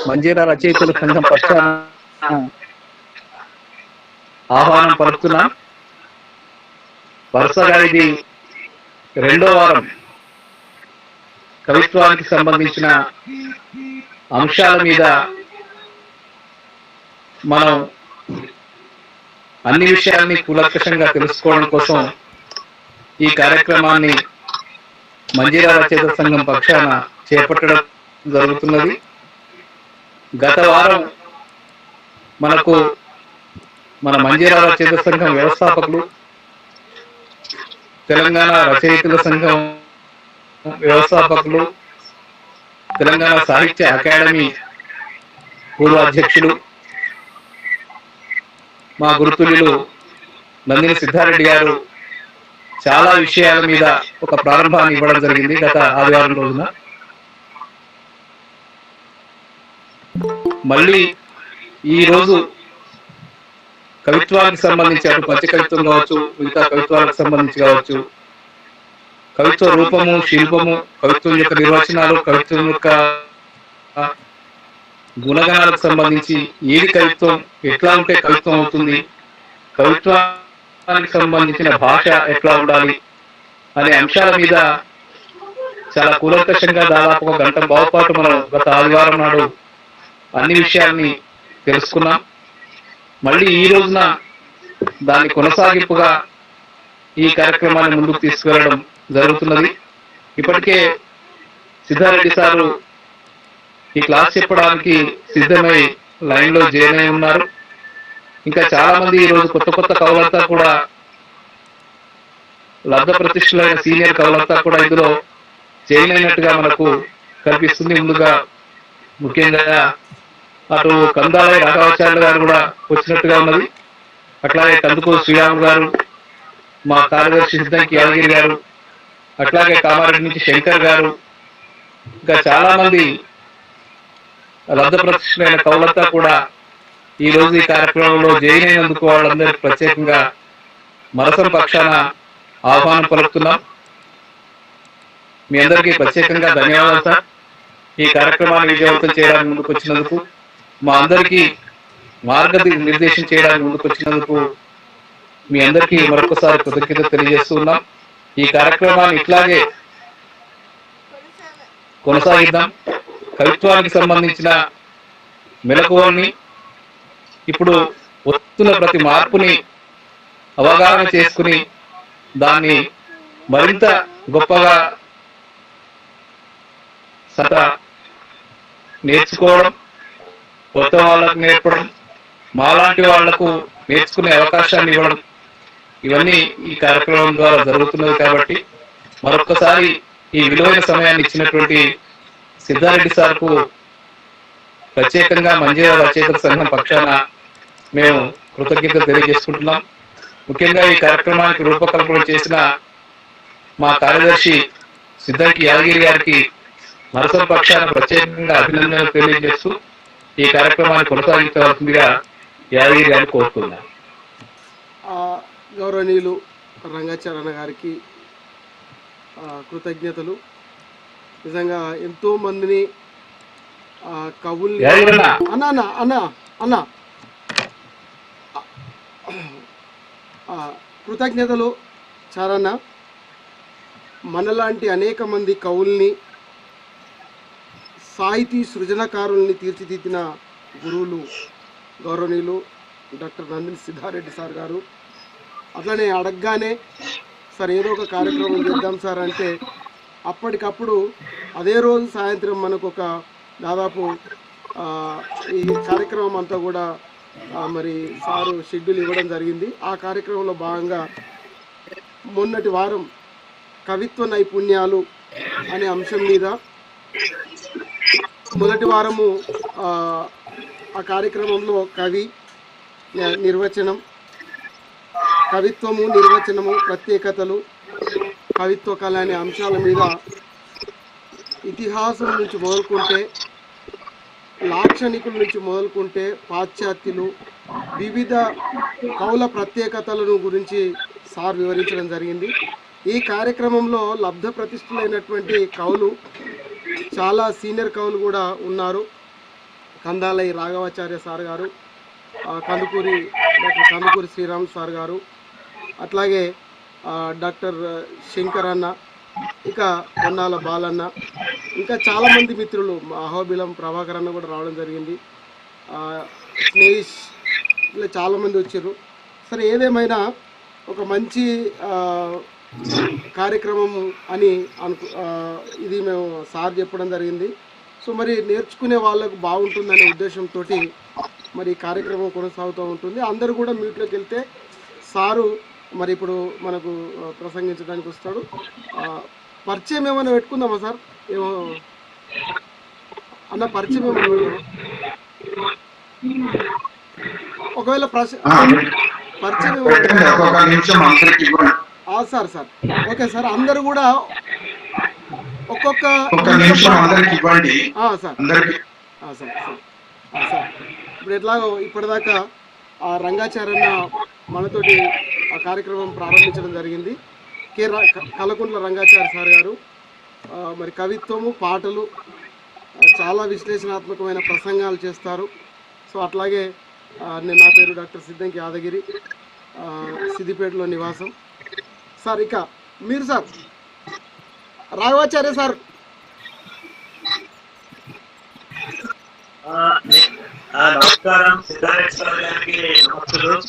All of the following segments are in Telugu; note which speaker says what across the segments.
Speaker 1: మంజీరా రచయితల సంఘం పక్షాన ఆహ్వానం పలుకుతున్నాం. వరుసగా ఇది రెండో వారం కవిత్వానికి సంబంధించిన అంశాల మీద మనం అన్ని విషయాల్ని కూలంకషంగా తెలుసుకోవడం కోసం ఈ కార్యక్రమాన్ని మంజీరా రచయితల సంఘం పక్షాన చేపట్టడం జరుగుతున్నది. గత వారం మనకు మన మంజీరా రచయితల సంఘం వ్యవస్థాపకులు, తెలంగాణ రచయితల సంఘం వ్యవస్థాపకులు, తెలంగాణ సాహిత్య అకాడమీ పూర్వ అధ్యక్షులు, మా గురుతుల్యులు నందిని సిద్ధారెడ్డి గారు చాలా విషయాల మీద ఒక ప్రారంభాన్ని ఇవ్వడం జరిగింది గత ఆదివారం రోజున. మళ్ళీ ఈ రోజు కవిత్వానికి సంబంధించి అటు పద్య కవిత్వం కావచ్చు, మిగతా కవిత్వాలకు సంబంధించి కావచ్చు, కవిత్వ రూపము, శిల్పము, కవిత్వం యొక్క నిర్వచనాలు, కవిత్వం యొక్క గుణగణాలకు సంబంధించి ఏది కవిత్వం, ఎట్లా ఉంటే కవిత్వం అవుతుంది, కవిత్వానికి సంబంధించిన భాష ఎట్లా ఉండాలి అనే అంశాల మీద చాలా కూలంకషంగా దాదాపు ఒక గంట పాటు మనం గత ఆదివారం నాడు అన్ని విషయాల్ని తెలుసుకున్నాం. మళ్ళీ ఈ రోజున దాని కొనసాగింపుగా ఈ కార్యక్రమాన్ని ముందుకు తీసుకువెళ్ళడం జరుగుతున్నది. ఇప్పటికే సిద్ధారెడ్డి సారు ఈ క్లాస్ చెప్పడానికి సిద్ధమై లైన్ లో జాయిన్ అయి ఉన్నారు. ఇంకా చాలా మంది ఈ రోజు కొత్త కొత్త కవులంతా కూడా, లబ్ధ ప్రతిష్ఠులైన సీనియర్ కవులంతా కూడా ఇందులో జాయిన్ అయినట్టుగా మనకు కనిపిస్తుంది. ముందుగా ముఖ్యంగా అటు కందాలయ రాఘవాచార్యులు గారు కూడా వచ్చినట్టుగా ఉన్నది. అట్లాగే కందుకూరు శ్రీరాములు గారు, మా కార్యదర్శి సిద్ధాంకి యాదగిరి గారు, అట్లాగే కామారెడ్డి నుంచి శంకర్ గారు, ఇంకా చాలా మంది లబ్ధ ప్రతిష్ఠులైన కవులంతా కూడా ఈ రోజు ఈ కార్యక్రమంలో జాయిన్ అయినందుకు వాళ్ళందరికీ ప్రత్యేకంగా మరసం పక్షాన ఆహ్వానం పలుకుతున్నాం. మీ అందరికీ ప్రత్యేకంగా ధన్యవాదాలు సార్. ఈ కార్యక్రమాన్ని విజయవంతం చేయడానికి ముందుకు వచ్చినందుకు, మా అందరికీ మార్గనిర్దేశం చేయడానికి ముందుకు వచ్చినందుకు మీ అందరికీ మరొకసారి కృతజ్ఞత తెలియజేస్తున్నాం. ఈ కార్యక్రమాన్ని ఇట్లాగే కొనసాగిద్దాం. కవిత్వానికి సంబంధించిన మెలకువల్ని, ఇప్పుడు వస్తున్న ప్రతి మార్పుని అవగాహన చేసుకుని దాన్ని మరింత గొప్పగా నేర్చుకోవడం, కొత్త వాళ్ళకు నేర్పడం, మాలాంటి వాళ్లకు నేర్చుకునే అవకాశాన్ని ఇవ్వడం, ఇవన్నీ ఈ కార్యక్రమం ద్వారా జరుగుతున్నది. కాబట్టి మరొకసారి ఈ విలువైన సమయాన్ని ఇచ్చినటువంటి సిద్ధారెడ్డి సార్కు ప్రత్యేకంగా మంజీరా రచయితల సంఘం పక్షాన మేము కృతజ్ఞతలు తెలియజేసుకుంటున్నాం. ముఖ్యంగా ఈ కార్యక్రమానికి రూపకల్పన చేసిన మా కార్యదర్శి సిద్ధాంకి యాదగిరి గారికి మరసం పక్షాన ప్రత్యేకంగా అభినందనలు తెలియజేస్తూ ఈ కార్యక్రమాన్ని కొనసాగించవలసిందిగా యాదగిరి గారిని కోరుతున్నాం.
Speaker 2: గౌరవనీయులు రంగాచరణ గారికి కృతజ్ఞతలు. నిజంగా ఎంతో మందిని కవుల్ని కృతజ్ఞతలు చరణ. మనలాంటి అనేక మంది కవుల్ని, సాహితీ సృజనకారుల్ని తీర్చిదిద్దిన గురువులు గౌరవనీయులు డాక్టర్ నందిని సిద్ధారెడ్డి సార్ గారు. అట్లనే అడగగానే సార్ ఏదో ఒక కార్యక్రమం చేద్దాం సార్ అంటే అప్పటికప్పుడు అదే రోజు సాయంత్రం మనకు ఒక దాదాపు ఈ కార్యక్రమం అంతా కూడా మరి సారు షెడ్యూల్ ఇవ్వడం జరిగింది. ఆ కార్యక్రమంలో భాగంగా మొన్నటి వారం కవిత్వ నైపుణ్యాలు అనే అంశం మీద మొదటి వారము ఆ కార్యక్రమంలో కవి నిర్వచనం, కవిత్వము, నిర్వచనము, ప్రత్యేకతలు, కవిత్వ కళ అనే అంశాల మీద ఇతిహాసం నుంచి మొదలుకుంటే, లాక్షణికుల నుంచి మొదలుకుంటే పాశ్చాత్యులు, వివిధ కవుల ప్రత్యేకతలను గురించి సార్ వివరించడం జరిగింది. ఈ కార్యక్రమంలో లబ్ధ ప్రతిష్ఠులైనటువంటి కవులు, చాలా సీనియర్ కవులు కూడా ఉన్నారు. కందాలై రాఘవాచార్య సార్ గారు, డాక్టర్ కందుకూరి శ్రీరామ్ సార్ గారు, అట్లాగే డాక్టర్ శంకర్ అన్న, ఇక పొన్నాల బాలన్న, ఇంకా చాలామంది మిత్రులు అహోబిలం ప్రభాకర్ అన్న కూడా రావడం జరిగింది, స్నేహిష్, ఇలా చాలామంది వచ్చారు. సరే, ఏదేమైనా ఒక మంచి కార్యక్రమం అని ఇది మేము సార్ చెప్పడం జరిగింది. సో మరి నేర్చుకునే వాళ్ళకు బాగుంటుందనే ఉద్దేశంతో మరి ఈ కార్యక్రమం కొనసాగుతూ ఉంటుంది. అందరూ కూడా మీట్లోకి వెళ్తే సారు మరి ఇప్పుడు మనకు ప్రసంగించడానికి వస్తాడు. పరిచయం ఏమైనా పెట్టుకుందామా సార్? ఏమో అన్న, పరిచయం ఏమైనా పెడదామా? ఒకవేళ పరిచయం సార్ ఓకే సార్, అందరూ కూడా ఒక్కొక్క సార్ ఇప్పుడు ఎట్లాగో ఇప్పటిదాకా ఆ రంగాచార్యన్న మనతోటి ఆ కార్యక్రమం ప్రారంభించడం జరిగింది. కలకుంట్ల రంగాచార్య సార్ గారు మరి కవిత్వము, పాటలు, చాలా విశ్లేషణాత్మకమైన ప్రసంగాలు చేస్తారు. సో అట్లాగే నా పేరు డాక్టర్ సిద్దంకి యాదగిరి, సిద్దిపేటలో నివాసం. సార్ ఇక మీరు సార్ రాఘవాచార్య సార్.
Speaker 3: నమస్కారం. సిద్ధారెడ్డి సార్ గారికి నమస్కారం.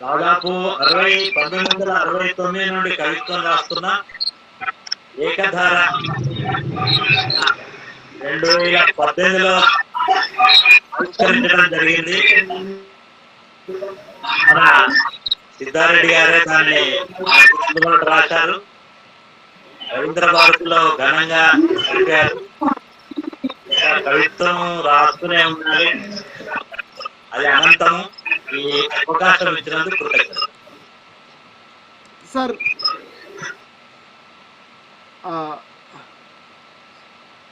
Speaker 3: దాదాపు 1969 నుండి కవిత్వం రాస్తున్నా. ఏకధార 2018లో ఆవిష్కరించడం జరిగింది. మన సిద్ధారెడ్డి గారే దాన్ని రాశారు. రవీంద్ర భారతిలో ఘనంగా జరిగారు. కవిత్వం రాస్తూనే ఉండాలి, అది అనంతము. ఈ అవకాశం ఇచ్చినందుకు కృతజ్ఞతలు
Speaker 2: సార్.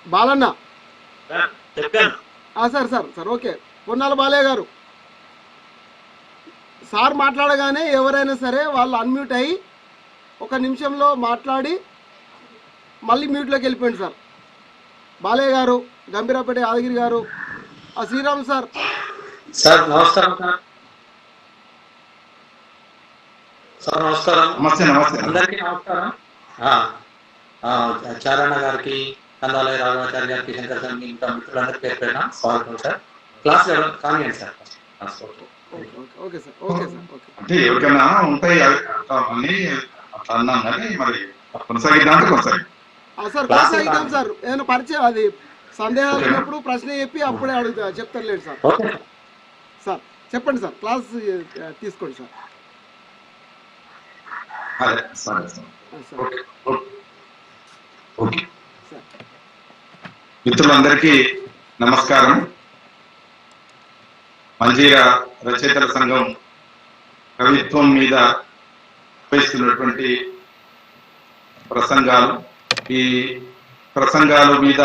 Speaker 2: బాలన్న
Speaker 3: చెప్పాను
Speaker 2: సార్ ఓకే. పొన్నాల బాలయ్య గారు, సార్ మాట్లాడగానే ఎవరైనా సరే వాళ్ళు అన్మ్యూట్ అయ్యి 1 నిమిషంలో మాట్లాడి మళ్ళీ మ్యూట్లోకి వెళ్ళిపోయింది సార్. బాలయ్య గారు, గంభీరాపేట యాదగిరి గారు, శ్రీరామ్ సార్.
Speaker 1: సార్ నమస్కారం. సార్ నమస్కారం. అందరికీ నమస్కారం. చారణ గారికి, కందాలయ రాఘవాచార్య గారికి, శంకర్ సార్, ఇంకా మిత్రులందరికీ పేరు పేరున స్వాగతం సార్. క్లాస్ కానీ sir.
Speaker 2: Okay sir, okay sir, okay.
Speaker 4: అంటే ఎవరికైనా ఉంటాయి అని అన్నాం, కానీ మరి కొనసాగిద్దాం
Speaker 2: సార్. కొనసాగిద్దాం సార్. ఏమైనా పరిచయం, అది సందేహాలు ఉన్నప్పుడు ప్రశ్న చెప్పి అప్పుడే అడుగుతా చెప్తారు లేదు సార్. సార్ చెప్పండి సార్, క్లాస్ తీసుకోండి సార్.
Speaker 4: మిత్రులందరికీ నమస్కారం. మంజీరా రచయితల సంఘం కవిత్వం మీద ఉపయోగిస్తున్నటువంటి ప్రసంగాలు, ఈ ప్రసంగాల మీద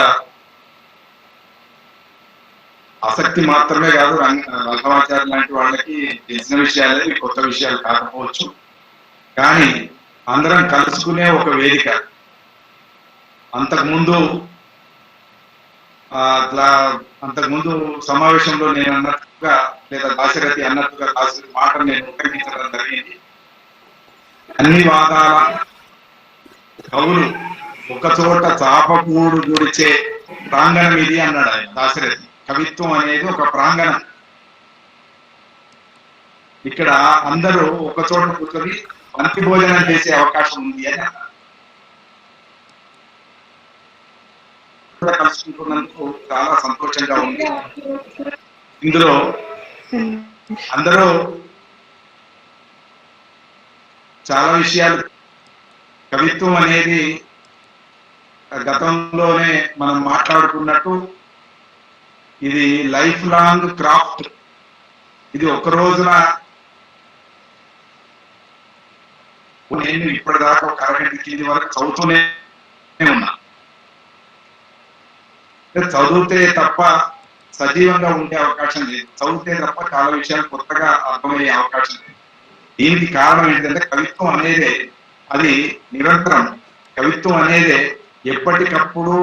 Speaker 4: ఆసక్తి మాత్రమే కాదు, రాఘవాచార్య లాంటి వాళ్ళకి తెలిసిన విషయాలే, కొత్త విషయాలు కాకపోవచ్చు, కానీ అందరం కలుసుకునే ఒక వేదిక. అంతకుముందు సమావేశంలో నేను అన్నట్టుగా, లేదా దాశరథి అన్నట్టుగా మాట నేను ఉపయోగించడం జరిగింది. అన్ని వాదాల కవులు ఒక చోట చాపకూడు గుడిచే ప్రాంగణం ఇది అన్నాడు ఆయన, దాశరథి. కవిత్వం అనేది ఒక ప్రాంగణం. ఇక్కడ అందరూ ఒక చోట కూర్చొని పంక్తి భోజనం చేసే అవకాశం ఉంది అని అన్నారు. కలుసుకుంటున్నందుకు చాలా సంతోషంగా ఉంది. ఇందులో అందరూ చాలా విషయాలు, కవిత్వం అనేది గతంలోనే మనం మాట్లాడుకున్నట్టు ఇది లైఫ్ లాంగ్ క్రాఫ్ట్. ఇది ఒక రోజున, నేను ఇప్పటిదాకా ఒక 60 వరకు చదువుతూనే ఉన్నా. చదివితే తప్ప సజీవంగా ఉండే అవకాశం లేదు, చదివితే తప్ప చాలా విషయాలు కొత్తగా అర్థమయ్యే అవకాశం లేదు. దీనికి కారణం ఏంటంటే కవిత్వం అనేదే అది నిరంతరం. కవిత్వం అనేదే ఎప్పటికప్పుడు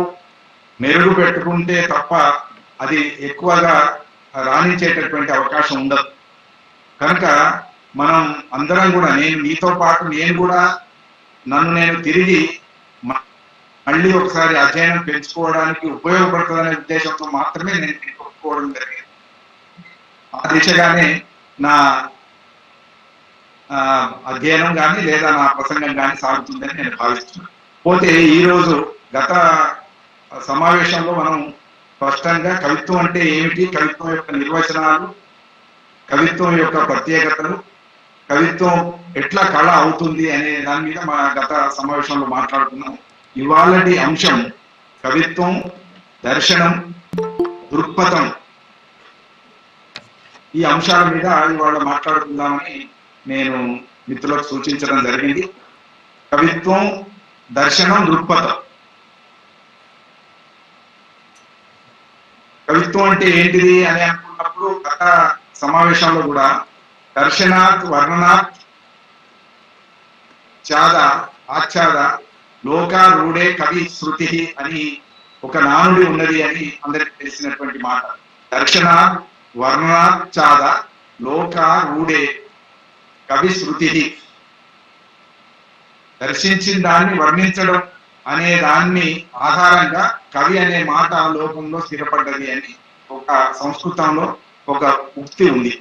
Speaker 4: మెరుగు పెట్టుకుంటే తప్ప అది ఎక్కువగా రాణించేటటువంటి అవకాశం ఉండదు. కనుక మనం అందరం కూడా, మీతో పాటు నేను కూడా నన్ను నేను తిరిగి మళ్ళీ ఒకసారి అధ్యయనం పెంచుకోవడానికి ఉపయోగపడుతుందనే ఉద్దేశంతో మాత్రమే నేను ఒప్పుకోవడం జరిగింది. ఆ దిశగానే నా అధ్యయనం కానీ లేదా నా ప్రసంగం కానీ సాగుతుందని నేను భావిస్తున్నాను. పోతే ఈరోజు గత సమావేశంలో మనం స్పష్టంగా కవిత్వం అంటే ఏమిటి, కవిత్వం యొక్క నిర్వచనాలు, కవిత్వం యొక్క ప్రత్యేకతలు, కవిత్వం ఎట్లా కళ అవుతుంది అనే దాని మీద మన గత సమావేశంలో మాట్లాడుకున్నాం. ఇవాళటి అంశం కవిత్వం, దర్శనం, దృక్పథం, ఈ అంశాల మీద ఇవాళ మాట్లాడుకుందామని నేను మిత్రులకు సూచించడం జరిగింది. కవిత్వం, దర్శనం, దృక్పథం. కవిత్వం అంటే ఏంటిది అని అనుకున్నప్పుడు గత సమావేశంలో కూడా దర్శనాత్ వర్ణనాత్ చాద ఆచ్ఛాద లోకారూఢే కవి శృతి అని ఒక నానుడి ఉన్నది అని అందరికి తెలిసినటువంటి మాట. దర్శనాత్ వర్ణనాత్ చాద లోకారూఢే కవి శృతి. దర్శించిన దాన్ని వర్ణించడం అనే దాన్ని ఆధారంగా కవి అనే మాట లోకంలో స్థిరపడ్డది అని ఒక సంస్కృతంలో ఒక ఉక్తి ఉంది.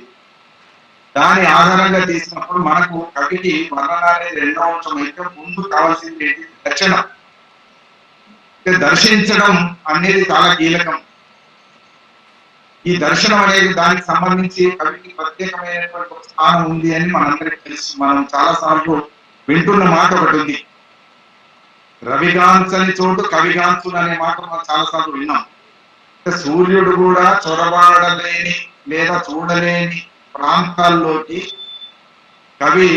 Speaker 4: దాని ఆధారంగా తీసినప్పుడు మనకు కవికి వర్ణన అనేది రెండో అంశం అయితే ముందు కావాల్సింది దర్శనం. దర్శించడం అనేది చాలా కీలకం. ఈ దర్శనం అనేది దానికి సంబంధించి కవికి ప్రత్యేకమైనటువంటి ఒక స్థానం ఉంది అని మనందరికీ తెలుసు. మనం చాలా సార్లు వింటున్న మాట ఒకటి ఉంది, రవిగాంచని చోటు కవిగాంచులు అనే మాట మనం చాలా సార్లు విన్నాం. సూర్యుడు కూడా చొరబాడలేని లేదా చూడలేని ప్రాంతాల్లోకి కవి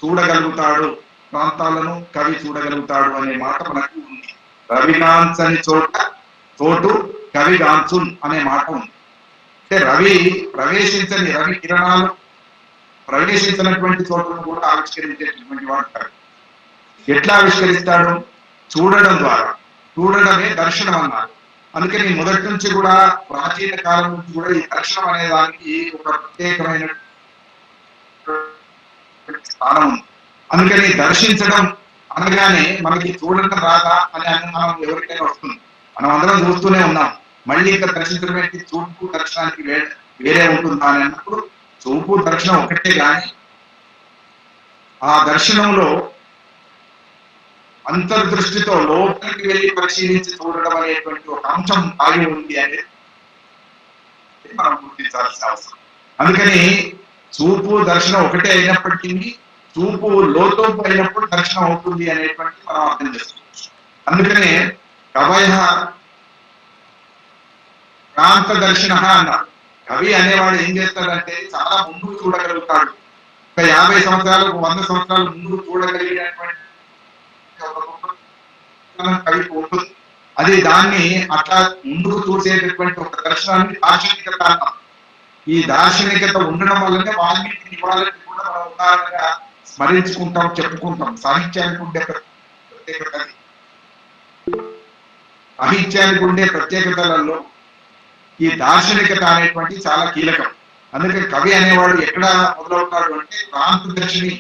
Speaker 4: చూడగలుగుతాడు, ప్రాంతాలను కవి చూడగలుగుతాడు అనే మాట మనకు ఉంది. రవిగాంచని చోటు కవిగాంచున్ అనే మాట ఉంది. అంటే రవి కిరణాలు ప్రవేశించినటువంటి చోటును కూడా ఆవిష్కరించేటటువంటి వాడు కవి. ఎట్లా ఆవిష్కరిస్తాడు? చూడడం ద్వారా. చూడడమే దర్శనం అన్నారు. అందుకని మొదటి నుంచి కూడా ప్రాచీన కాలం నుంచి కూడా ఈ దర్శనం అనే దానికి ఒక ప్రత్యేకమైన స్థానం ఉంది. అందుకని దర్శించడం అనగానే మనకి చూడడం రాదా అని అనుమానం ఎవరికైనా వస్తుంది. మనం అందరం చూస్తూనే ఉన్నాం. మళ్ళీ ఇంకా దర్శించడం చూపు దర్శనానికి వేరే ఉంటుందా అని అన్నప్పుడు చూపు దర్శనం ఒకటే, కానీ ఆ దర్శనంలో అంతర్దృష్టితో లోపలికి వెళ్ళి పరిశీలించి చూడడం అనేటువంటి ఒక అంశం ఆగి ఉంది అనేది మనం గుర్తించాల్సిన అవసరం. అందుకని చూపు దర్శనం ఒకటే అయినప్పటికీ చూపు లోతోపు అయినప్పుడు దర్శనం అవుతుంది అనేటువంటి మనం అర్థం చేసుకోవచ్చు. అందుకనే కవయ ప్రాంత దర్శన అన్నారు. కవి అనేవాడు ఏం చేస్తాడంటే చాలా ముందుకు చూడగలుగుతాడు. ఒక 50 సంవత్సరాలు 100 సంవత్సరాలు ముందుకు చూడగలిగినటువంటి కవికి ఉంటుంది. అది దాన్ని అట్లా ముందుకు చూసేటటువంటి ఒక దర్శనాన్ని దార్శనికత అన్నాం. ఈ దార్శనికత ఉండడం వల్లనే వాల్మీకి నివాళిని కూడా మనం ఉదాహరణగా స్మరించుకుంటాం, చెప్పుకుంటాం. సాహిత్యానికి ఉండే ప్రత్యేకత, సాహిత్యానికి ఉండే ప్రత్యేకతలలో ఈ దార్శనికత అనేటువంటి చాలా కీలకం. అందుకే కవి అనేవాడు ఎక్కడ మొదలవుతాడు అంటే ప్రాంత దర్శిని,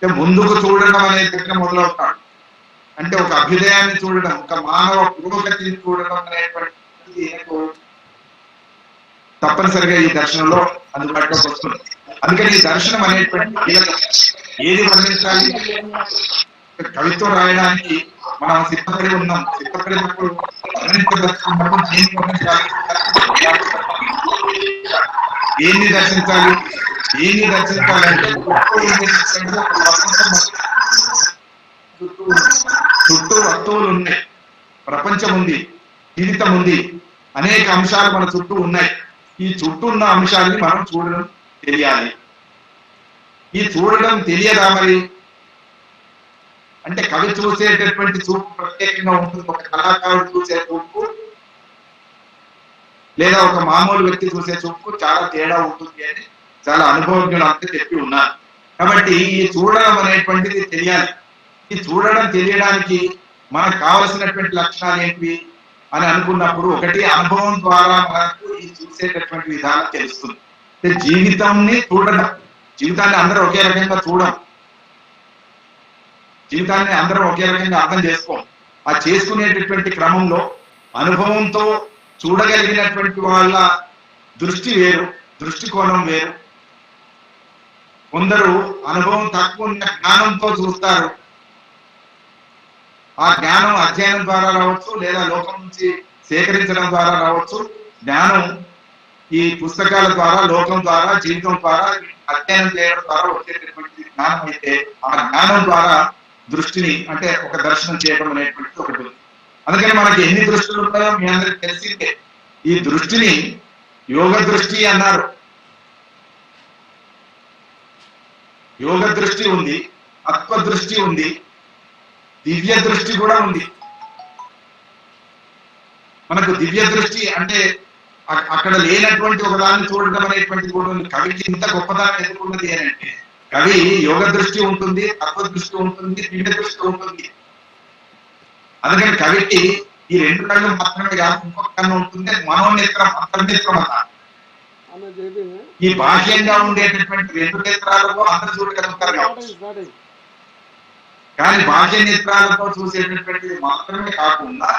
Speaker 4: ముందుకు చూడడం అనే దగ్గర మొదలవుతాడు. అంటే ఒక అభ్యుదయాన్ని చూడడం, ఒక మానవ పురోగతిని చూడడం అనేటువంటిది తప్పనిసరిగా ఈ దర్శనంలో అందుబాటులోకి వస్తుంది. అందుకని ఈ దర్శనం అనేటువంటి కీలకం. ఏది వర్ణించాలి? కవిత్వం రాయడానికి మనం సిద్ధపడి ఉన్నాం. సిద్ధపడినప్పుడు ఏన్ని దర్శించాలి? దర్శించాలంటే చుట్టూ వస్తువులు ఉన్నాయి, ప్రపంచం ఉంది, జీవితం ఉంది, అనేక అంశాలు మన చుట్టూ ఉన్నాయి. ఈ చుట్టూ ఉన్న అంశాలని మనం చూడడం తెలియాలి. ఈ చూడడం తెలియదా మరి అంటే కవి చూసేటటువంటి చూపు ప్రత్యేకంగా ఉంటుంది. ఒక కళాకారుడు చూసే చూపు లేదా ఒక మామూలు వ్యక్తి చూసే చూపు చాలా తేడా ఉంటుంది అని చాలా అనుభవజ్ఞులు అంతా చెప్పి ఉన్నారు. కాబట్టి ఈ చూడడం అనేటువంటిది తెలియాలి. ఈ చూడడం తెలియడానికి మనకు కావలసినటువంటి లక్షణాలు ఏంటి అని అనుకున్నప్పుడు ఒకటి అనుభవం ద్వారా మనకు ఈ చూసేటటువంటి విధానం తెలుస్తుంది. జీవితాన్ని చూడడం, జీవితాన్ని అందరూ ఒకే రకంగా చూడం, జీవితాన్ని అందరం ఒకే రకంగా అర్థం చేసుకోం. ఆ చేసుకునేటటువంటి క్రమంలో అనుభవంతో చూడగలిగినటువంటి వాళ్ళ దృష్టి వేరు, దృష్టికోణం వేరు. కొందరు అనుభవం తక్కువ ఉన్న జ్ఞానంతో చూస్తారు. ఆ జ్ఞానం అధ్యయనం ద్వారా రావచ్చు, లేదా లోకం నుంచి సేకరించడం ద్వారా రావచ్చు. జ్ఞానం ఈ పుస్తకాల ద్వారా, లోకం ద్వారా, జీవితం ద్వారా, అధ్యయనం చేయడం ద్వారా వచ్చేటటువంటి జ్ఞానం అయితే ఆ జ్ఞానం ద్వారా దృష్టిని అంటే ఒక దర్శనం చేయడం అనేటువంటిది ఒకటి ఉంది. అందుకని మనకి ఎన్ని దృష్టిలు ఉంటాయో మీ అందరికి తెలిసిందే. ఈ దృష్టిని యోగ దృష్టి అన్నారు. యోగ దృష్టి ఉంది, ఆత్మ దృష్టి ఉంది, దివ్య దృష్టి కూడా ఉంది. మనకు దివ్య దృష్టి అంటే అక్కడ లేనటువంటి ఒకదాన్ని చూడడం అనేటువంటిది కూడా ఉంది. కవికి ఇంత గొప్పదాన్ని ఎదుర్కొన్నది అని అంటే కవి యోగ దృష్టి ఉంటుంది, తత్వ దృష్టి ఉంటుంది, దివ్య దృష్టి ఉంటుంది. అందుకని కవికి ఈ రెండు కళ్ళు మాత్రమే కాదు, ఇంకొక కన్ను ఉంటుంది, మనోనేత్రం, అంతర్నేత్రం అన్నారు. ఈ బాహ్యంగా ఉండేటటువంటి రెండు నేత్రాలతో అందరూ చూడగలుగుతారు కావచ్చు, కానీ బాహ్య నేత్రాలతో చూసేటటువంటిది మాత్రమే కాకుండా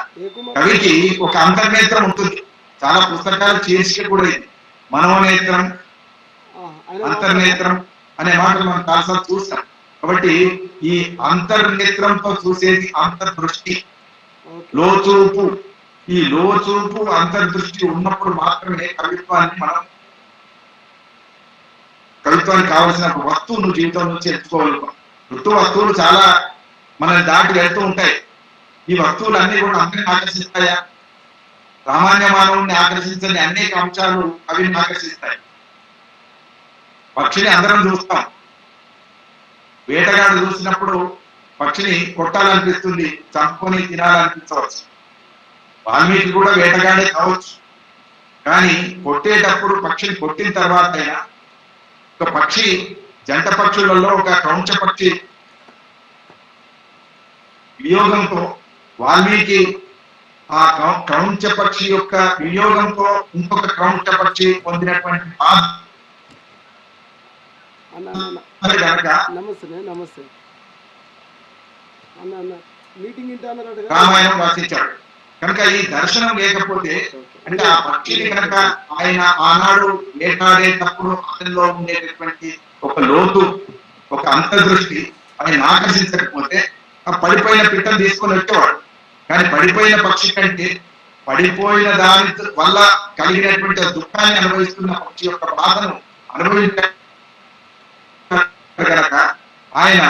Speaker 4: కవికి ఒక అంతర్నేత్రం ఉంటుంది. చాలా పుస్తకాలు చేర్చి కూడా ఇది మనోనేత్రం, అంతర్నేత్రం అనే మాటలు మనం చాలాసార్లు చూస్తాం. కాబట్టి ఈ అంతర్నేత్రంతో చూసేది అంతర్దృష్టి, లోచూపు. ఈ లోచూపు అంతర్దృష్టి ఉన్నప్పుడు మాత్రమే కవిత్వానికి కావలసిన వస్తువును జీవితం నుంచి ఎంచుకోగలుగుతాం. చుట్టూ వస్తువులు చాలా మనల్ని దాటి వెళ్తూ ఉంటాయి. ఈ వస్తువులన్నీ కూడా అందరిని ఆకర్షిస్తాయా? సామాన్య మానవుని ఆకర్షించని అనేక అంశాలు కవిని ఆకర్షిస్తాయి. పక్షిని అందరం చూస్తాం. వేటగాడు చూసినప్పుడు పక్షిని కొట్టాలనిపిస్తుంది, చంపుకొని తినాలనిపించవచ్చు. వాల్మీకి కూడా వేటగాడే కావచ్చు, కానీ కొట్టేటప్పుడు పక్షిని కొట్టిన తర్వాత అయినా ఒక పక్షి, జంట పక్షులలో ఒక క్రౌంచ పక్షి వియోగంతో వాల్మీకి ఆ క్రౌంచ పక్షి యొక్క వియోగంతో ఇంకొక క్రౌంచ పక్షి పొందినటువంటి బాధ రామాయణం వాసించాడు. కనుక ఈ దర్శనం లేకపోతే అంటే ఆ పక్షిని కనుక ఆయన ఆనాడు వేటాడేటప్పుడు అతనిలో ఉండేటటువంటి ఒక లోతు, ఒక అంతర్దృష్టి ఆయన ఆకర్షించకపోతే ఆ పడిపోయిన పిట్టను తీసుకొని వచ్చేవాడు. కానీ పడిపోయిన పక్షి కంటే పడిపోయిన దాని వల్ల కలిగినటువంటి దుఃఖాన్ని అనుభవిస్తున్న పక్షి యొక్క బాధను అనుభవించ కనుక ఆయన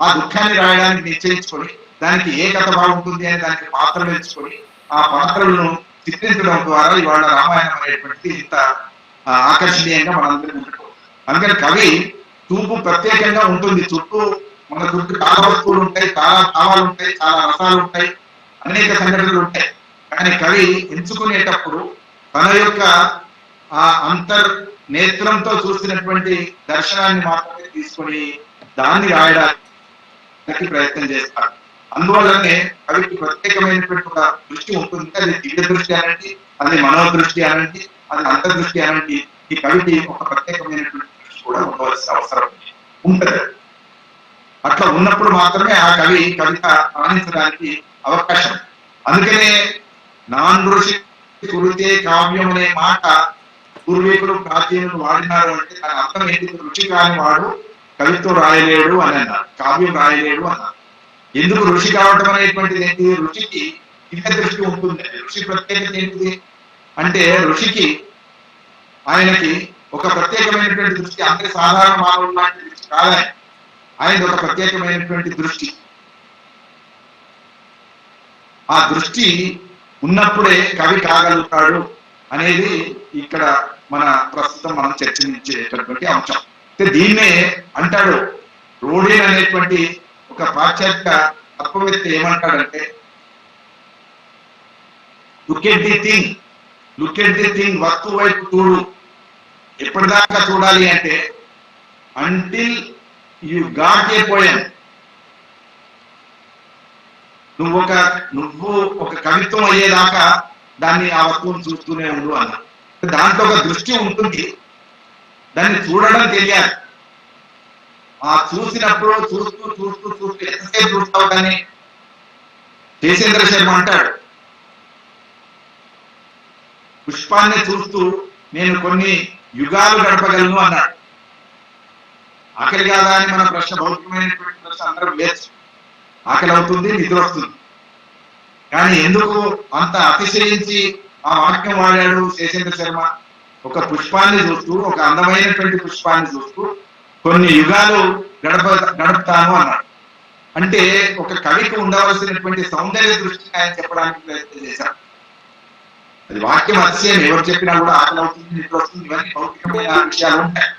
Speaker 4: ఆ దుఃఖాన్ని రాయడానికి నిశ్చయించుకొని దానికి ఏ కథ బాగుంటుంది అని దానికి పాత్రలు ఎంచుకొని ఆ పాత్రలను చిత్రించడం ద్వారా ఇవాళ రామాయణం అనేటువంటిది ఇంత ఆకర్షణీయంగా మనందరికీ ఉంటుంది. అందుకని కవి చూపు ప్రత్యేకంగా ఉంటుంది. చుట్టూ మన చుట్టూ చాలా వస్తువులు ఉంటాయి, చాలా భావాలు ఉంటాయి, చాలా రసాలు ఉంటాయి, అనేక సంఘటనలు ఉంటాయి. కానీ కవి ఎంచుకునేటప్పుడు తన యొక్క ఆ అంతర్ నేత్రంతో చూసినటువంటి దర్శనాన్ని మాత్రమే తీసుకొని దాన్ని రాయడానికి ప్రయత్నం చేస్తారు. అందువల్లనే కవికి ప్రత్యేకమైనటువంటి ఒక దృష్టి ఉంటుంది. అది దివ్య దృష్టి అనండి, అది మనోదృష్టి అనండి, అది అంతర్దృష్టి అనండి. ఈ కవికి ఒక ప్రత్యేకమైనటువంటి దృష్టి కూడా ఉండవలసిన అవసరం ఉంటుంది. అట్లా ఉన్నప్పుడు మాత్రమే ఆ కవిత రాణించడానికి అవకాశం. అందుకనే నానృషి కురితే కావ్యం అనే మాట పూర్వీకులు ప్రాచీనులు వాడినారు. అంటే దాని అర్థం ఏంటి? రుచి కాని వాడు కవిత్వం రాయలేడు అని అన్నారు, కావ్యం రాయలేడు అన్నారు. ఎందుకు ఋషి కావటం అనేటువంటిది ఏంటి? ఋషికి దివ్య దృష్టి ఉంటుంది. ఋషి ప్రత్యేకత ఏంటిది అంటే ఋషికి ఆయనకి ఒక ప్రత్యేకమైనటువంటి దృష్టి. అందరి సాధారణ మానవులు లాంటి దృష్టి కాదని ఆయన ఒక ప్రత్యేకమైనటువంటి దృష్టి. ఆ దృష్టి ఉన్నప్పుడే కవి కాగలుగుతాడు అనేది ఇక్కడ ప్రస్తుతం మనం చర్చించేటటువంటి అంశం. దీన్నే అంటాడు రోడేన్ అనేటువంటి ఒక పాశ్చాత్య తత్వవేత్త ఏమంటాడంటే లుక్ ఎట్ ది థింగ్, వస్తువు వైపు చూడు. ఎప్పటిదాకా చూడాలి అంటే until you got a poem. నువ్వు ఒక కవిత్వం అయ్యేదాకా దాన్ని ఆ వస్తువును చూస్తూనే ఉండు అన్న. దాంట్లో ఒక దృష్టి ఉంటుంది, దాన్ని చూడడం తెలియాలి. ఆ చూసినప్పుడు చూస్తూ చూస్తూ చూస్తూ ఎంతసేపు చూస్తావు కానీ జయచంద్ర శర్మ అంటాడు, పుష్పాన్ని చూస్తూ నేను కొన్ని యుగాలు గడపగలను అన్నాడు. ఆకలి కాదా అని మన ప్రశ్న, భౌతికమైనటువంటి ప్రశ్న అందరం లేచు, ఆకలి అవుతుంది, నిద్ర వస్తుంది. కానీ ఎందుకు అంత అతిశయించి ఆ వాక్యం వాడాడు జయచంద్ర శర్మ? ఒక పుష్పాన్ని చూస్తూ, ఒక అందమైనటువంటి పుష్పాన్ని చూస్తూ కొన్ని యుగాలు గడుపుతాను అన్నాడు. అంటే ఒక కవికి ఉండవలసినటువంటి సౌందర్య దృష్టిని ఆయన చెప్పడానికి ప్రయత్నం చేశారు. అది వాక్యం అతిశయం, ఎవరు చెప్పినా కూడా ఆకలి అవుతుంది, నిద్ర వస్తుంది, ఇవన్నీ భౌతికమైన విషయాలు ఉంటాయి.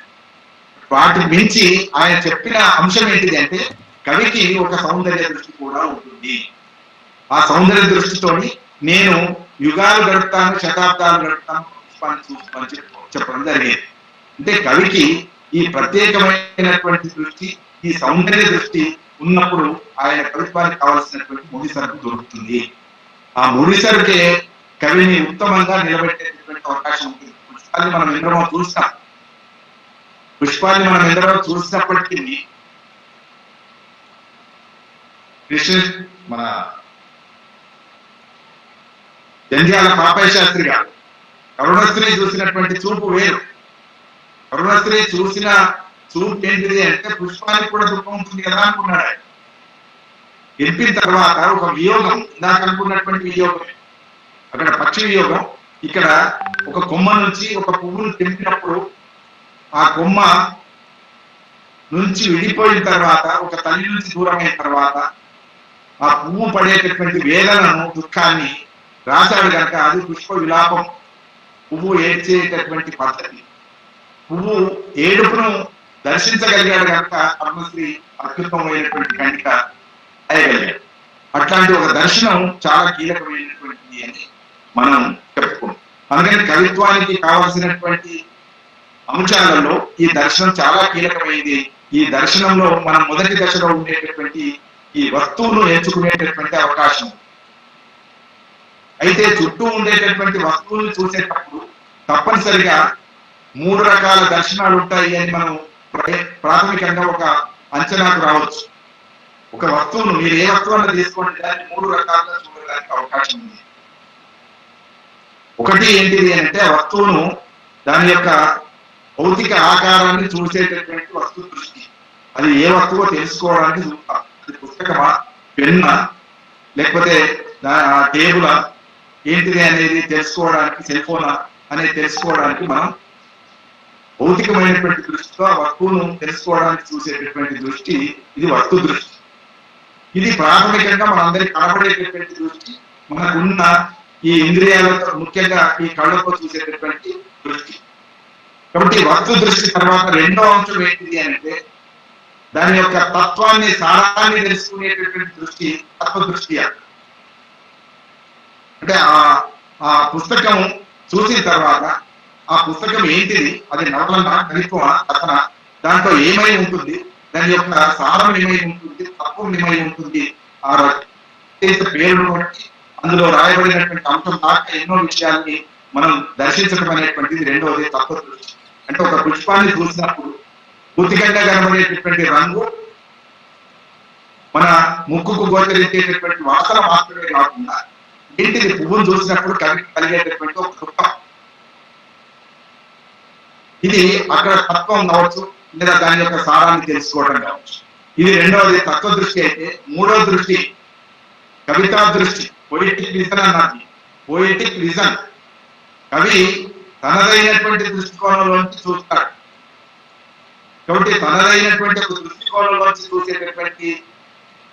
Speaker 4: వాటి మించి ఆయన చెప్పిన అంశం ఏంటిది అంటే కవికి ఒక సౌందర్య దృష్టి కూడా ఉంటుంది. ఆ సౌందర్య దృష్టితోని నేను యుగాలు గడుపుతాను, శతాబ్దాలు గడుపుతాను, పుష్పాన్ని చూస్తాను చెప్పడం జరిగేది. అంటే కవికి ఈ ప్రత్యేకమైనటువంటి దృష్టి, ఈ సౌందర్య దృష్టి ఉన్నప్పుడు ఆయన కవిత్వానికి కావాల్సినటువంటి ముడి సరుకు దొరుకుతుంది. ఆ ముడి సరుకే కవిని ఉత్తమంగా నిలబెట్టేటటువంటి అవకాశం ఉంటుంది. పుష్పాన్ని మనం ఎందరో చూస్తాం, పుష్పాన్ని మనం ఎందరో చూసినప్పటికీ మన జంధ్యాల పాపయ్య శాస్త్రి గారు కరుణశ్రీ చూసినటువంటి చూపు వేరు. కరుణశ్రీ చూసిన చూపు ఏంటిది అంటే పుష్పానికి కూడా దుఃఖం ఉంటుంది కదా అనుకున్నాడు ఆయన. ఎంపిన తర్వాత ఒక వియోగం, ఇందాక అనుకున్నటువంటి వియోగం, అక్కడ పక్షి వియోగం, ఇక్కడ ఒక కొమ్మ నుంచి ఒక పువ్వును తెంపినప్పుడు ఆ కొమ్మ నుంచి విడిపోయిన తర్వాత, ఒక తల్లి నుంచి దూరమైన తర్వాత ఆ పువ్వు పడేటటువంటి వేదనను, దుఃఖాన్ని రాశాడు కనుక అది పుష్ప విలాపం. పువ్వు ఏడ్చేటటువంటి పద్ధతి, పువ్వు ఏడుపును దర్శించగలిగాడు కనుక పద్మశ్రీ అత్యుత్తమైనటువంటి కండిక అయ్యగలిగాడు. అట్లాంటి ఒక దర్శనం చాలా కీలకమైనటువంటిది అని మనం చెప్పుకుంటాం. అందుకని కవిత్వానికి కావాల్సినటువంటి అంశాలలో ఈ దర్శనం చాలా కీలకమైంది. ఈ దర్శనంలో మనం మొదటి దశలో ఉండేటటువంటి ఈ వస్తువును ఎంచుకునేటటువంటి అవకాశం. అయితే చుట్టూ ఉండేటటువంటి వస్తువులను చూసేటప్పుడు తప్పనిసరిగా 3 రకాల దర్శనాలు ఉంటాయి అని మనం ప్రాథమికంగా ఒక అంచనాకు రావచ్చు. ఒక వస్తువును మీరు ఏ వస్తువులను తీసుకోండి దాన్ని 3 రకాలుగా చూడడానికి అవకాశం ఉంది. ఒకటి ఏంటిది అంటే వస్తువును దాని యొక్క భౌతిక ఆకారాన్ని చూసేటటువంటి వస్తు దృష్టి. అది ఏ వస్తువో తెలుసుకోవడానికి చూస్తాం. అది పుస్తకమా, పెన్నా, లేకపోతే టేబులా, ఏంటిది అనేది తెలుసుకోవడానికి, సెల్ ఫోనా అనేది తెలుసుకోవడానికి మనం భౌతికమైనటువంటి దృష్టితో ఆ వస్తువును తెలుసుకోవడానికి చూసేటటువంటి దృష్టి, ఇది వస్తు దృష్టి. ఇది ప్రాథమికంగా మనందరికి కనబడేటటువంటి దృష్టి, మనకున్న ఈ ఇంద్రియాలతో, ముఖ్యంగా ఈ కళ్ళతో చూసేటటువంటి దృష్టి. కాబట్టి వస్తు దృష్టి తర్వాత రెండో అంశం ఏంటిది అంటే దాని యొక్క తత్వాన్ని, సారాన్ని తెలుసుకునేటటువంటి దృష్టి తత్వదృష్టి. అంటే ఆ పుస్తకం చూసిన తర్వాత ఆ పుస్తకం ఏంటిది, అది నవలన, కవిత్వమా, కథన, దాంట్లో ఏమై ఉంటుంది, దాని యొక్క సారం ఏమై ఉంటుంది, తత్వం ఏమై ఉంటుంది, ఆ పేరును బట్టి అందులో రాయబడినటువంటి అంశం దాకా ఎన్నో విషయాల్ని మనం దర్శించడం అనేటువంటిది రెండవది తత్వదృష్టి. అంటే ఒక పుష్పాన్ని చూసినప్పుడు భౌతికంగా కనబడేటటువంటి రంగు, మన ముక్కుకు గోచరించేటటువంటి వాసన మాత్రమే కాకుండా ఏంటిది పువ్వును చూసినప్పుడు కలిగేటటువంటి ఒక దుఃఖం. ఇది అక్కడ తత్వం కావచ్చు, లేదా దాని యొక్క సారాన్ని తెలుసుకోవడం కావచ్చు. ఇది రెండవది తత్వదృష్టి. అయితే మూడవ దృష్టి కవితా దృష్టి, పొయిటిక్ విజన్ అన్నది. పొయిటిక్ విజన్, కవి తనదైనటువంటి దృష్టికోణంలోంచి చూస్తాడు. కాబట్టి తనదైనటువంటి ఒక దృష్టికోణంలోంచి చూసేటటువంటి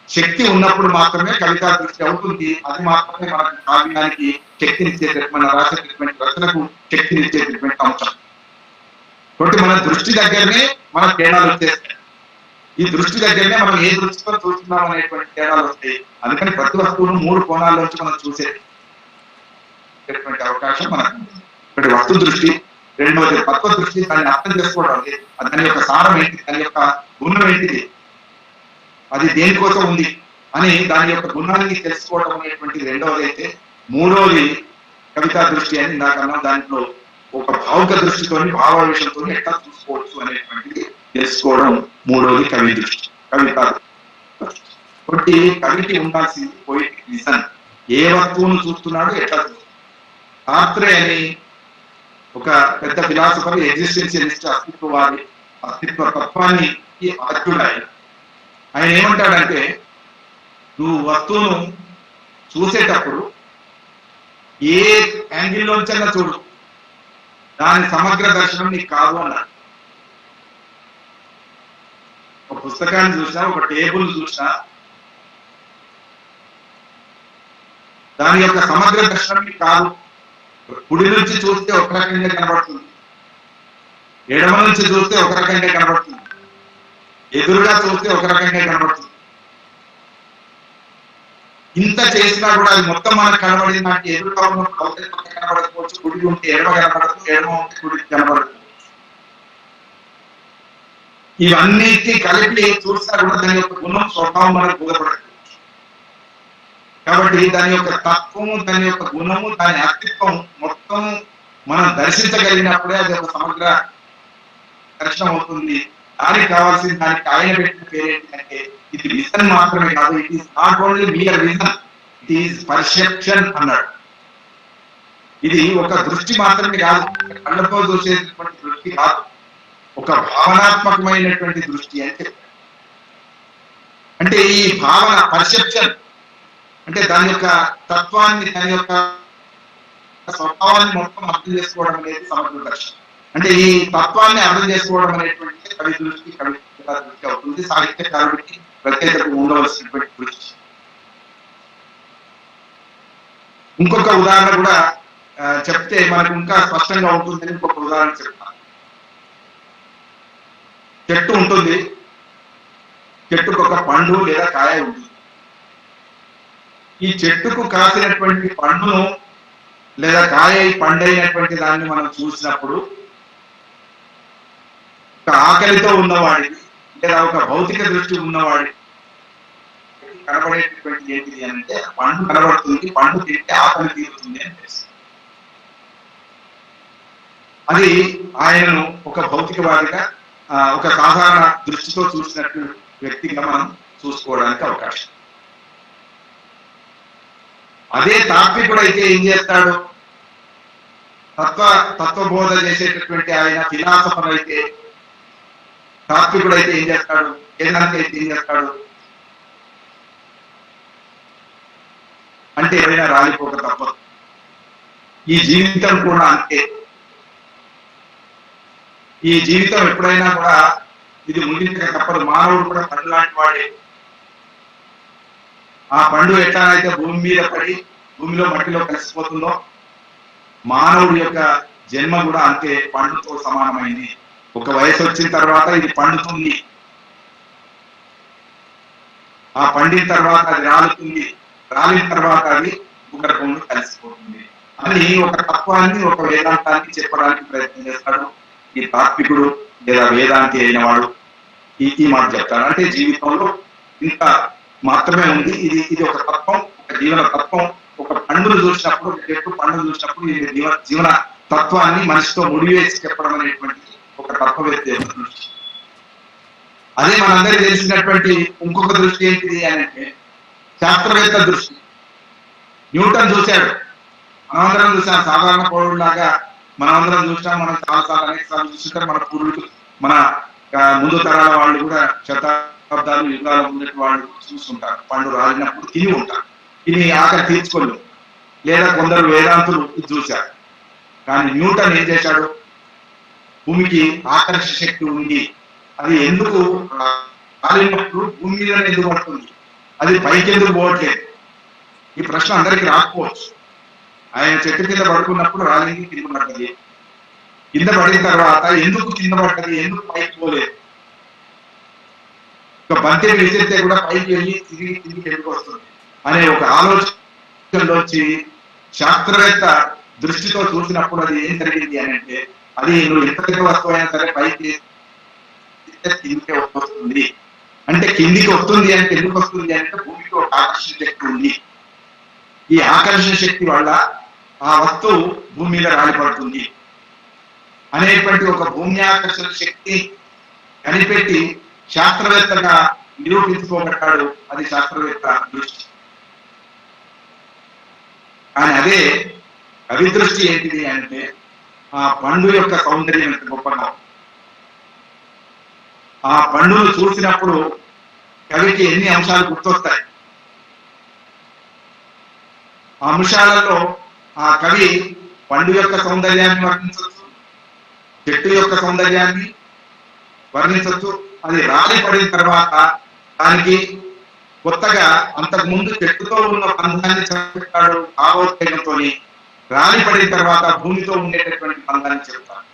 Speaker 4: శక్తి ఉన్నప్పుడు మాత్రమే కవితా దృష్టి అవుతుంది. అది మాత్రమే మనకు కావ్యానికి శక్తినిచ్చేటటువంటి, మన రాసేటటువంటి రచనకు శక్తినిచ్చేటటువంటి అంశం. కాబట్టి మన దృష్టి దగ్గరనే మన తేడాలు వచ్చేస్తాయి. ఈ దృష్టి దగ్గరనే మనం ఏ దృష్టితో చూస్తున్నాం అనేటువంటి తేడాలు వస్తాయి. అందుకని ప్రతి వస్తువును 3 కోణాల్లోంచి మనం చూసేటటువంటి అవకాశం మనకు. ఒకటి వస్తు దృష్టి, రెండవది తత్వ దృష్టి, దాన్ని అర్థం చేసుకోవడం, దాని యొక్క సారం ఏంటి, దాని యొక్క గుణం ఏంటిది, అది దేనికోసం ఉంది, అని దాని యొక్క గుణాన్ని తెలుసుకోవడం అనేటువంటిది రెండవది అయితే, మూడవది కవితా దృష్టి అని నాకన్నా దాంట్లో ఒక భావుక దృష్టితోని భావావేశంతో ఎట్లా చూసుకోవచ్చు అనేటువంటిది తెలుసుకోవడం మూడవది కవి దృష్టి, కవిత. కాబట్టి కవికి ఉండాల్సింది పోయిటిక్ విజన్. ఏ వస్తువును చూస్తున్నాడో ఎట్లా చూస్తున్నాడు. సార్త్రే అని ఒక పెద్ద ఫిలాసఫర్, ఎగ్జిస్టెన్షియలిస్ట్, అస్తిత్వవాది, అస్తిత్వ తత్వాన్ని అర్జుడాయి. ఆయన ఏమంటాడంటే, నువ్వు వస్తువును చూసేటప్పుడు ఏ యాంగిల్లోంచైనా చూడు, దాని సమగ్ర దర్శనం నీకు కాదు అన్నాడు. ఒక పుస్తకాన్ని చూసినా, ఒక టేబుల్ చూసినా, దాని యొక్క సమగ్ర దర్శనం నీకు కాదు. కుడి నుంచి చూస్తే ఒక రకంగా కనబడుతుంది, ఎడమ నుంచి చూస్తే ఒక రకంగా కనబడుతుంది, ఎదురుగా చూస్తే ఒక రకంగా కనబడుతుంది. ఇంత చేసినా కూడా అది మొత్తం మనకు కనబడింది. నాకు ఎదురుగా ఉన్నప్పుడు అవతలి పక్క కనబడకపోవచ్చు, కుడి ఉంటే ఎడమ కనబడదు, ఎడమ ఉంటే కుడి కనబడదు. ఇవన్నిటి కలిపి చూసినా కూడా దాని యొక్క గుణం, స్వభావం మనకు బోధపడదు. కాబట్టి దాని యొక్క తత్వము, దాని యొక్క గుణము, దాని అస్తిత్వం మొత్తం మనం దర్శించగలిగినప్పుడే అది ఒక సమగ్ర దర్శనం అవుతుంది. దానికి కావాల్సింది, దానికి ఆయన పెట్టిన పేరు ఏంటంటే, ఇది విజన్ మాత్రమే కాదు, it is not only mere vision, it is perception అన్నాడు. ఇది ఒక దృష్టి మాత్రమే కాదు, కళ్ళతో చూసేటటువంటి దృష్టి కాదు, ఒక భావనాత్మకమైనటువంటి దృష్టి అని చెప్పారు. అంటే ఈ భావన, పర్సెప్షన్ అంటే దాని యొక్క తత్వాన్ని, దాని యొక్క స్వభావాన్ని మొత్తం అర్థం చేసుకోవడం అనేది సమగ్ర దర్శనం. అంటే ఈ తత్వాన్ని అర్థం చేసుకోవడం అనేటువంటి కవి దృష్టి, కవిత దృష్టి అవుతుంది. సాహిత్యకారుడికి ప్రత్యేకత ఉండవలసినటువంటి దృష్టి. ఇంకొక ఉదాహరణ కూడా చెప్తే మనకు ఇంకా స్పష్టంగా ఉంటుందని ఇంకొక ఉదాహరణ చెప్తాను. చెట్టు ఉంటుంది, చెట్టుకు ఒక పండు లేదా కాయ ఉంటుంది. ఈ చెట్టుకు కాసినటువంటి పండును లేదా కాయ పండైనటువంటి దాన్ని మనం చూసినప్పుడు, ఒక ఆకలితో ఉన్నవాడికి లేదా ఒక భౌతిక దృష్టి ఉన్నవాడి కనబడేటటువంటి ఏంటిది అంటే, పండు కనబడుతుంది, పండు తింటే ఆకలి తీరుతుంది అని తెలుస్తుంది. అది ఆయనను ఒక భౌతికవాదిగా, ఒక సాధారణ దృష్టితో చూసినట్టు వ్యక్తిగా మనం చూసుకోవడానికి అవకాశం. అదే తాత్వికుడు అయితే ఏం చేస్తాడు, తత్వబోధ చేసేటటువంటి ఆయన ఫిలాసఫర్ అయితే, తాత్వికుడు అయితే ఏం చేస్తాడు, వేదాంతి అయితే ఏం చేస్తాడు అంటే, ఎవరైనా రాలిపోక తప్పదు. ఈ జీవితం కూడా అంతే. ఈ జీవితం ఎప్పుడైనా కూడా ఇది ముగించక తప్పదు. మానవుడు కూడా పండు లాంటి వాడే. ఆ పండు ఎట్లానైతే భూమి మీద పడి భూమిలో మట్టిలో కలిసిపోతుందో, మానవుడి యొక్క జన్మ కూడా అంతే, పండుతో సమానమైంది. ఒక వయసు వచ్చిన తర్వాత ఇది పండుతుంది, ఆ పండిన తర్వాత అది రాలుతుంది, రాలిన తర్వాత అది భూగర్భంలో కలిసిపోతుంది అని ఒక తత్వాన్ని, ఒక వేదాంతాన్ని చెప్పడానికి ప్రయత్నం చేస్తాడు ఈ తాత్వికుడు లేదా వేదాంతి అయిన వాడు. ఈ మాట చెప్తాడు. అంటే జీవితంలో ఇంత మాత్రమే ఉంది, ఇది ఒక తత్వం, ఒక జీవన తత్వం. ఒక పండును చూసినప్పుడు, ఒక చెట్టు పండును చూసినప్పుడు ఈ జీవన తత్వాన్ని మనిషితో ముడివేసి చెప్పడం అనేటువంటిది ఒక తత్వవేత్త దృష్టి. అదే మనందరికీ తెలిసినటువంటి ఇంకొక దృష్టి ఏంటిది అని అంటే, శాస్త్రవేత్త దృష్టి. న్యూటన్ చూశాడు, మనమందరం చూసాం. సాధారణ పౌరులాగా మనమందరం చూసాం. మనం చాలాసార్లు, అనేక సార్లు చూస్తుంటారు. మన పూర్వీకులు, మన ముందు తరాల వాళ్ళు కూడా శతాబ్దాలు, యుగాల ముందటి వాళ్ళు చూస్తుంటారు. పండు రాలినప్పుడు తిని ఉంటారు, తిని ఆకలి తీర్చుకోలేదు. లేదా కొందరు వేదాంతులు ఇది చూశారు. కానీ న్యూటన్ ఏం చేశాడు, భూమికి ఆకర్షణ శక్తి ఉంది, అది ఎందుకు రాలినప్పుడు భూమి మీద ఎందుకు పడుతుంది, అది పైకి ఎందుకు పోవట్లేదు? ఈ ప్రశ్న అందరికీ రాకపోవచ్చు. ఆయన చెట్టు కింద పడుకున్నప్పుడు రాలింది, కింద పడ్డది. కింద పడిన తర్వాత ఎందుకు కింద పడ్డది, ఎందుకు పైకి పోలేదు? ఒక బంతి విసిరితే కూడా పైకి వెళ్ళి తిరిగి ఎందుకు వస్తుంది అనే ఒక ఆలోచనలోంచి శాస్త్రవేత్త దృష్టితో చూసినప్పుడు అది ఏం జరిగింది అని అంటే, అది నువ్వు ఎంత పెద్ద వస్తువు అయినా సరే పైకి తిరిగితే వస్తుంది, అంటే కిందికి వస్తుంది అంటే ఎందుకు వస్తుంది అంటే భూమికి ఒక ఆకర్షణ శక్తి ఉంది. ఈ ఆకర్షణ శక్తి వల్ల ఆ వస్తువు భూమి మీద రాలిపడుతుంది అనేటువంటి ఒక భూమి ఆకర్షణ శక్తి కనిపెట్టి శాస్త్రవేత్తగా నిరూపించుకోబడ్డాడు. అది శాస్త్రవేత్త దృష్టి. కానీ అదే కవి దృష్టి ఏంటిది అంటే ఆ పండు యొక్క సౌందర్యం ఎంత గొప్పగా, ఆ పండును చూసినప్పుడు కవికి ఎన్ని అంశాలు గుర్తొస్తాయి. ఆ అంశాలలో ఆ కవి పండు యొక్క సౌందర్యాన్ని వర్ణించవచ్చు, చెట్టు యొక్క సౌందర్యాన్ని వర్ణించవచ్చు. అది రాలి పడిన తర్వాత దానికి కొత్తగా అంతకు ముందు చెట్టుతో ఉన్న బంధాన్ని చెప్తాడు. భావోద్వేగంతో రాలి పడిన తర్వాత భూమితో ఉండేటటువంటి బంధాన్ని చెప్తాడు.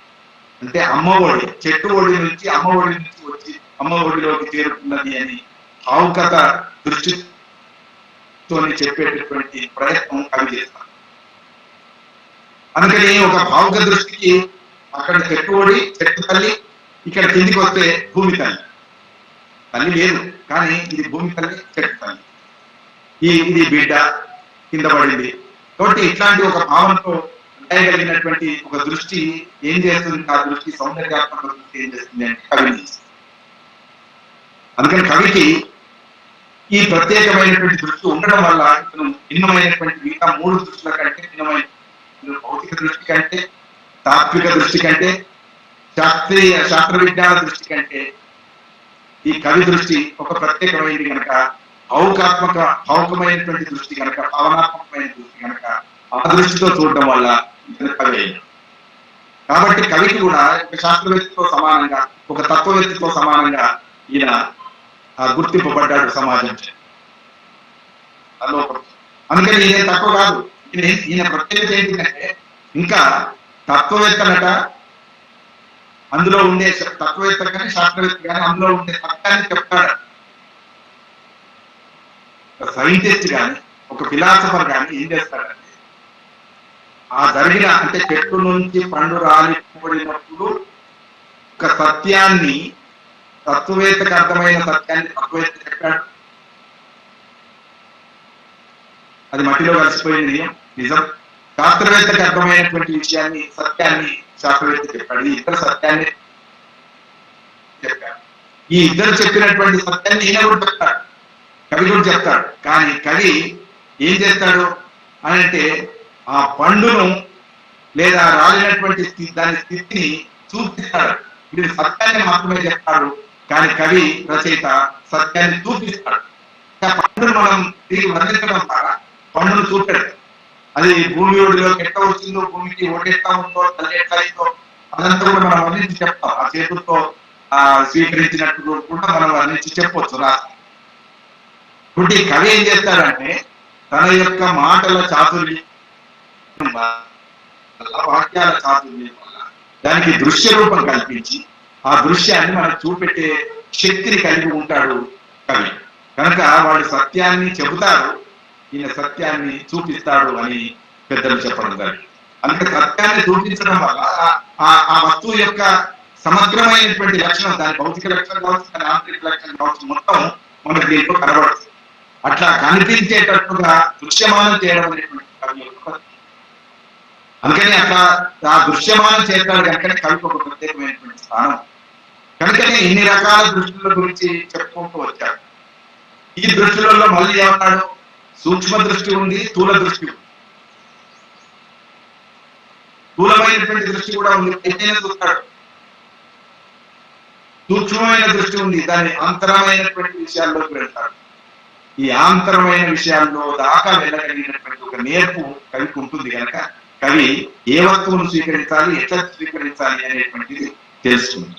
Speaker 4: అంటే అమ్మ ఒడి, చెట్టు ఒడి నుంచి అమ్మ ఒడి నుంచి వచ్చి అమ్మ ఒడిలోకి చేరుకున్నది అని భావుకత దృష్టితో చెప్పేటటువంటి ప్రయత్నం కవి చేస్తాడు. అందుకని ఒక భావుక దృష్టికి అక్కడ చెట్టు ఒడి, చెట్టు తల్లి, ఇక్కడ కిందికి వస్తే భూమి తల్లి. తల్లి లేదు కానీ ఇది భూమి తల్లి, చెట్టు తల్లి, ఇది బిడ్డ కింద పడింది. కాబట్టి ఇట్లాంటి ఒక భావనతో కలిగినటువంటి ఒక దృష్టి ఏం చేస్తుంది, ఆ దృష్టి సౌందర్యాత్మక దృష్టి ఏం చేస్తుంది అంటే కవిని. అందుకని కవికి ఈ ప్రత్యేకమైనటువంటి దృష్టి ఉండడం వల్ల ఇతను భిన్నమైనటువంటి మిగతా మూడు దృష్టిల కంటే భిన్నమైన భౌతిక దృష్టి కంటే, తాత్విక దృష్టి కంటే, శాస్త్ర విజ్ఞాన దృష్టి కంటే ఈ కవి దృష్టి ఒక ప్రత్యేకమైనది కనుక, భావుకమైనటువంటి దృష్టి కనుక, భావనాత్మకమైన దృష్టి కనుక ఆ దృష్టితో చూడడం వల్ల ఇతను కవి అయింది. కాబట్టి కవికి కూడా ఒక శాస్త్రవేత్తతో సమానంగా, ఒక తత్వవేత్తతో సమానంగా ఈయన గుర్తింపబడ్డాడు సమాజం. అందుకని ఈయన తక్కువ కాదు. ఈయన ప్రత్యేకత ఏంటంటే ఇంకా తత్వవేత్తనట, అందులో ఉండే తత్వవేత్త కానీ శాస్త్రవేత్త కానీ అందులో ఉండే సత్యాన్ని చెప్తాడు. సైంటిస్ట్ కానీ ఒక ఫిలాసఫర్ కానీ ఏం చేస్తాడంటే ఆ జరిగిన అంటే చెట్టు నుంచి పండు రాలిపడినప్పుడు ఒక సత్యాన్ని, తత్వవేత్తకు అర్థమైన సత్యాన్ని తత్వవేత్త చెప్పాడు. అది మట్టిలో కలిసిపోయింది నిజం. శాస్త్రవేత్తకు అర్థమైనటువంటి విషయాన్ని, సత్యాన్ని శాస్త్రవేత్త చెప్పాడు. ఈ ఇద్దరు సత్యాన్ని చెప్పాడు. ఈ ఇద్దరు చెప్పినటువంటి సత్యాన్ని ఈయన కూడా చెప్తాడు, కవి కూడా చెప్తాడు. కానీ కవి ఏం చేస్తాడు అని అంటే ఆ పండును లేదా రాలినటువంటి దాని స్థితిని చూపిస్తాడు. ఇది సత్యాన్ని మాత్రమే చెప్తాడు, కానీ కవి రచయిత సత్యాన్ని చూపిస్తాడు. పండును మనం తిరిగి వర్ణించడం ద్వారా పండును చూపాడు. అది భూమి ఒడిలోకి ఎట్లా వచ్చిందో, భూమికి ఓటు ఎట్లా ఉందో, తల్లి ఎట్లా అయిందో అదంతా కూడా మనం వర్ణించి చెప్తాం. ఆ చేతులతో స్వీకరించినట్టు కూడా మనం వర్ణించి చెప్పవచ్చు రాసి. ఇప్పుడు ఈ కవి ఏం చేస్తాడంటే తన యొక్క మాటల చాతుర్యం, వాక్యాల చాతుర్యం వల్ల దానికి దృశ్య రూపం కల్పించి ఆ దృశ్యాన్ని మనకు చూపెట్టే శక్తిని కలిగి ఉంటాడు కవి. కనుక వాడు సత్యాన్ని చెబుతారు, ఈయన సత్యాన్ని చూపిస్తాడు అని పెద్దలు చెప్పడం జరిగింది. అందుకే సత్యాన్ని చూపించడం వల్ల ఆ వస్తువు యొక్క సమగ్రమైనటువంటి లక్షణం, దాని భౌతిక లక్షణం కావచ్చు, దాని ఆంతరిక లక్షణం కావచ్చు, మొత్తం మనకు దీంట్లో కనబడుతుంది. అట్లా కనిపించేటట్టుగా దృశ్యమానం చేయడం అనేటువంటి కవి యొక్క. అందుకని అట్లా ఆ దృశ్యమానం చేస్తాడు కనుక కవికి ఒక ప్రత్యేకమైనటువంటి స్థానం. కనుకనే ఇన్ని రకాల దృష్టిల గురించి చెప్పుకుంటూ వచ్చాడు. ఈ దృష్టిలలో మళ్ళీ ఏమన్నాడు, సూక్ష్మ దృష్టి ఉంది, స్థూల దృష్టి ఉంది. స్థూలమైనటువంటి దృష్టి కూడా ఉంది, ఏదైనా చూస్తాడు. సూక్ష్మమైన దృష్టి ఉంది, దాని అంతరమైనటువంటి విషయాల్లోకి వెళ్తాడు. ఈ ఆంతరమైన విషయాల్లో దాకా వెళ్ళగలిగినటువంటి ఒక నేర్పు కవికి ఉంటుంది కనుక కవి ఏ వస్తువును స్వీకరించాలి, ఎట్లా స్వీకరించాలి అనేటువంటిది తెలుస్తుంది.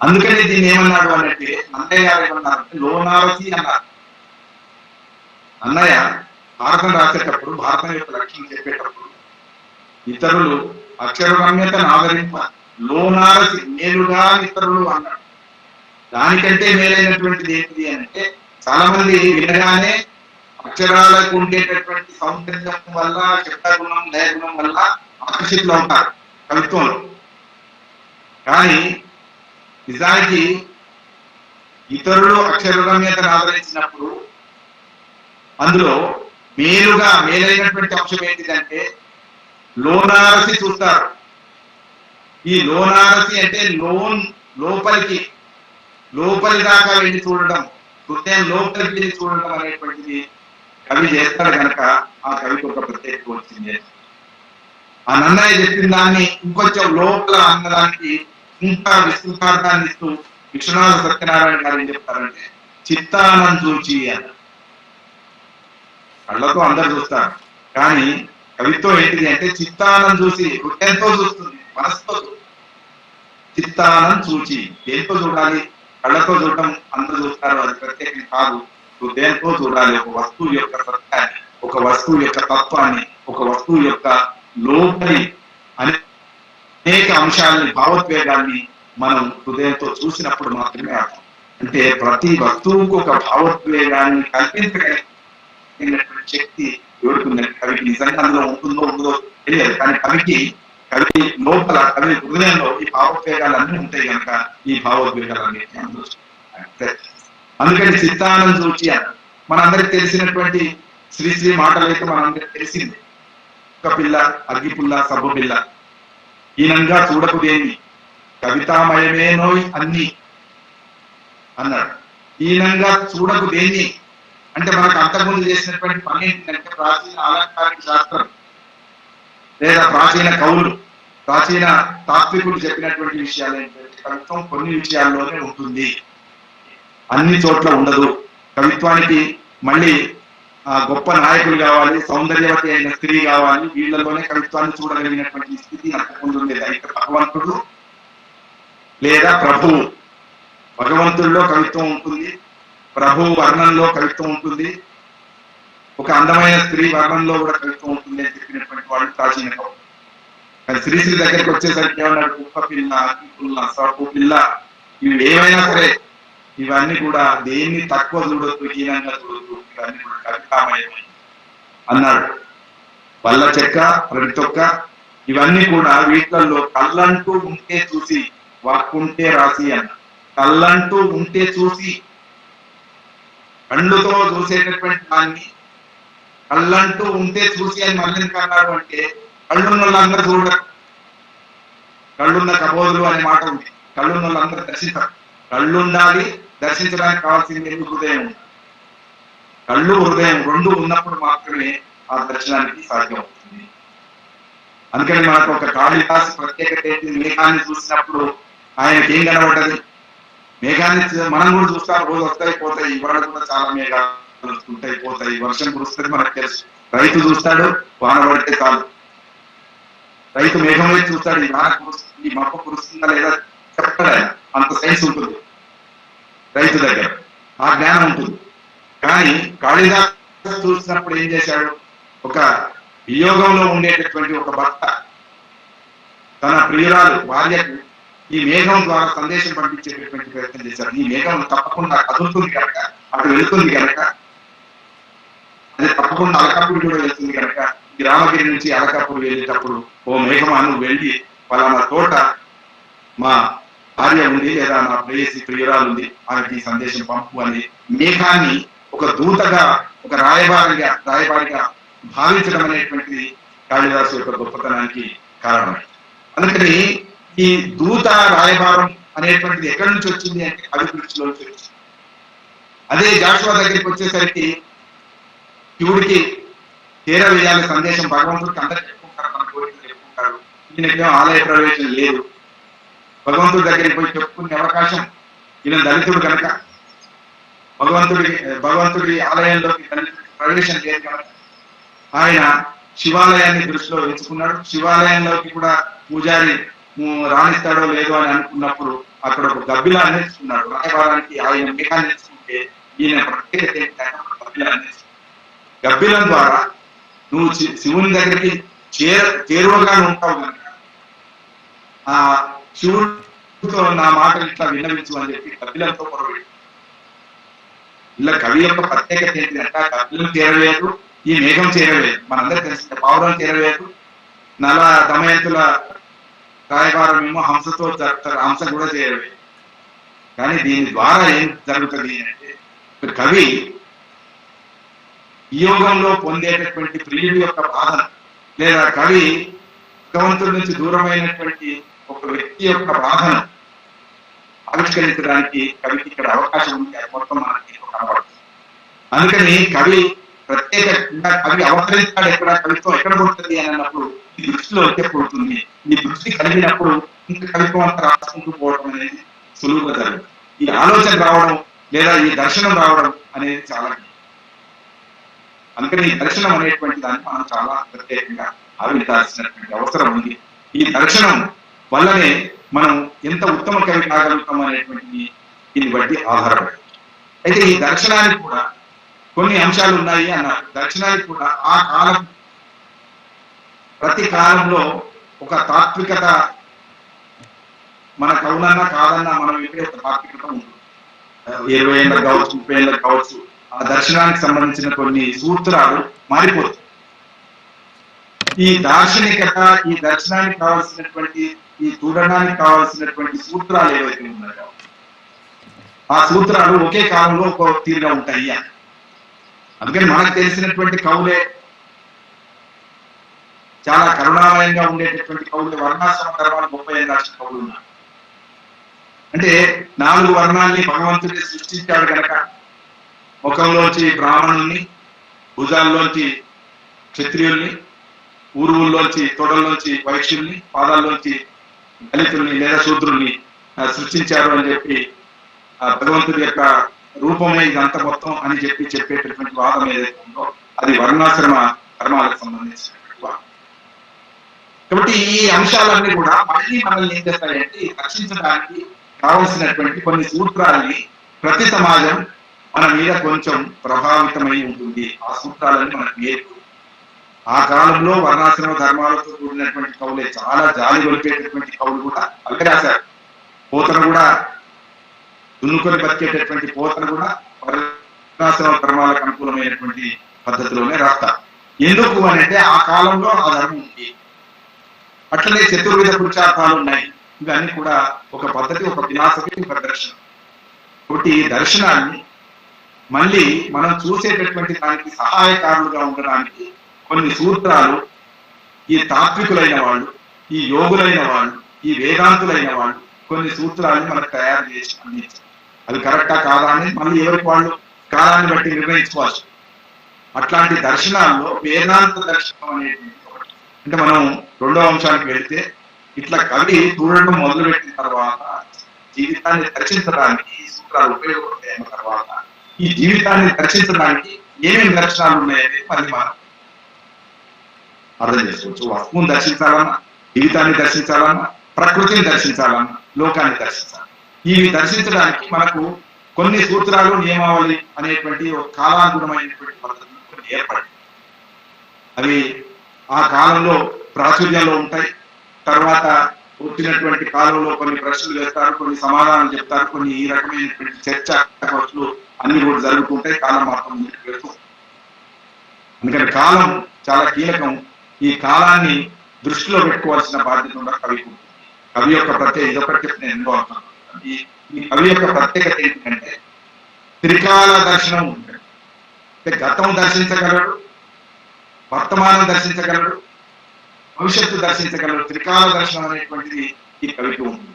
Speaker 4: అందుకని దీన్ని ఏమన్నాడు అన్నట్టే అన్నయ్య గారు ఏమన్నారంటే లోనారసి అన్నారు. అన్నయ్య భారతం రాసేటప్పుడు, భారతం యొక్క లక్ష్యం చెప్పేటప్పుడు ఇతరులు అక్షరగమ్యతను ఆదరింప లోనారసి మేలుగా ఇతరులు అన్నాడు. దానికంటే మేలైనటువంటిది ఏంటిది అంటే చాలా మంది వినగానే అక్షరాలకు ఉండేటటువంటి సౌందర్యం వల్ల, శబ్దగుణం, లయగుణం వల్ల ఆకర్షితులు అవుతారు కవిత్వంలో. కానీ నిజానికి ఇతరులు అక్షరరమ్యతను ఆదరించినప్పుడు అందులో మేలైనటువంటి అంశం ఏంటిదంటే లోనారసి చూస్తారు. ఈ లోనారసి అంటే లోపలి దాకా వెళ్ళి చూడడం, హృదయం లోపలికి వెళ్ళి చూడడం అనేటువంటిది కవి చేస్తాడు కనుక ఆ కవికి ఒక ప్రత్యేకత వచ్చింది. ఆ నన్నయ్య చెప్పిన దాన్ని ఇంకొంచెం లోపల అన్నదానికి ఇంకా విస్తృతార్థాన్ని ఇస్తూ విశ్వనాథ సత్యనారాయణ గారు ఏం చెప్తారంటే చిత్తానం చూచి అని. కళ్ళతో అందరు చూస్తారు, కానీ కవిత్వం ఏంటిది అంటే చిత్తానం చూసి హృదయంతో చూస్తుంది, మనసుతో చిత్తానం చూచి. దేంతో చూడాలి? కళ్ళతో చూడటం అందరూ చూస్తారు, అది ప్రత్యేకం కాదు. హృదయంతో చూడాలి. ఒక వస్తువు యొక్క సత్యాన్ని, ఒక వస్తువు యొక్క తత్వాన్ని, ఒక వస్తువు యొక్క లోపలి అనేక అంశాలని, భావోద్వేగాన్ని మనం హృదయంతో చూసినప్పుడు మాత్రమే అర్థం. అంటే ప్రతి వస్తువుకు ఒక భావోద్వేగాన్ని కల్పించగలిగినటువంటి శక్తి ఎవరుకుందంటే కవికి. నిజంగా అందులో ఉందో తెలియదు, కానీ కవి లోపల, కవి హృదయంలో ఈ భావోద్వేగాలన్నీ ఉంటాయి కనుక ఈ భావోద్వేగాలన్నీ అందుకని చిత్తానం చూచి అని. మనందరికి తెలిసినటువంటి శ్రీశ్రీ మాటలు అయితే మనందరికి తెలిసింది. ఒక పిల్ల అగ్గిపుల్ల సబ్బు పిల్ల ఈనంగా చూడకు దేన్ని కవితామయమేనోయ్ అన్ని అన్నాడు. ఈనంగా చూడకు దేన్ని అంటే మనకు అంతకుముందు చేసినటువంటి పని ఏంటంటే ప్రాచీన అలంకారిక శాస్త్రం లేదా ప్రాచీన కవులు, ప్రాచీన తాత్వికులు చెప్పినటువంటి విషయాలు ఏంటంటే కవిత్వం కొన్ని విషయాల్లోనే ఉంటుంది, అన్ని చోట్ల ఉండదు. కవిత్వానికి మళ్ళీ గొప్ప నాయకులు కావాలి, సౌందర్యవతి అయిన స్త్రీ కావాలి, వీళ్ళలోనే కవిత్వాన్ని చూడగలిగినటువంటి స్థితి అంతకుముందు ఉండేది. అయితే భగవంతుడు లేదా ప్రభువు, భగవంతుడిలో కవిత్వం ఉంటుంది, ప్రభువు వర్ణంలో కవిత్వం ఉంటుంది, ఒక అందమైన స్త్రీ వర్ణంలో కూడా కవిత్వం ఉంటుంది అని చెప్పినటువంటి వాళ్ళు ప్రాచీన కవులు. కానీ శ్రీశ్రీ దగ్గరికి వచ్చేసరికి ఏమన్నాడు? కుక్క పిల్ల, అగ్గిపుల్ల, సబ్బు పిల్ల, ఇవి ఏమైనా సరే ఇవన్నీ కూడా దేన్ని తక్కువ చూడొద్దు, హీనంగా చూడొద్దు, ఇవన్నీ కూడా కవితామయమై అన్నాడు. పళ్ళ చెక్క, ప్రతిొక్క ఇవన్నీ కూడా వీటిల్లో కళ్ళంటూ ఉంటే చూసి వాక్కుంటే రాసి అన్న. కళ్ళంటూ ఉంటే చూసి, కళ్ళుతో చూసేటటువంటి దాన్ని కళ్ళంటూ ఉంటే చూసి అని మళ్ళీ అన్నాడు అంటే కళ్ళున్న వాళ్ళందరూ చూడరు. కళ్ళున్న కబోదులు అనే మాట ఉంది. కళ్ళున్న వాళ్ళందరూ దర్శించరు. కళ్ళుండాలి, దర్శించడానికి కావాల్సింది హృదయం. కళ్ళు హృదయం రెండు ఉన్నప్పుడు మాత్రమే ఆ దర్శనానికి సాధ్యం అవుతుంది. అందుకని మనకు ఒక కాళిదాసు ప్రత్యేకత ఏంటి? మేఘాన్ని చూసినప్పుడు ఆయనకి ఏం కనబడ్డది? మేఘాన్ని మనం కూడా చూస్తాం, రోజు వస్తాయి పోతాయి. ఇవాళ కూడా చాలా మేఘాలు వస్తుంటాయి పోతాయి, వర్షం కురుస్తుంది మనకు తెలుసు. రైతు చూస్తాడు, వాన పడితే చాలు. రైతు మేఘం వైపు చూస్తాడు, ఈ వాన కురుస్తుంది, ఈ మప్ప కురుస్తుందా లేదా చెప్పాడు. ఆయన అంత సైన్స్ ఉంటుంది రైతు దగ్గర, ఆ జ్ఞానం ఉంటుంది. కానీ కాళిదాసు చూసినప్పుడు ఏం చేశాడు? ఒక వియోగంలో ఉండేటటువంటి ఒక భర్త తన ప్రియురాలు భార్యకు ఈ మేఘం ద్వారా సందేశం పంపించేటటువంటి ప్రయత్నం చేశారు. ఈ మేఘం తప్పకుండా కదులుతుంది కనుక, అటు వెళుతుంది కనుక, అది తప్పకుండా అలకాపురి కూడా వెళ్తుంది కనుక, గ్రామగిరి నుంచి అలకాపురి వెళ్ళేటప్పుడు ఓ మేఘమా నువ్వు వెళ్ళి పలానా తోట మా భార్య ఉంది లేదా నా ప్రియురాలు ఉంది, ఆమెకి ఈ సందేశం పంపు అని మేఘాన్ని ఒక దూతగా, ఒక రాయబారిగా భావించడం అనేటువంటిది కాళిదాసు యొక్క గొప్పతనానికి కారణం. అందుకని ఈ దూత రాయబారం అనేటువంటిది ఎక్కడి నుంచి వచ్చింది అంటే కవి దృష్టిలో వచ్చింది. అదే జాషువా దగ్గరికి వచ్చేసరికి శివుడికి చేరవేయాలి సందేశం, భగవంతుడికి అందరు చెప్పుకుంటారు, మన కోరికలు చెప్పుకుంటారు. ఈయనకేమో ఆలయ ప్రవేశం లేదు, భగవంతుడి దగ్గరికి పోయి చెప్పుకునే అవకాశం, ఈయన దళితుడు కనుక భగవంతుడి ఆలయంలోకి ప్రవేశం లేదు కనుక ఆయన శివాలయాన్ని దృష్టిలో ఉంచుకున్నాడు. శివాలయంలోకి కూడా పూజారి రాణిస్తాడో లేదో అని అనుకున్నప్పుడు అక్కడ ఒక గబ్బిలా నేర్చుకున్నాడు. రాయబారానికి ఆయన మేఘాన్ని నేర్చుకుంటే ఈయన ప్రత్యేకత ఏంటంటే గబ్బిలా గబ్బిలం ద్వారా నువ్వు శివుని దగ్గరికి చేరువగా ఉంటావు కనుక ఆ శివుడితో నా మాటలు ఇట్లా విన్నవించు అని చెప్పి గబ్బిలంతో పొరబెట్టి. ఇలా కవి యొక్క ప్రత్యేకత ఏంటంటే ఆ గబ్బిలం చేరలేదు, ఈ మేఘం చేరలేదు. మనందరూ తెలిసిన పావురం చేరలేదు, నల దమయంతుల రాయబారం ఏమో హంసతో జరుపుతారు, హంస కూడా చేరలేదు. కానీ దీని ద్వారా ఏం జరుగుతుంది అంటే ఒక కవి వియోగంలో పొందేటటువంటి ప్రియుడి యొక్క బాధను, లేదా కవి భగవంతుడి నుంచి దూరమైనటువంటి ఒక వ్యక్తి యొక్క బాధను ఆవిష్కరించడానికి కవికి ఇక్కడ అవకాశం ఉంది. అది మొత్తం మనకి కనబడుతుంది. అందుకని కవి ప్రత్యేకంగా కవి అవతరించాడు ఎక్కడ, కవిత్వం ఎక్కడ పుడుతుంది అని అన్నప్పుడు ఈ దృష్టిలో వచ్చే పుడుతుంది. ఈ దృష్టి కలిగినప్పుడు ఇంకా కవిత్వం అంతా రాసుకుంటూ పోవడం అనేది సులువుగా జరుగుతుంది. ఈ ఆలోచన రావడం లేదా ఈ దర్శనం రావడం అనేది చాలా, అందుకని ఈ దర్శనం అనేటువంటి దాన్ని మనం చాలా ప్రత్యేకంగా ఆవిర్భావించినటువంటి అవసరం ఉంది. ఈ దర్శనం వల్లనే మనం ఎంత ఉత్తమ కవి కాగలుగుతాం అనేటువంటి దీన్ని బట్టి ఆధారపడి. అయితే ఈ దర్శనానికి కూడా కొన్ని అంశాలు ఉన్నాయి అన్నారు. దర్శనానికి కూడా ఆ కాలం, ప్రతి కాలంలో ఒక తాత్వికత, మన కవునన్నా కాదన్నా మనం ఇక్కడే ఒక తాత్వికత ఉంటుంది. 20 ఏళ్ళకి కావచ్చు, 30 ఏళ్ళకి కావచ్చు, ఆ దర్శనానికి సంబంధించిన కొన్ని సూత్రాలు మారిపోతాయి. ఈ దార్శనికత, ఈ దర్శనానికి కావాల్సినటువంటి, ఈ చూడడానికి కావాల్సినటువంటి సూత్రాలు ఏవైతే ఉన్నాయో ఆ సూత్రాలు ఒకే కాలంలో ఒక తీరుగా ఉంటాయి అని. అందుకని మనకు తెలిసినటువంటి కవులే, చాలా కరుణామయంగా ఉండేటటువంటి కవులు, వర్ణాశ్రమ ధర్మాలు 35 రాసిన కవులు ఉన్నారు. అంటే 4 వర్ణాల్ని భగవంతుడి సృష్టించాడు కనుక ముఖంలోంచి బ్రాహ్మణుల్ని, భుజాల్లోంచి క్షత్రియుల్ని, ఊరువుల్లోంచి తొడల్లోంచి వైశ్యుల్ని, పాదాల్లోంచి దళితుల్ని లేదా శూద్రుల్ని సృష్టించారు అని చెప్పి భగవంతుడి యొక్క రూపమే ఇదంతా మొత్తం అని చెప్పేటటువంటి వాదం ఏదైతే ఉందో అది వర్ణాశ్రమ ధర్మాలకు సంబంధించినటువంటి వాదం. కాబట్టి ఈ అంశాలన్నీ కూడా మళ్ళీ మనల్ని ఏం చేస్తాయంటే రక్షించడానికి కావలసినటువంటి కొన్ని సూత్రాలని ప్రతి సమాజం మన మీద కొంచెం ప్రభావితమై ఉంటుంది. ఆ సూత్రాలని మనకు నేర్పు. ఆ కాలంలో వర్ణాశ్రమ ధర్మాలతో కూడినటువంటి కవులే, చాలా జాలి గొలిపేటటువంటి కవులు కూడా అవే రాశారు. పోతన కూడా దున్నుకొని బతికేటటువంటి పోతన కూడా వర్ణాశ్రమ ధర్మాలకు అనుకూలమైనటువంటి పద్ధతిలోనే రాస్తారు. ఎందుకు అని అంటే ఆ కాలంలో ఆ ధర్మం ఉంది. అట్లనే చతుర్విధ పురుషార్థాలు ఉన్నాయి. ఇవన్నీ కూడా ఒక పద్ధతి, ఒక ఫిలాసఫీ, ఒక దర్శనం. కాబట్టి ఈ దర్శనాన్ని మళ్ళీ మనం చూసేటటువంటి దానికి సహాయకారులుగా ఉండడానికి కొన్ని సూత్రాలు ఈ తాత్వికులైన వాళ్ళు, ఈ యోగులైన వాళ్ళు, ఈ వేదాంతులైన వాళ్ళు కొన్ని సూత్రాలను మనకు తయారు చేసి అందించారు. అది కరెక్టా కాదా అని మళ్ళీ ఎవరికి వాళ్ళు కాలాన్ని బట్టి నిర్ణయించుకోవచ్చు. అట్లాంటి దర్శనాల్లో వేదాంత దర్శనం అనేది ఒకటి. అంటే మనం 2వ అంశానికి వెళితే, ఇట్లా కవి చూడడం మొదలుపెట్టిన తర్వాత జీవితాన్ని దర్శించడానికి ఈ సూత్రాలు ఉపయోగపడతాయన్న తర్వాత ఈ జీవితాన్ని దర్శించడానికి ఏమేమి దర్శనాలు ఉన్నాయని మళ్ళీ మనం అర్థం చేసుకోవచ్చు. వస్తువుని దర్శించాలన్నా, జీవితాన్ని దర్శించాలన్నా, ప్రకృతిని దర్శించాలన్నా, లోకాన్ని దర్శించాలి. ఇవి దర్శించడానికి మనకు కొన్ని సూత్రాలు, నియమావళి అనేటువంటి ఒక కాలానుగుణమైనటువంటి పద్ధతులు కొన్ని ఏర్పడి అవి ఆ కాలంలో ప్రాచుర్యంలో ఉంటాయి. తర్వాత వచ్చినటువంటి కాలంలో కొన్ని ప్రశ్నలు వేస్తారు, కొన్ని సమాధానాలు చెప్తారు, కొన్ని ఈ రకమైనటువంటి చర్చా కోర్సులు అన్ని కూడా జరుగుతుంటాయి. కాలం మాత్రం ముందుకు వెళ్తూ, అందుకని కాలం చాలా కీలకం. ఈ కాలాన్ని దృష్టిలో పెట్టుకోవాల్సిన బాధ్యత కూడా కవికి ఉంటుంది. కవి యొక్క ప్రత్యేక, ఇదొకటి నేను ఎన్నో అవుతాను. ఈ కవి యొక్క ప్రత్యేకత ఏంటంటే త్రికాల దర్శనం ఉంటుంది. అంటే గతం దర్శించగలడు, వర్తమానం దర్శించగలడు, భవిష్యత్తు దర్శించగలడు. త్రికాల దర్శనం అనేటువంటిది ఈ కవికి ఉంటుంది.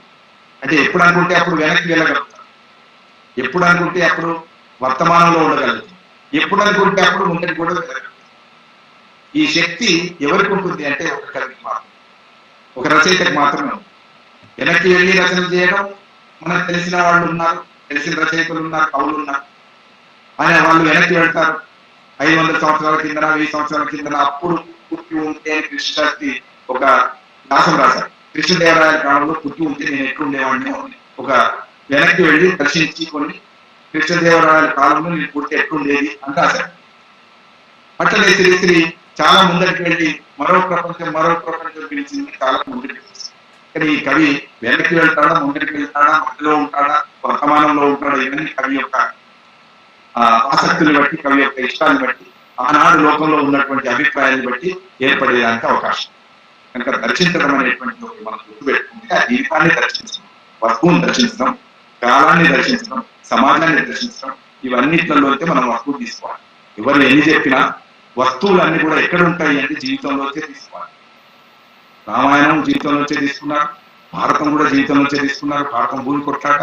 Speaker 4: అంటే ఎప్పుడు అనుకుంటే అప్పుడు వెనక్కి వెళ్ళగలుగుతాడు, ఎప్పుడు అనుకుంటే అప్పుడు వర్తమానంలో ఉండగలుగుతాడు, ఎప్పుడు అనుకుంటే అప్పుడు ముందరికి కూడా వెళ్ళగలుగుతాడు. ఈ శక్తి ఎవరికి ఉంటుంది అంటే ఒక కవికి మాత్రం, ఒక రచయితకి మాత్రమే. వెనక్కి వెళ్ళి రచన చేయడం మనకు తెలిసిన వాళ్ళు ఉన్నారు, తెలిసిన రచయితలు ఉన్నారు, కవులు ఉన్నారు. ఆయన వాళ్ళు వెనక్కి వెళ్తారు. 500 సంవత్సరాల కిందన, 1000 సంవత్సరాల కిందన అప్పుడు పుట్టి ఉంటే కృష్ణశాస్త్రి ఒక వ్యాసం రాశారు. కృష్ణదేవరాయల కాలంలో పుట్టి ఉంటే నేను ఎట్లుండేవాడిని ఒక వెనక్కి వెళ్ళి దర్శించి కొన్ని కృష్ణదేవరాయల కాలంలో నేను పుట్టి ఎట్లుండేది అని రాశారు. అట్లనే శ్రీశ్రీ చాలా ముందరికి వెళ్ళి మరో ప్రపంచం పిలిచింది, చాలా ముందుకు కానీ ఈ కవి వెనక్కి వెళ్తాడా, ముందరికి వెళ్తాడా, మధ్యలో ఉంటాడా, వర్తమానంలో ఉంటాడా, ఇవన్నీ కవి యొక్క ఆసక్తిని బట్టి, కవి యొక్క ఇష్టాన్ని బట్టి, ఆనాడు లోకంలో ఉన్నటువంటి అభిప్రాయాన్ని బట్టి ఏర్పడేదానికి అవకాశం. కనుక దర్శించడం అనేటువంటి మనం గుర్తుపెట్టుకుంటే ఆ జీవితాన్ని దర్శించడం, వస్తువుని దర్శించడం, కాలాన్ని దర్శించడం, సమాజాన్ని దర్శించడం, ఇవన్నిట్లలో అయితే మనం వస్తువు తీసుకోవాలి. ఎవరు ఎన్ని చెప్పినా వస్తువులన్నీ కూడా ఎక్కడ ఉంటాయి అంటే జీవితంలోకే తీసుకోవాలి. రామాయణం జీవితంలోంచే తీసుకున్నారు, భారతం కూడా జీవితంలోంచే తీసుకున్నారు. భారతం భూమి కొట్లాట,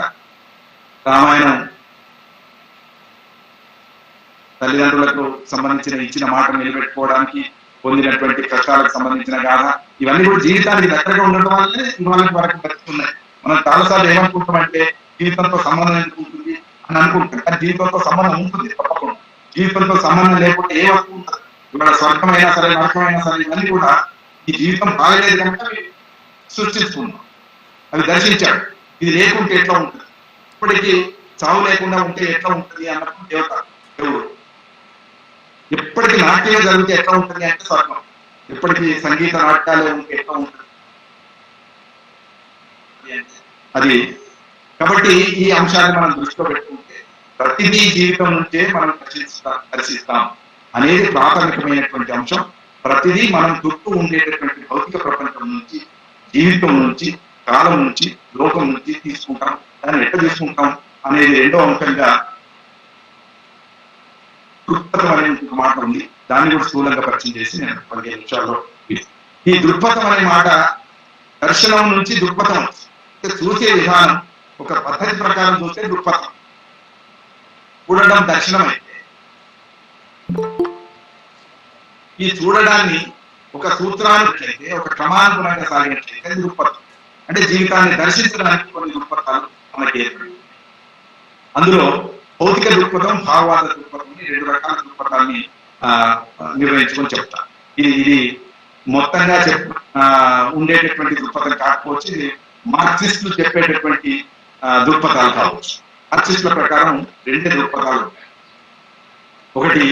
Speaker 4: రామాయణం తల్లిదండ్రులకు సంబంధించిన ఇచ్చిన మాట నిలబెట్టుకోవడానికి పొందినటువంటి కష్టాలకు సంబంధించిన గాథ, ఇవన్నీ కూడా జీవితానికి దగ్గరగా ఉండడం వల్లే ఇవాళ వరకు బతుకుతున్నాయి. మనం చాలాసార్లు ఏమనుకుంటామంటే జీవితంతో సంబంధం ఎందుకు ఉంటుంది అని అనుకుంటాం, కానీ జీవితంతో సంబంధం ఉంటుంది తప్పకుండా. జీవితంతో సంబంధం లేకుండా ఏ వస్తువు ఉంటుంది? ఇవాళ స్వర్గమైనా సరే, నరకమైనా సరే, ఇవన్నీ కూడా ఈ జీవితం బాగలేదు కనుక సృష్టిస్తున్నాం, అవి దర్శించాడు. ఇది లేకుంటే ఎట్లా ఉంటుంది, ఇప్పటికీ చావు లేకుండా ఉంటే ఎట్లా ఉంటుంది అన్నప్పుడు దేవుడు. ఎప్పటికీ నాట్యమే జరిగితే ఎట్లా ఉంటుంది అంటే స్వర్గం, ఎప్పటికీ సంగీత నాట్యాలే ఉంటే ఎట్లా ఉంటుంది అది. కాబట్టి ఈ అంశాన్ని మనం దృష్టిలో పెట్టుకుంటే ప్రతిదీ జీవితం నుంచే మనం దర్శిస్తాం అనేది ప్రాథమికమైనటువంటి అంశం. ప్రతిదీ మనం చుట్టూ ఉండేటటువంటి భౌతిక ప్రపంచం నుంచి, జీవితం నుంచి, కాలం నుంచి, లోకం నుంచి తీసుకుంటాం. దాన్ని ఎట్లా తీసుకుంటాం అనేది రెండో అంశంగా దృక్పథం అనే ఒక మాట ఉంది. దాన్ని కూడా స్థూలంగా పరిచయం చేసి నేను 15 నిమిషాల్లో. ఈ దృక్పథం అనే మాట దర్శనం నుంచి దృక్పథం, చూసే విధానం ఒక పద్ధతి ప్రకారం చూస్తే దృక్పథం, చూడడం దర్శనం అయితే ఈ చూడడాన్ని ఒక సూత్రానుట్లయితే, ఒక క్రమానుగుణంగా సాగినట్లయితే దృక్పథం అంటే జీవితాన్ని దర్శించడానికి కొన్ని దృక్పథాలు మనకి ఏర్పడి, అందులో భౌతిక దృక్పథం, భావవాద దృక్పథం, 2 రకాల దృక్పథాన్ని నిర్వహించుకొని చెప్తా. ఇది మొత్తంగా ఉండేటటువంటి దృక్పథం కాకపోవచ్చు, ఇది మార్క్సిస్టులు చెప్పేటటువంటి దృక్పథాలు కావచ్చు. మార్క్సిస్టుల ప్రకారం 2 దృక్పథాలు ఉంటాయి. ఒకటి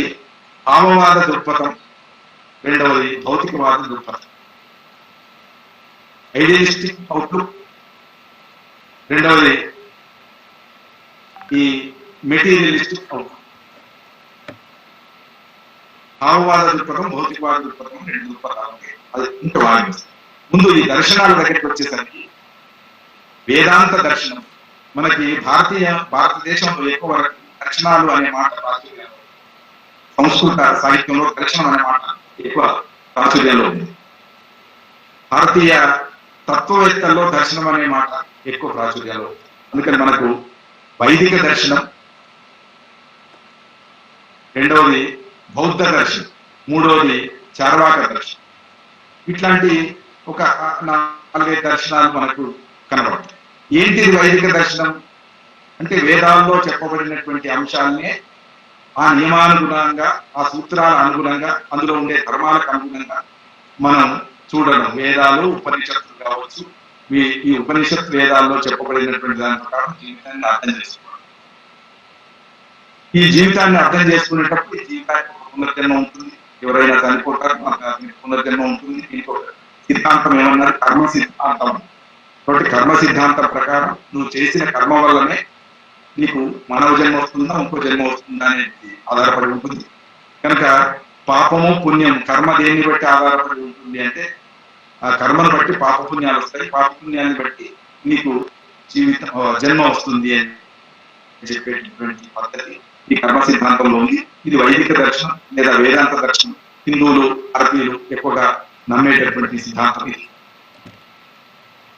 Speaker 4: భావవాద దృక్పథం, రెండవది భౌతికవాద దృక్పథం. ఐడియలిస్టిక్ అవుట్లుక్, రెండవది ఈ మెటీరియలిస్టిక్ అవుట్లుక్. భావవాద దృక్పథం, భౌతికవాద దృక్పథం 2 దృక్పథాలు ఉంటాయి. అది ఇంకా వాగిస్తుంది. ముందు ఈ దర్శనాల దగ్గరికి వచ్చేసరికి వేదాంత దర్శనం మనకి భారతదేశంలో ఎక్కువ వరకు దర్శనాలు అనే మాట ప్రాచుర్యంలో, సంస్కృత సాహిత్యంలో దర్శనం అనే మాట ఎక్కువ ప్రాచుర్యంలో ఉంది. భారతీయ తత్వవేత్తల్లో దర్శనం అనే మాట ఎక్కువ ప్రాచుర్యంలో ఉంది. అందుకని మనకు వైదిక దర్శనం, రెండవది బౌద్ధ దర్శనం, మూడవది చార్వాక దర్శనం, ఇట్లాంటి ఒక 4-5 దర్శనాలు మనకు కనబడతాయి. ఏంటిది వైదిక దర్శనం అంటే వేదాల్లో చెప్పబడినటువంటి అంశాలనే ఆ నియమానుగుణంగా, ఆ సూత్రాల అనుగుణంగా, అందులో ఉండే ధర్మాలకు అనుగుణంగా మనం చూడడం. వేదాలు, ఉపనిషత్తులు కావచ్చు, ఈ ఉపనిషత్ వేదాల్లో చెప్పబడినటువంటి దాని ప్రకారం జీవితాన్ని అర్థం చేసుకోవడం. ఈ జీవితాన్ని అర్థం చేసుకునేటప్పుడు ఈ జీవితానికి ఒక పునర్జన్మ ఉంటుంది, ఎవరైనా చనిపోతారు, పునర్జన్మ ఉంటుంది. దీనికి ఒక సిద్ధాంతం ఏమన్నారు, కర్మ సిద్ధాంతం. కాబట్టి కర్మ సిద్ధాంతం ప్రకారం నువ్వు చేసిన కర్మ వల్లనే నీకు మానవ జన్మ వస్తుందా, ఇంకో జన్మ వస్తుందా అనేది ఆధారపడి ఉంటుంది. కనుక పాపము పుణ్యం, కర్మ దేన్ని బట్టి ఆధారపడి ఉంటుంది అంటే ఆ కర్మను బట్టి పాప పుణ్యాలు వస్తాయి, పాప పుణ్యాన్ని బట్టి నీకు జన్మ వస్తుంది అని చెప్పేటటువంటి పద్ధతి ఈ కర్మ సిద్ధాంతంలో ఉంది. ఇది వైదిక దర్శనం లేదా వేదాంత దర్శనం. హిందువులు, భారతీయులు ఎక్కువగా నమ్మేటటువంటి సిద్ధాంతం ఇది.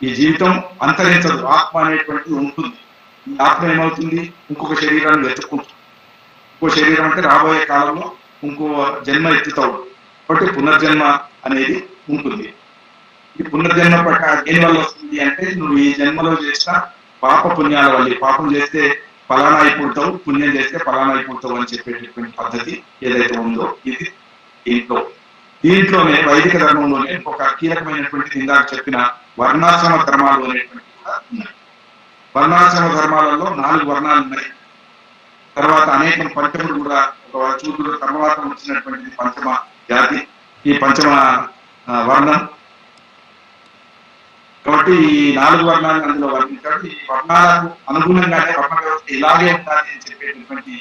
Speaker 4: ఈ జీవితం అంతరించదు, ఆత్మ అనేటువంటిది ఉంటుంది. ఈ ఆత్మ ఏమవుతుంది, ఇంకొక శరీరాన్ని వెతుక్కుంటుంది. ఇంకో శరీరం అంటే రాబోయే కాలంలో ఇంకో జన్మ ఎత్తుతావు. కాబట్టి పునర్జన్మ అనేది ఉంటుంది. ఈ పునర్జన్మ దేని వల్ల వస్తుంది అంటే నువ్వు ఈ జన్మలో చేసిన పాప పుణ్యాల వల్ల. పాపం చేస్తే ఫలానా అయిపోతావు, పుణ్యం చేస్తే ఫలానా అయిపోతావు అని చెప్పేటటువంటి పద్ధతి ఏదైతే ఉందో ఇది దీంట్లోనే వైదిక ధర్మంలోనే ఒక కీలకమైనటువంటి ఇందాక చెప్పిన వర్ణాశ్రమ ధర్మాలు అనేటువంటి కూడా ఉన్నాయి. వర్ణాశ్రమ ధర్మాలలో 4 వర్ణాలు ఉన్నాయి. తర్వాత అనేక పంచములు కూడా, ఒక చూపుడు తర్వాత వచ్చినటువంటిది పంచమ జాతి, ఈ పంచమ వర్ణం. కాబట్టి ఈ 4 వర్ణాలను అందులో వర్ణించాడు. ఈ వర్ణాలకు అనుగుణంగానే వర్ణ వ్యవస్థ ఇలాగే ఉండాలి అని చెప్పేటటువంటి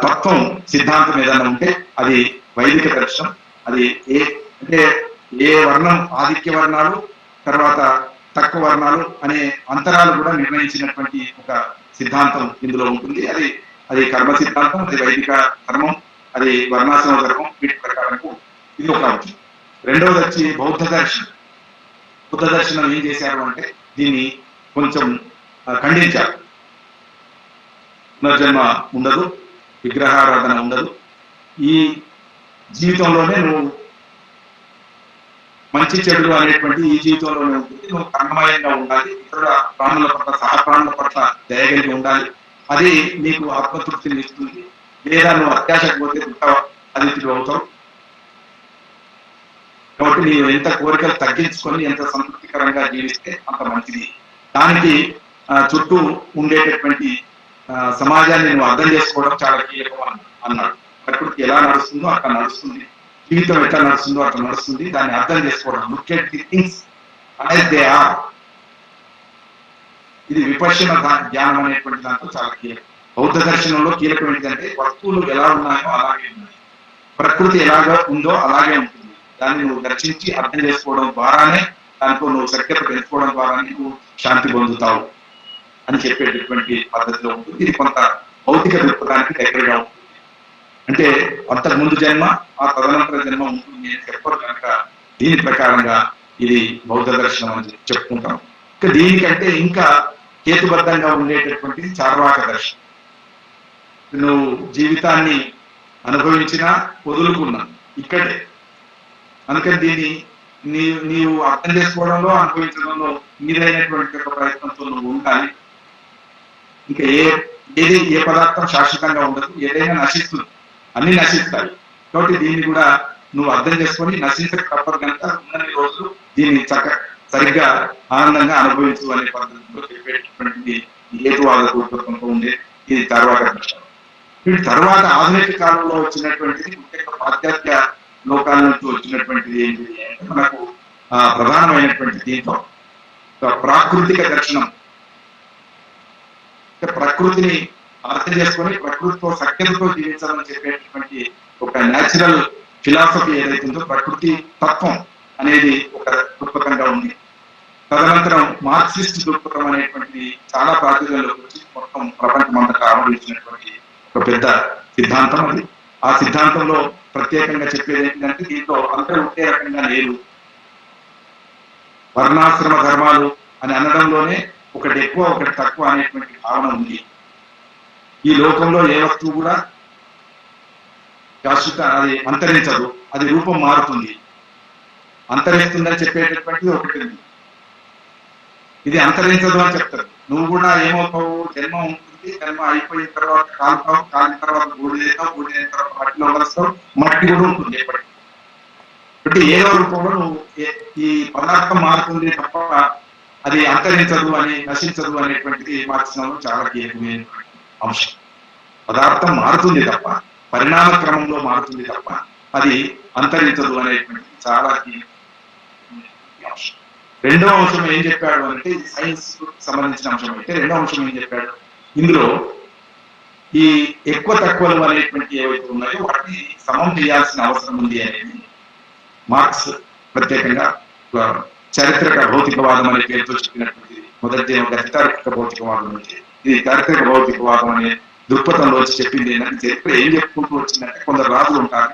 Speaker 4: తత్వం, సిద్ధాంతం ఏదైనా ఉంటే అది వైదిక దర్శనం. అది అంటే ఏ వర్ణం, ఆదిత్య వర్ణాలు, తర్వాత తక్కువ వర్ణాలు అనే అంతరాలు కూడా నిర్ణయించినటువంటి ఒక సిద్ధాంతం ఇందులో ఉంటుంది. అది కర్మ సిద్ధాంతం, అది వైదిక ధర్మం, అది వర్ణాశ్రమ ధర్మం. వీటి ప్రకారం ఇది ఒక అంశం. రెండవది వచ్చి బౌద్ధ దర్శనం. బుద్ధ దర్శనం ఏం చేశారు అంటే దీన్ని కొంచెం ఖండించారు. పునర్జన్మ ఉండదు, విగ్రహారాధన ఉండదు, ఈ జీవితంలోనే నువ్వు మంచి చెడులు అనేటువంటి ఈ జీవితంలోనే ఉంటుంది, నువ్వు కర్మమయంగా ఉండాలి, ఇతరుల ప్రాణుల పట్ల సహప్రాణుల పట్ల దయగలిగి ఉండాలి, అది నీకు ఆత్మతృప్తిని ఇస్తుంది. లేదా నువ్వు అత్యాశకు పోతే దుఃఖ అతిథులు అవుతావు. కాబట్టి నీవు ఎంత కోరికలు తగ్గించుకొని ఎంత సంతృప్తికరంగా జీవిస్తే అంత మంచిది. దానికి చుట్టూ ఉండేటటువంటి సమాజాన్ని నువ్వు అర్థం చేసుకోవడం చాలా కీలకం అన్నాడు. ప్రకృతి ఎలా నడుస్తుందో అట్లా నడుస్తుంది, జీవితం ఎట్లా నడుస్తుందో అట్లా నడుస్తుంది, దాన్ని అర్థం చేసుకోవడం. Look at the things as they are. ఇది విపశ్యన జ్ఞానం అనేటువంటి దాంట్లో చాలా కీలకం. బౌద్ధ దర్శనంలో కీలకం ఏంటంటే వస్తువులు ఎలా ఉన్నాయో అలాగే ఉన్నాయి, ప్రకృతి ఎలాగా ఉందో అలాగే ఉంటుంది. దాన్ని నువ్వు దర్శించి అర్థం చేసుకోవడం ద్వారానే, దాంట్లో నువ్వు సఖ్యత పెంచుకోవడం ద్వారానే నువ్వు శాంతి పొందుతావు అని చెప్పేటటువంటి పద్ధతిలో ఉంటుంది. ఇది కొంత భౌతిక దృక్పథానికి దగ్గరగా ఉంటుంది. అంటే అంతకు ముందు జన్మ, ఆ తదనంతర జన్మ ఉంటుంది అని చెప్పరు కనుక దీని ప్రకారంగా ఇది బౌద్ధ దర్శనం అని చెప్పుకుంటాం. ఇంకా దీనికంటే ఇంకా హేతుబద్ధంగా ఉండేటటువంటిది చార్వాక దర్శనం. నువ్వు జీవితాన్ని అనుభవించినా వదులుకున్నా ఇక్కడే. అందుకని దీన్ని నీవు అర్థం చేసుకోవడంలో, అనుభవించడంలో మీరైనటువంటి ఒక ప్రయత్నంతో నువ్వు ఉండాలి. ఇంకా ఏ పదార్థం శాశ్వతంగా ఉండదు, ఏదైనా నశిస్తుంది, అన్ని నశిస్తాయి. కాబట్టి దీన్ని కూడా నువ్వు అర్థం చేసుకొని నశించక తప్పదు కనుక ఉన్నన్ని రోజులు దీన్ని సరిగ్గా ఆనందంగా అనుభవించు అనే పద్ధతిలో చెప్పేటటువంటిది హేతువాద పూర్వకంతో ఉండే ఇది తర్వాత దర్శనం. వీటి తర్వాత ఆధునిక కాలంలో వచ్చినటువంటిది ముఖ్యంగా పాశ్చాత్య లోకాల నుంచి వచ్చినటువంటిది ఏంటి అంటే మనకు ప్రధానమైనటువంటి దీంట్లో ప్రాకృతిక దర్శనం. ప్రకృతిని అర్థం చేసుకొని ప్రకృతితో సఖ్యతతో జీవించాలని చెప్పేటటువంటి ఒక న్యాచురల్ ఫిలాసఫీ ఏదైతుందో ప్రకృతి తత్వం అనేది ఒక దృక్పథంగా ఉంది. తదనంతరం మార్క్సిస్ట్ దృక్పథం అనేటువంటిది చాలా ప్రాచుర్యంలోకి వచ్చి మొత్తం ప్రపంచం అంతటా ఆవిర్భించినటువంటి ఒక పెద్ద సిద్ధాంతం అది. ఆ సిద్ధాంతంలో ప్రత్యేకంగా చెప్పేది ఏంటంటే దీంట్లో అందరూ ఒకే రకంగా లేరు, వర్ణాశ్రమ ధర్మాలు అని అనడంలోనే ఒకటి ఎక్కువ ఒకటి తక్కువ అనేటువంటి భావన ఉంది. ఈ లోకంలో ఏ వస్తువు కూడా శాశ్వత, అది అంతరించదు, అది రూపం మారుతుంది. అంతరిస్తుందని చెప్పేటటువంటిది ఒకటి ఉంది, ఇది అంతరించదు అని చెప్తారు. నువ్వు కూడా ఏమవుతావు, జన్మ ఉంటుంది, జన్మ అయిపోయిన తర్వాత కాలుతావు, కాలిన తర్వాత బూడిదేస్తావు, బూడిదైన తర్వాత మట్టిలో వస్తావు, మట్టి కూడా ఉంటుంది ఎప్పటికీ. అంటే ఏదో రూపంలో నువ్వు ఈ పదార్థం మారుతుంది తప్ప అది అంతరించదు అని, నశించదు అనేటువంటిది మార్క్సిజంలో చాలా కీలకమైనటువంటి అంశం. పదార్థం మారుతుంది తప్ప, పరిణామ క్రమంలో మారుతుంది తప్ప అది అంతరించదు అనేటువంటిది చాలా కీలకమైనటువంటి అంశం. రెండవ అంశం ఏం చెప్పాడు అంటే ఇది సైన్స్ సంబంధించిన అంశం అయితే, రెండవ అంశం ఏం చెప్పాడు ఇందులో ఈ ఎక్కువ తక్కువలు అనేటువంటి ఏవైతే ఉన్నాయో వాటిని సమం చేయాల్సిన అవసరం ఉంది అనేది మార్క్స్ ప్రత్యేకంగా చారిత్రక భౌతికవాదం అనే పేరుతో చెప్పినటువంటిది. మొదటి చారిత్రక భౌతికవాదం అంటే ఇది చారిత్రక భౌతికవాదం అనే దృక్పథంలో వచ్చి చెప్పింది ఏంటంటే చరిత్ర ఏం చెప్పుకుంటూ వచ్చిందంటే కొందరు రాజులు ఉంటారు,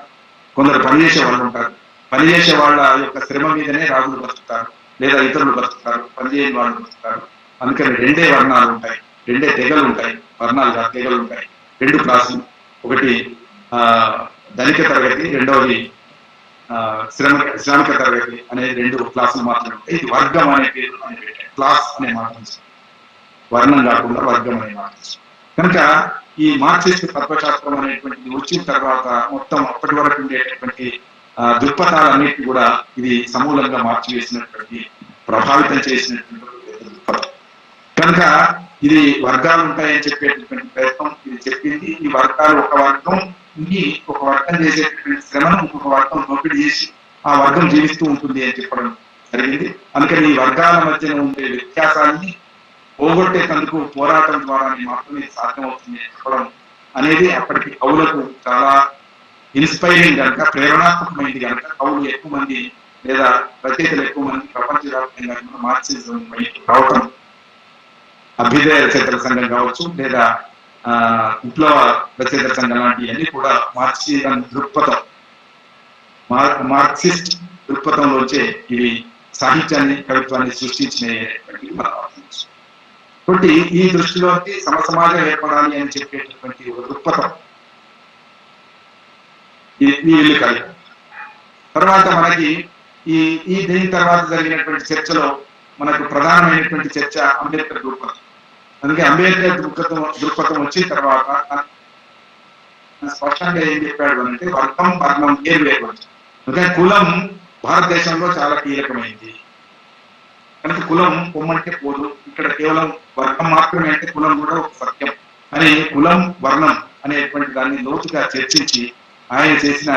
Speaker 4: కొందరు పనిచేసే వాళ్ళు ఉంటారు, పనిచేసే వాళ్ళ యొక్క శ్రమ మీదనే రాజులు బతుకుతారు లేదా ఇతరులు బతుకుతారు, పనిచేయని వాళ్ళు బతుకుతారు. అందుకని రెండే వర్ణాలు ఉంటాయి, రెండే తెగలు ఉంటాయి, వర్ణాలు కాదు తెగలు ఉంటాయి. రెండు క్లాసులు, ఒకటి ధనిక తరగతి, రెండవది శ్రామిక తరగతి అనే రెండు క్లాసులు మాత్రమే ఉంటాయి. ఇది వర్గం అనే పేరు అని పెట్టారు, క్లాస్ అనే మాట, వర్ణం కాకుండా వర్గం అనే మాట. కనుక ఈ మార్క్సిస్ట్ తత్వశాస్త్రం అనేటువంటిది వచ్చిన తర్వాత మొత్తం అప్పటి వరకు ఉండేటటువంటి దృక్పథాలన్నిటి కూడా ఇది సమూలంగా మార్చివేసినటువంటి, ప్రభావితం చేసినటువంటి దృక్పథం. కనుక ఇది వర్గాలు ఉంటాయని చెప్పేటటువంటి ప్రయత్నం ఇది చెప్పింది. ఈ వర్గాలు ఒక వర్గం ఒక వర్గం చేసేటటువంటి శ్రమను ఇంకొక వర్గం దోపిడీ చేసి ఆ వర్గం జీవిస్తూ ఉంటుంది అని చెప్పడం జరిగింది. అందుకని ఈ వర్గాల మధ్యన ఉండే వ్యత్యాసాన్ని పోగొట్టేందుకు పోరాటం ద్వారా మాత్రమే సాధ్యమవుతుంది అని చెప్పడం అనేది అప్పటికి కవులకు చాలా ఇన్స్పైరింగ్ కనుక, ప్రేరణాత్మకమైంది కనుక కవులు ఎక్కువ మంది లేదా రచయితలు ఎక్కువ మంది ప్రపంచవ్యాప్తంగా మార్క్సిజం రావటం, అభ్యుదయ రచయితల సంఘం కావచ్చు లేదా విప్లవ రచయితల సంఘం లాంటివన్నీ కూడా మార్క్సిజం దృక్పథం, మార్క్సిస్ట్ దృక్పథంలోంచే ఇవి సాహిత్యాన్ని కవిత్వాన్ని సృష్టించినటువంటి మనం ఆలోచించవచ్చు. కాబట్టి ఈ దృష్టిలోకి సమసమాజం ఏర్పడాలి అని చెప్పేటటువంటి ఒక దృక్పథం ఈ ఇల్లు కలిగి. తర్వాత మనకి ఈ దీని తర్వాత జరిగినటువంటి చర్చలో మనకు ప్రధానమైనటువంటి చర్చ అంబేద్కర్ దృక్పథం. అందుకే అంబేద్కర్ దృక్పథం వచ్చిన తర్వాత స్పష్టంగా ఏం చెప్పాడు అంటే వర్గం వర్ణం వేరు. అందుకని కులం భారతదేశంలో చాలా కీలకమైంది కనుక కులం పొమ్మంటే పోదు, ఇక్కడ కేవలం వర్గం మాత్రమే అంటే కులం కూడా ఒక సత్యం అని కులం వర్ణం అనేటువంటి దాన్ని లోతుగా చర్చించి ఆయన చేసిన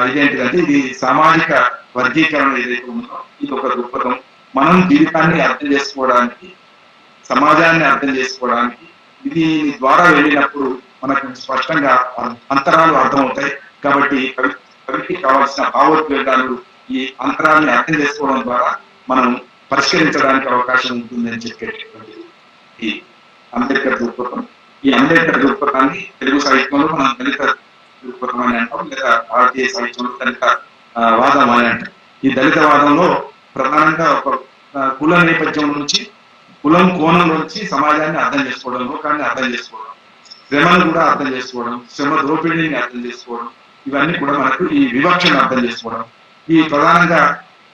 Speaker 4: ఇదేంటిదంటే ఇది సామాజిక వర్గీకరణ ఏదైతే ఉందో ఇది ఒక దృక్పథం. మనం జీవితాన్ని అర్థం చేసుకోవడానికి, సమాజాన్ని అర్థం చేసుకోవడానికి ఇది ద్వారా వెళ్ళినప్పుడు మనకు స్పష్టంగా అంతరాలు అర్థమవుతాయి. కాబట్టి కవికి కావాల్సిన భావోద్వేగాలు ఈ అంతరాన్ని అర్థం చేసుకోవడం ద్వారా మనం పరిష్కరించడానికి అవకాశం ఉంటుంది అని చెప్పేటటువంటి ఈ అంబేద్కర్ దృక్పథం. ఈ అంబేద్కర్ దృక్పథాన్ని తెలుగు సాహిత్యంలో మనం దళిత దృక్పథం అని అంటాం, లేదా భారతీయ సాహిత్యంలో దళిత వాదం అని అంటాం. ఈ దళిత వాదంలో ప్రధానంగా ఒక కుల నేపథ్యం నుంచి, కులం కోణం నుంచి సమాజాన్ని అర్థం చేసుకోవడం, లోకాన్ని అర్థం చేసుకోవడం, శ్రమను కూడా అర్థం చేసుకోవడం, శ్రమ దోపిడీని అర్థం చేసుకోవడం, ఇవన్నీ కూడా మనకు ఈ వివక్షను అర్థం చేసుకోవడం. ఈ ప్రధానంగా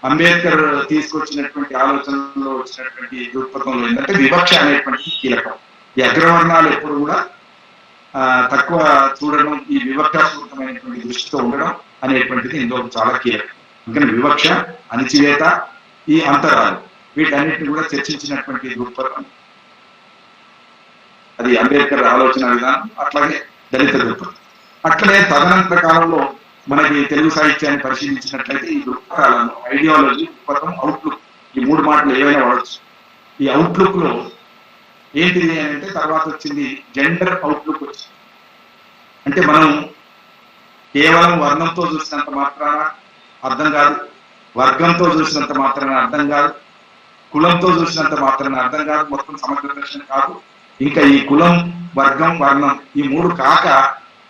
Speaker 4: అంబేద్కర్ తీసుకొచ్చినటువంటి ఆలోచనలో వచ్చినటువంటి దృక్పథంలో ఏంటంటే వివక్ష అనేటువంటిది కీలకం. ఈ అగ్రవర్ణాలు ఎప్పుడు కూడా తక్కువ చూడడం, ఈ వివక్షాపూరితమైనటువంటి దృష్టితో ఉండడం అనేటువంటిది ఇందులో చాలా కీలకం. అందుకని వివక్ష, అణిచివేత, ఈ అంతరాలు వీటన్నిటిని కూడా చర్చించినటువంటి దృక్పథం అది అంబేద్కర్ ఆలోచన విధానం. అట్లాగే దళిత దృక్పథం. అట్లనే తదనంతర కాలంలో మనకి తెలుగు సాహిత్యాన్ని పరిశీలించినట్లయితే ఈ దృక్పథాలను ఐడియాలజీ, దృక్పథం, అవుట్లుక్, ఈ మూడు మాటలు ఏవైనా వాడచ్చు. ఈ అవుట్లుక్ లో ఏంటిది అని అంటే తర్వాత వచ్చింది జెండర్ అవుట్లుక్ వచ్చింది. అంటే మనం కేవలం వర్ణంతో చూసినంత మాత్రాన అర్థం కాదు, వర్గంతో చూసినంత మాత్రాన అర్థం కాదు, కులంతో చూసినంత మాత్రాన అర్థం కాదు, మొత్తం సమగ్ర దర్శనం కాదు. ఇంకా ఈ కులం, వర్గం, వర్ణం ఈ మూడు కాక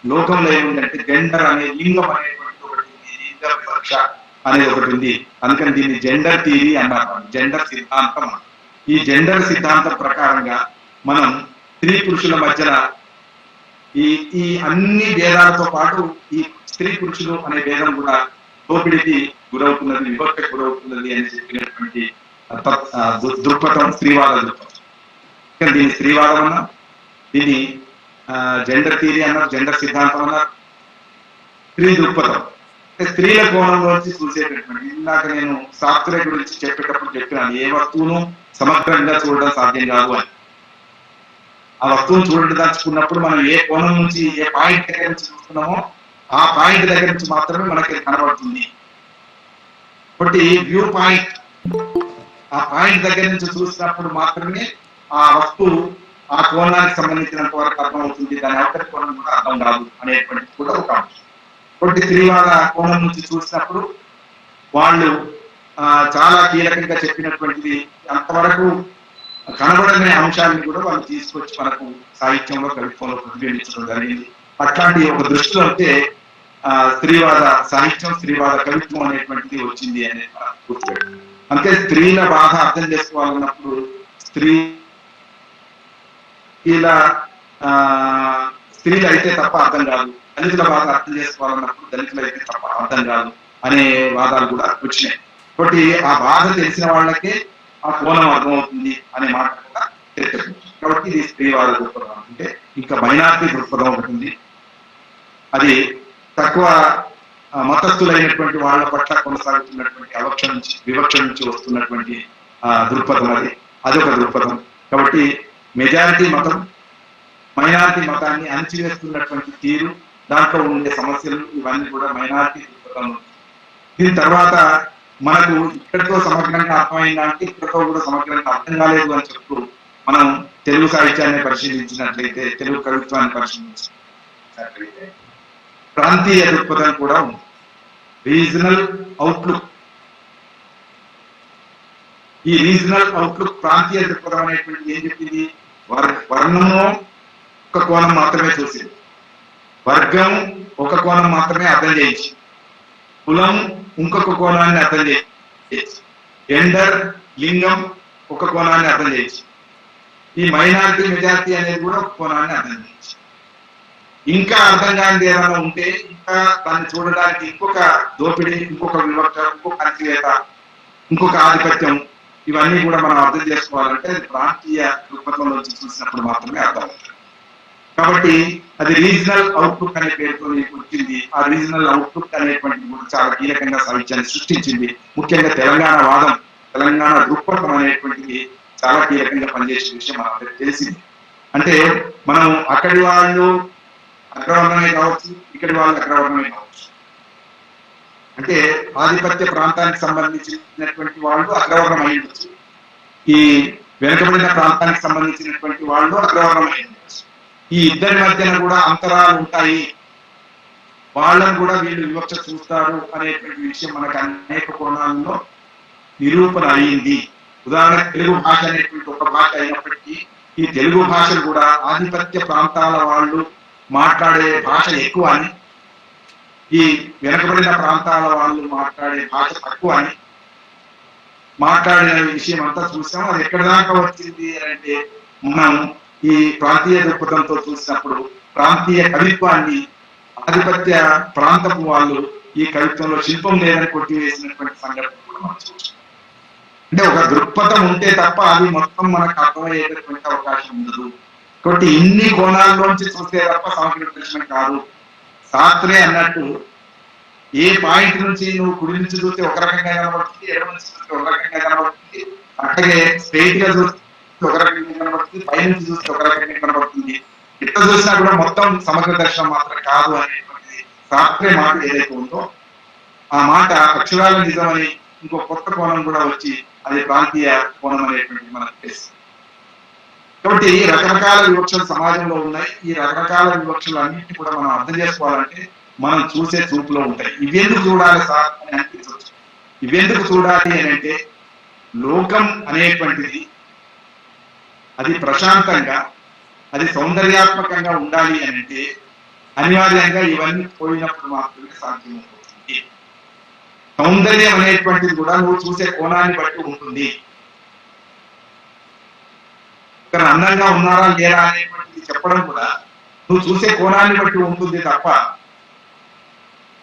Speaker 4: లోకంలో ఏముందంటే జెండర్ అనే లింగం అనేటువంటి ఒకటి ఉంది, లింగ వివక్ష అనేది ఒకటి ఉంది. అందుకని దీన్ని జెండర్ థియరీ అన్నారు, జెండర్ సిద్ధాంతం. ఈ జెండర్ సిద్ధాంతం ప్రకారంగా మనం స్త్రీ పురుషుల మధ్యన ఈ అన్ని భేదాలతో పాటు ఈ స్త్రీ పురుషులు అనే భేదం కూడా దోపిడీకి గురవుతున్నది, వివక్షకు గురవుతున్నది అని చెప్పినటువంటి దృక్పథం స్త్రీవాద దృక్పథం. దీన్ని స్త్రీవాదం అన్నా, దీన్ని జెండర్ థియరీ అన్నారు, జెండర్ సిద్ధాంతం అన్నారు. స్త్రీ దృక్పథం స్త్రీల కోణంలోంచి చూసేటటువంటి, ఇందాక నేను సాఫ్ట్వేర్ గురించి చెప్పేటప్పుడు చెప్పినాను, ఏ వస్తువును సమగ్రంగా చూడడం సాధ్యం కాదు అని. ఆ వస్తువును చూడదలుచుకున్నప్పుడు మనం ఏ కోణం నుంచి, ఏ పాయింట్ దగ్గర నుంచి చూస్తున్నామో ఆ పాయింట్ దగ్గర నుంచి మాత్రమే మనకి కనబడుతుంది. కాబట్టి వ్యూ పాయింట్, ఆ పాయింట్ దగ్గర నుంచి చూసినప్పుడు మాత్రమే ఆ వస్తువు ఆ కోణానికి సంబంధించినంత వరకు అర్థం అవుతుంది, దాని అవతలి కోణం కూడా అర్థం కాదు అనేటువంటిది కూడా ఒక అంశం. కాబట్టి స్త్రీవాద కోణం నుంచి చూసినప్పుడు వాళ్ళు చాలా కీలకంగా చెప్పినటువంటిది అంతవరకు కనబడనే అంశాలను కూడా వాళ్ళు తీసుకొచ్చి మనకు సాహిత్యంలో, కవిత్వంలో ప్రతిబింబించడం జరిగింది. అట్లాంటి ఒక దృష్టిలో అంటే స్త్రీవాద సాహిత్యం, స్త్రీవాద కవిత్వం అనేటువంటిది వచ్చింది అనేది మనం గుర్తుపెట్టాలి. అంటే స్త్రీల బాధ అర్థం చేసుకోవాలన్నప్పుడు స్త్రీలు అయితే తప్ప అర్థం కాదు, దళితుల బాధ అర్థం చేసుకోవాలన్నప్పుడు దళితులు అయితే తప్ప అర్థం కాదు అనే వాదాలు కూడా వచ్చినాయి. కాబట్టి ఆ బాధ తెలిసిన వాళ్ళకే ఆ కోణం అర్థమవుతుంది అనే మాట కూడా తెలియదు. కాబట్టి ఇది స్త్రీవాద దృక్పథం. అంటే ఇంకా మైనార్టీ దృక్పథం ఒకటి ఉంది, అది తక్కువ మతస్థులైనటువంటి వాళ్ళ పట్ల కొనసాగుతున్నటువంటి వివక్ష నుంచి వస్తున్నటువంటి దృక్పథం అదొక దృక్పథం. కాబట్టి మెజారిటీ మతం మైనారిటీ మతాన్ని అణచివేస్తున్నటువంటి తీరు, దాంట్లో ఉండే సమస్యలు, ఇవన్నీ కూడా మైనారిటీ దృక్పథం. దీని తర్వాత మనకు ఇక్కడితో సమగ్రంగా అర్థమైందా అంటే ఇక్కడితో కూడా సమగ్రంగా అర్థం కాలేదు అని చెప్తూ మనం తెలుగు సాహిత్యాన్ని పరిశీలించినట్లయితే, తెలుగు కవిత్వాన్ని పరిశీలించినట్లయితే ప్రాంతీయ దృక్పథం కూడా ఉంది. రీజనల్ అవుట్లుక్ ఈ రీజనల్ అవుట్లుక్ ప్రాంతీయ దృక్పథం అనేటువంటిది ఏం చెప్పింది? వర్ణము ఒక కోణం మాత్రమే చూసింది, వర్గం ఒక కోణం మాత్రమే అర్థం చేయించి, కులం ఇంకొక కోణాన్ని అర్థం చేయించి, జెండర్ లింగం ఒక కోణాన్ని అర్థం చేయించి, ఈ మైనారిటీ మెజారిటీ అనేది కూడా ఒక కోణాన్ని అర్థం చేయించి, ఇంకా అర్థం కానిది ఏదైనా ఉంటే ఇంకా దాన్ని చూడడానికి ఇంకొక దోపిడీ, ఇంకొక వివక్ష, ఇంకొక అణచివేత, ఇంకొక ఆధిపత్యం, ఇవన్నీ కూడా మనం అర్థం చేసుకోవాలంటే ప్రాంతీయ దృక్పథంలో చూసినప్పుడు మాత్రమే అర్థం అవుతుంది. కాబట్టి అది రీజనల్ అవుట్లుక్ అనే పేరుతో వచ్చింది. ఆ రీజనల్ అవుట్లుక్ అనేటువంటిది కూడా చాలా కీలకంగా సాహిత్యాన్ని సృష్టించింది. ముఖ్యంగా తెలంగాణ వాదం, తెలంగాణ దృక్పథం అనేటువంటిది చాలా కీలకంగా పనిచేసే విషయం మనకు తెలిసింది. అంటే మనం అక్కడి వాళ్ళు అగ్రవర్ణమే కావచ్చు, ఇక్కడి వాళ్ళు అగ్రవర్ణమే కావచ్చు. అంటే ఆధిపత్య ప్రాంతానికి సంబంధించినటువంటి వాళ్ళు అగ్రవర్ణం అయి ఉండొచ్చు, ఈ వెనుకబడిన ప్రాంతానికి సంబంధించినటువంటి వాళ్ళు అగ్రవర్ణం అయి ఉండొచ్చు. ఈ ఇద్దరి మధ్యన కూడా అంతరాలు ఉంటాయి, వాళ్ళని కూడా వీళ్ళు వివక్ష చూస్తారు అనేటువంటి విషయం మనకు అనేక కోణాల్లో నిరూపణ అయింది. ఉదాహరణ తెలుగు భాష అనేటువంటి ఒక భాష అయినప్పటికీ ఈ తెలుగు భాషలు కూడా ఆధిపత్య ప్రాంతాల వాళ్ళు మాట్లాడే భాష ఎక్కువ అని, ఈ వెనుకబడిన ప్రాంతాల వాళ్ళు మాట్లాడే భాష తక్కువ అని మాట్లాడిన విషయం అంతా చూసాం. అది ఎక్కడి దాకా వచ్చింది అంటే మనం ఈ ప్రాంతీయ దృక్పథంతో చూసినప్పుడు ప్రాంతీయ కవిత్వాన్ని ఆధిపత్య ప్రాంతపు వాళ్ళు ఈ కవిత్వంలో శిల్పం లేదని కొట్టివేసినటువంటి సంఘటన కూడా మనం చూసాం. అంటే ఒక దృక్పథం ఉంటే తప్ప అది మొత్తం మనకు అర్థమయ్యేటటువంటి అవకాశం ఉండదు. కాబట్టి ఇన్ని కోణాల్లోంచి చూస్తే తప్ప సమగ్ర దర్శనం కాదు. శాస్త్రే అన్నట్టు ఏ పాయింట్ నుంచి నువ్వు కుడి నుంచి చూస్తే ఒక రకంగా కనబడుతుంది, ఎడమ నుంచి చూస్తే ఒక రకంగా కనబడుతుంది, అట్లాగే స్ట్రైట్ గా చూస్తే ఒక రకంగా కనబడుతుంది, పైనుంచి చూస్తే ఒక రకంగా కనబడుతుంది. ఎట్లా చూసినా కూడా మొత్తం సమగ్ర దర్శనం మాత్రం కాదు అనేటువంటిది శాస్త్రే మాట ఏదైతే ఉందో ఆ మాట అక్షరాల నిజమని ఇంకో కొత్త కోణం కూడా వచ్చి అది ప్రాంతీయ కోణం అనేటువంటిది మనకు తెలుస్తుంది. కాబట్టి రకరకాల వివక్షలు సమాజంలో ఉన్నాయి. ఈ రకరకాల వివక్షలు అన్నింటినీ కూడా మనం అర్థం చేసుకోవాలంటే మనం చూసే చూపులో ఉంటాయి. ఇవెందుకు చూడాలి సార్ అని అనిపించవచ్చు. ఇవెందుకు చూడాలి అని అంటే లోకం అనేటువంటిది అది ప్రశాంతంగా, అది సౌందర్యాత్మకంగా ఉండాలి అని అంటే అనివార్యంగా ఇవన్నీ పోయినప్పుడు మాత్రమే సాధ్యమవుతుంది. సౌందర్యం అనేటువంటిది కూడా నువ్వు చూసే కోణాన్ని బట్టి ఉంటుంది. ఇక్కడ అందంగా ఉన్నారా లేరా అనేటువంటిది చెప్పడం కూడా నువ్వు చూసే కోణాన్ని బట్టి ఉంటుంది తప్ప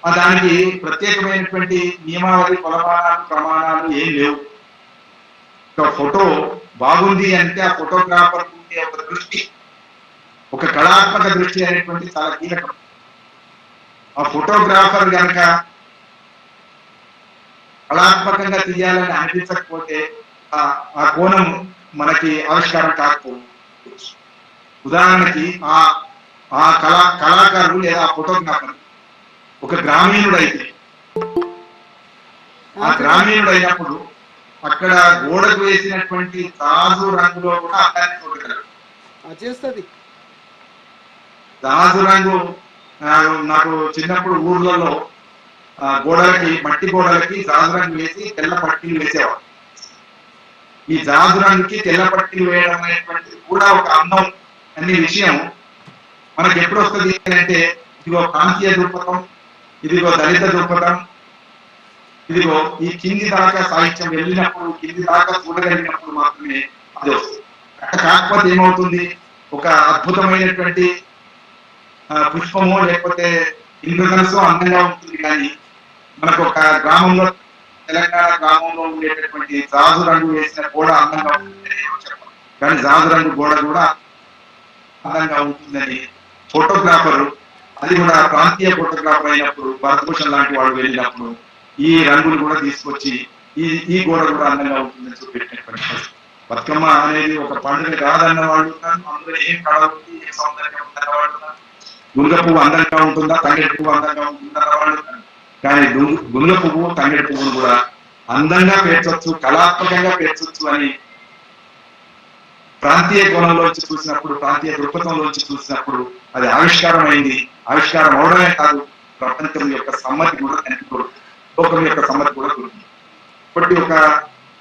Speaker 4: దానికి ప్రత్యేకమైనటువంటి నియమావళి, కొలమానాలు, ప్రమాణాలు ఏం లేవు. ఒక ఫోటో బాగుంది అంటే ఆ ఫోటోగ్రాఫర్ ఉండే ఒక దృష్టి, ఒక కళాత్మక దృష్టి అనేటువంటి చాలా కీలకం. ఆ ఫోటోగ్రాఫర్ కనుక కళాత్మకంగా తీయాలని అనిపించకపోతే ఆ కోణం మనకి ఆవిష్కారం కాకపోవచ్చు. ఉదాహరణకి ఆ కళాకారుడు లేదా ఫోటోగ్రాఫర్ ఒక గ్రామీణుడు అయితే ఆ గ్రామీణుడు అయినప్పుడు అక్కడ గోడకు వేసినటువంటి తాజు రంగులో కూడా అందాన్ని చూడగలరు. తాజు రంగు నాకు చిన్నప్పుడు ఊర్లలో గోడలకి, మట్టి గోడలకి జాజు రంగు వేసి తెల్ల పట్టీలు వేసేవారు. ఈ జాజు రంగుకి తెల్ల పట్టీలు వేయడం అనేటువంటిది కూడా ఒక అందం అనే విషయం మనకి ఎప్పుడు వస్తుంది అంటే ఇదిగో ప్రాంతీయ దృక్పథం, ఇదిగో దళిత దృక్పథం, ఇదిగో ఈ కింది దాకా సాహిత్యం వెళ్ళినప్పుడు, కింది దాకా చూడగలిగినప్పుడు మాత్రమే అది వస్తుంది. అక్కడ కాకపోతే ఏమవుతుంది, ఒక అద్భుతమైనటువంటి పుష్పమో లేకపోతే ఇంద్రధనుసో అందంగా ఉంటుంది, కానీ మనకు ఒక గ్రామంలో, తెలంగాణ గ్రామంలో ఉండేటటువంటి జాజు రంగు వేసిన గోడ అందంగా ఉంటుందని చెప్పాలి, కానీ జాజు రంగు గోడ కూడా అందంగా ఉంటుందని ఫోటోగ్రాఫర్, అది కూడా ప్రాంతీయ ఫోటోగ్రాఫర్ అయినప్పుడు భరతభూషణ్ లాంటి వాడు వెళ్ళినప్పుడు ఈ రంగులు కూడా తీసుకొచ్చి ఈ గోడ కూడా అందంగా ఉంటుందని చూపెట్టినటువంటి బతుకమ్మ అనేది ఒక పండుగ కాదన్న వాళ్ళు, అందులో ఏం కళ ఉంది, ఏం సౌందర్యం ఉందన్న వాళ్ళు, గునుగ పువ్వు అందంగా ఉంటుందా, తంగేడు పువ్వు అందంగా ఉంటుందన్న వాళ్ళు, కానీ గునుగ పువ్వు, తంగేడు పువ్వును కూడా అందంగా పేర్చొచ్చు, కళాత్మకంగా పేర్చొచ్చు అని ప్రాంతీయ కోణంలోంచి చూసినప్పుడు, ప్రాంతీయ దృక్పథంలోంచి చూసినప్పుడు అది ఆవిష్కారం అయింది. ఆవిష్కారం అవడమే కాదు, ప్రపంచం యొక్క సమ్మతి కూడా కనిపించకూడదు, లోకం యొక్క సమ్మతి కూడా కుదురుతుంది. కాబట్టి ఒక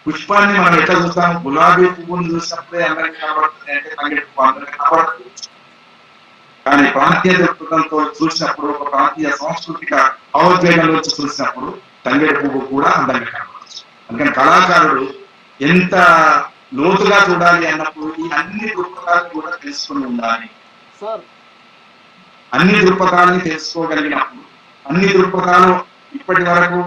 Speaker 4: పుష్పాన్ని మనం ఎట్లా చూస్తాం, గులాబీ పువ్వుని చూసినప్పుడే అందరికి కనబడుతుంది అంటే తంగేడు పువ్వు అందరికి కనబడుతుంది. కానీ ప్రాంతీయ దృక్పథంతో చూసినప్పుడు, ఒక ప్రాంతీయ సాంస్కృతిక భావోద్వేగంలో చూసినప్పుడు తంగేడు పువ్వు కూడా అందంగా కనబడవచ్చు. అందుకని కళాకారుడు ఎంత లోతుగా చూడాలి అన్నప్పుడు ఈ అన్ని దృక్పథాలను కూడా తెలుసుకుని ఉండాలి. అన్ని దృక్పథాలని తెలుసుకోగలిగినప్పుడు, అన్ని దృక్పథాలు ఇప్పటి వరకు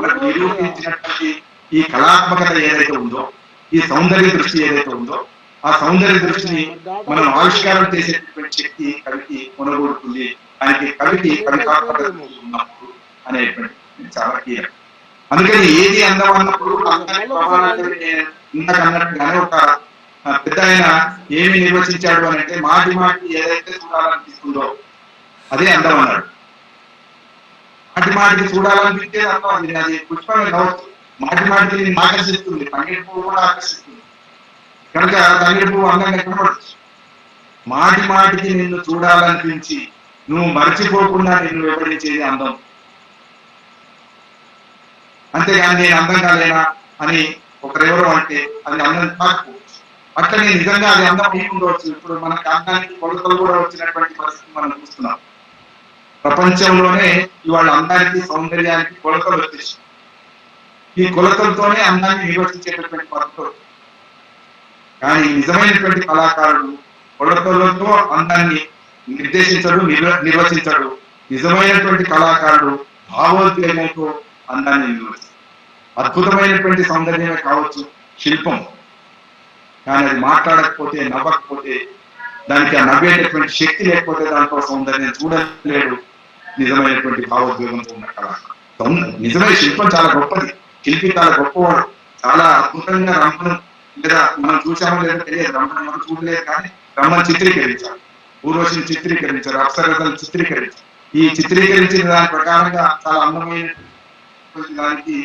Speaker 4: మనకు నిరూపించినటువంటి ఈ కళాత్మకత ఏదైతే ఉందో, ఈ సౌందర్య దృష్టి ఏదైతే ఉందో, ఆ సౌందర్య దృష్టిని మనం ఆవిష్కారం చేసేటటువంటి శక్తి కవికి కొనగూడుతుంది. ఆయనకి కవికి కవితాత్మకత ఉన్నప్పుడు అనేటువంటి చాలా కీలకం. అందుకని ఏది అందం అన్నప్పుడు ఇంతకు అన్నట్టుగానే ఒక పెద్ద ఆయన ఏమి నిర్వచించాడు అని అంటే, మాటి మాటి ఏదైతే చూడాలనిపిస్తుందో అదే అందం అన్నాడు. మాటి మాటికి చూడాలనిపిస్తే అందం. అది పుష్పమే కావచ్చు, మాటి మాటికి నేను ఆకర్షిస్తుంది, తంగేడు పువ్వు కూడా ఆకర్షిస్తుంది కనుక తంగేడు పువ్వు అందంగా కనబడచ్చు. మాటి మాటికి నిన్ను చూడాలనిపించి నువ్వు మర్చిపోకుండా నిన్ను వివరించేది అందం. అంతేగాని నేను అందంగా లేనా అని ఒకరెవరో అంటే అది అందం కాకపోవచ్చు. అట్లనే నిజంగా అది అందం ఏమి ఉండవచ్చు. ఇప్పుడు మనకు అందానికి కొలతలు కూడా వచ్చినటువంటి పరిస్థితి మనం చూస్తున్నాం. ప్రపంచంలోనే ఇవాళ అందానికి సౌందర్యానికి కొలతలు వచ్చేసి, ఈ కొలతలతోనే అందాన్ని నిర్వచించేటటువంటి పద్ధతులు. కానీ నిజమైనటువంటి కళాకారుడు కొలతలతో అందాన్ని నిర్దేశించడు, నిర్వచించడు. నిజమైనటువంటి కళాకారుడు భావోద్వేగంతో అందాన్ని నిర్వచిస్తాడు. అద్భుతమైనటువంటి సౌందర్యమే కావచ్చు శిల్పం, కానీ అది మాట్లాడకపోతే, నవ్వకపోతే, దానికి ఆ నవ్వేటటువంటి శక్తి లేకపోతే దాంట్లో సౌందర్యం చూడలేడు నిజమైనటువంటి భావోద్వేగంతో ఉన్న కళాకారుడు. నిజమైన శిల్పం చాలా గొప్పది, శిల్పి చాలా గొప్పవాడు, చాలా అద్భుతంగా రమ్మను, లేదా మనం చూసామో లేదో తెలియదు, రమ్మను మనం చూడలేదు కానీ రమ్మను చిత్రీకరించారు, ఊర్వశిని చిత్రీకరించారు, అప్సరసలు చిత్రీకరించారు. ఈ చిత్రీకరించిన దాని ప్రకారంగా చాలా అందమైన దానికి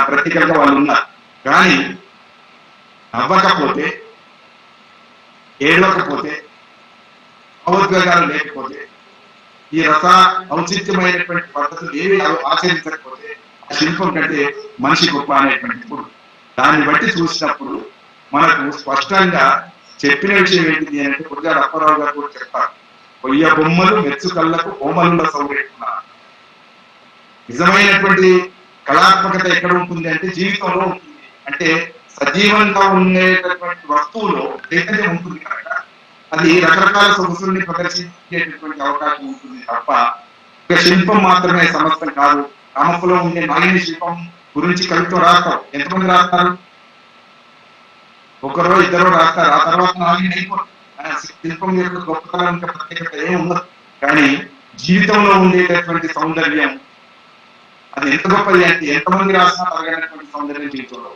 Speaker 4: ప్రతీకలుగా వాళ్ళు ఉన్నారు. కానీ నవ్వకపోతే, ఏడవకపోతే, భావోద్వేగాలు లేకపోతే, ఈ రస ఔచిత్యమైనటువంటి పద్ధతులు ఏవి ఆచరించకపోతే ఆ శిల్పం కంటే మనిషి గొప్ప అనేటువంటి దాన్ని బట్టి చూసినప్పుడు మనకు స్పష్టంగా చెప్పిన విషయం ఏంటిది అంటే, గురజాడ అప్పారావు గారు కూడా చెప్తారు, కొయ్య బొమ్మలు మెచ్చు కళ్ళకు కోమలుల సౌకర్యం. నిజమైనటువంటి కళాత్మకత ఎక్కడ ఉంటుంది అంటే జీవితంలో ఉంటుంది. అంటే సజీవంగా ఉండేటటువంటి వస్తువులో చైతన్యం ఉంటుంది కనుక అది రకరకాల సొగసుల్ని ప్రదర్శించేటటువంటి అవకాశం ఉంటుంది తప్ప ఒక శిల్పం మాత్రమే సమస్తం కాదు. రామపులో ఉండే నాగిని శిల్పం గురించి కవిత్వం రాస్తాం, ఎంతమంది రాస్తారు? ఒకరో ఇద్దరో రాస్తారు, ఆ తర్వాత నాగిని అయిపోతుంది. శిల్పం యొక్క గొప్పతనం ఇంకా ప్రత్యేకత ఏమి ఉండదు. కానీ జీవితంలో ఉండేటటువంటి సౌందర్యం అది ఎంత గొప్పది అంటే ఎంతమంది రాసినా తరగనటువంటి సౌందర్యం జీవితంలో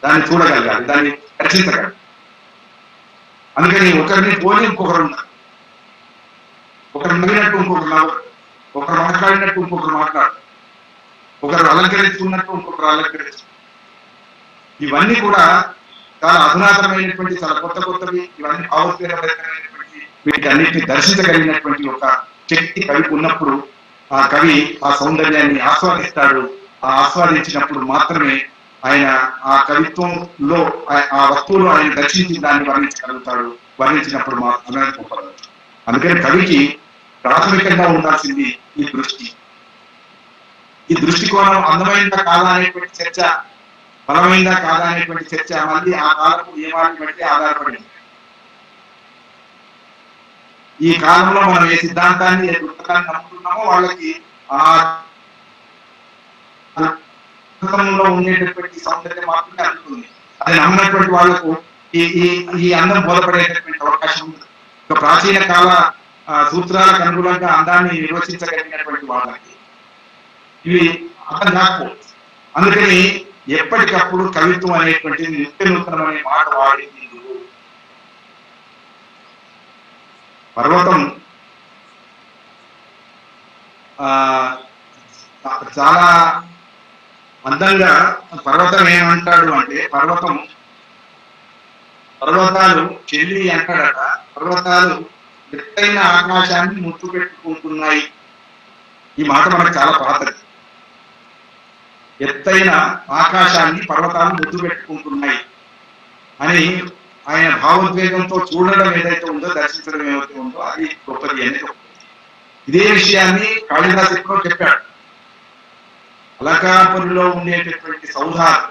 Speaker 4: దాన్ని చూడగలగాలి, దాన్ని రక్షించగలగాలి. అందుకని ఒకరిని పోలి ఇంకొకరు ఉన్నారు, ఒకరు నవ్వినట్టు ఇంకొకరు నవ్వరు, ఒకరు మాట్లాడినట్టు ఇంకొకరు మాట్లాడు, ఒకరు అలంకరించుకున్నట్టు ఇంకొకరు అలంకరించు. ఇవన్నీ కూడా చాలా అధునాతనమైనటువంటి, చాలా కొత్త కొత్తవి. ఇవన్నీ భావోద్వేగమైనటువంటి వీటన్నిటిని దర్శించగలిగినటువంటి ఒక శక్తి కవికి ఉన్నప్పుడు ఆ కవి ఆ సౌందర్యాన్ని ఆస్వాదిస్తాడు. ఆ ఆస్వాదించినప్పుడు మాత్రమే ఆయన ఆ కవిత్వంలో ఆ వస్తువులో ఆయన దర్శించి దాన్ని వర్ణించగలుగుతాడు. వర్ణించినప్పుడు మాత్రమే గొప్పదవచ్చు. అందుకని కవికి ప్రాథమికంగా ఉండాల్సింది ఈ దృష్టి. ఈ దృష్టికోణం అందమైందా కాదా అనేటువంటి చర్చ, బలమైందా కాదా అనేటువంటి చర్చ మళ్ళీ ఆ కాలపు నియమాన్ని బట్టి ఆధారపడింది. ఈ కాలంలో మనం ఏ సిద్ధాంతాన్ని, ఏ పుస్తకాన్ని నమ్ముతున్నామో వాళ్ళకి ఆ లో ఉండేటటువంటి సౌందర్యం మాత్రమే అందుతుంది. అది నమ్మినటువంటి వాళ్ళకు ఈ అందం బోధపడేటటువంటి అవకాశం ఉంది. ఒక ప్రాచీన కాల సూత్రాలకు అనుగుణంగా అందాన్ని నిర్వచించగలిగినటువంటి వాళ్ళకి ఇవి అర్థం కాకపోవచ్చు. అందుకని ఎప్పటికప్పుడు కవిత్వం అనేటువంటి నిత్య నూతనం అనే మాట వాడింది. పర్వతం చాలా అందంగా, పర్వతం ఏమంటాడు అంటే, పర్వతాలు చెల్లి అంటాడట, పర్వతాలు ఎత్తైన ఆకాశాన్ని ముట్టు పెట్టుకుంటున్నాయి. ఈ మాట మనకు చాలా పాతది. ఎత్తైన ఆకాశాన్ని పర్వతాలు ముద్దు పెట్టుకుంటున్నాయి అని ఆయన భావోద్వేగంతో చూడడం ఏదైతే ఉందో, దర్శించడం ఏదైతే ఉందో అది గొప్పది అనేది. ఇదే విషయాన్ని కాళిదాసు ఎప్పుడో చెప్పాడు. అలకాపురిలో ఉండేటటువంటి సౌధాలు,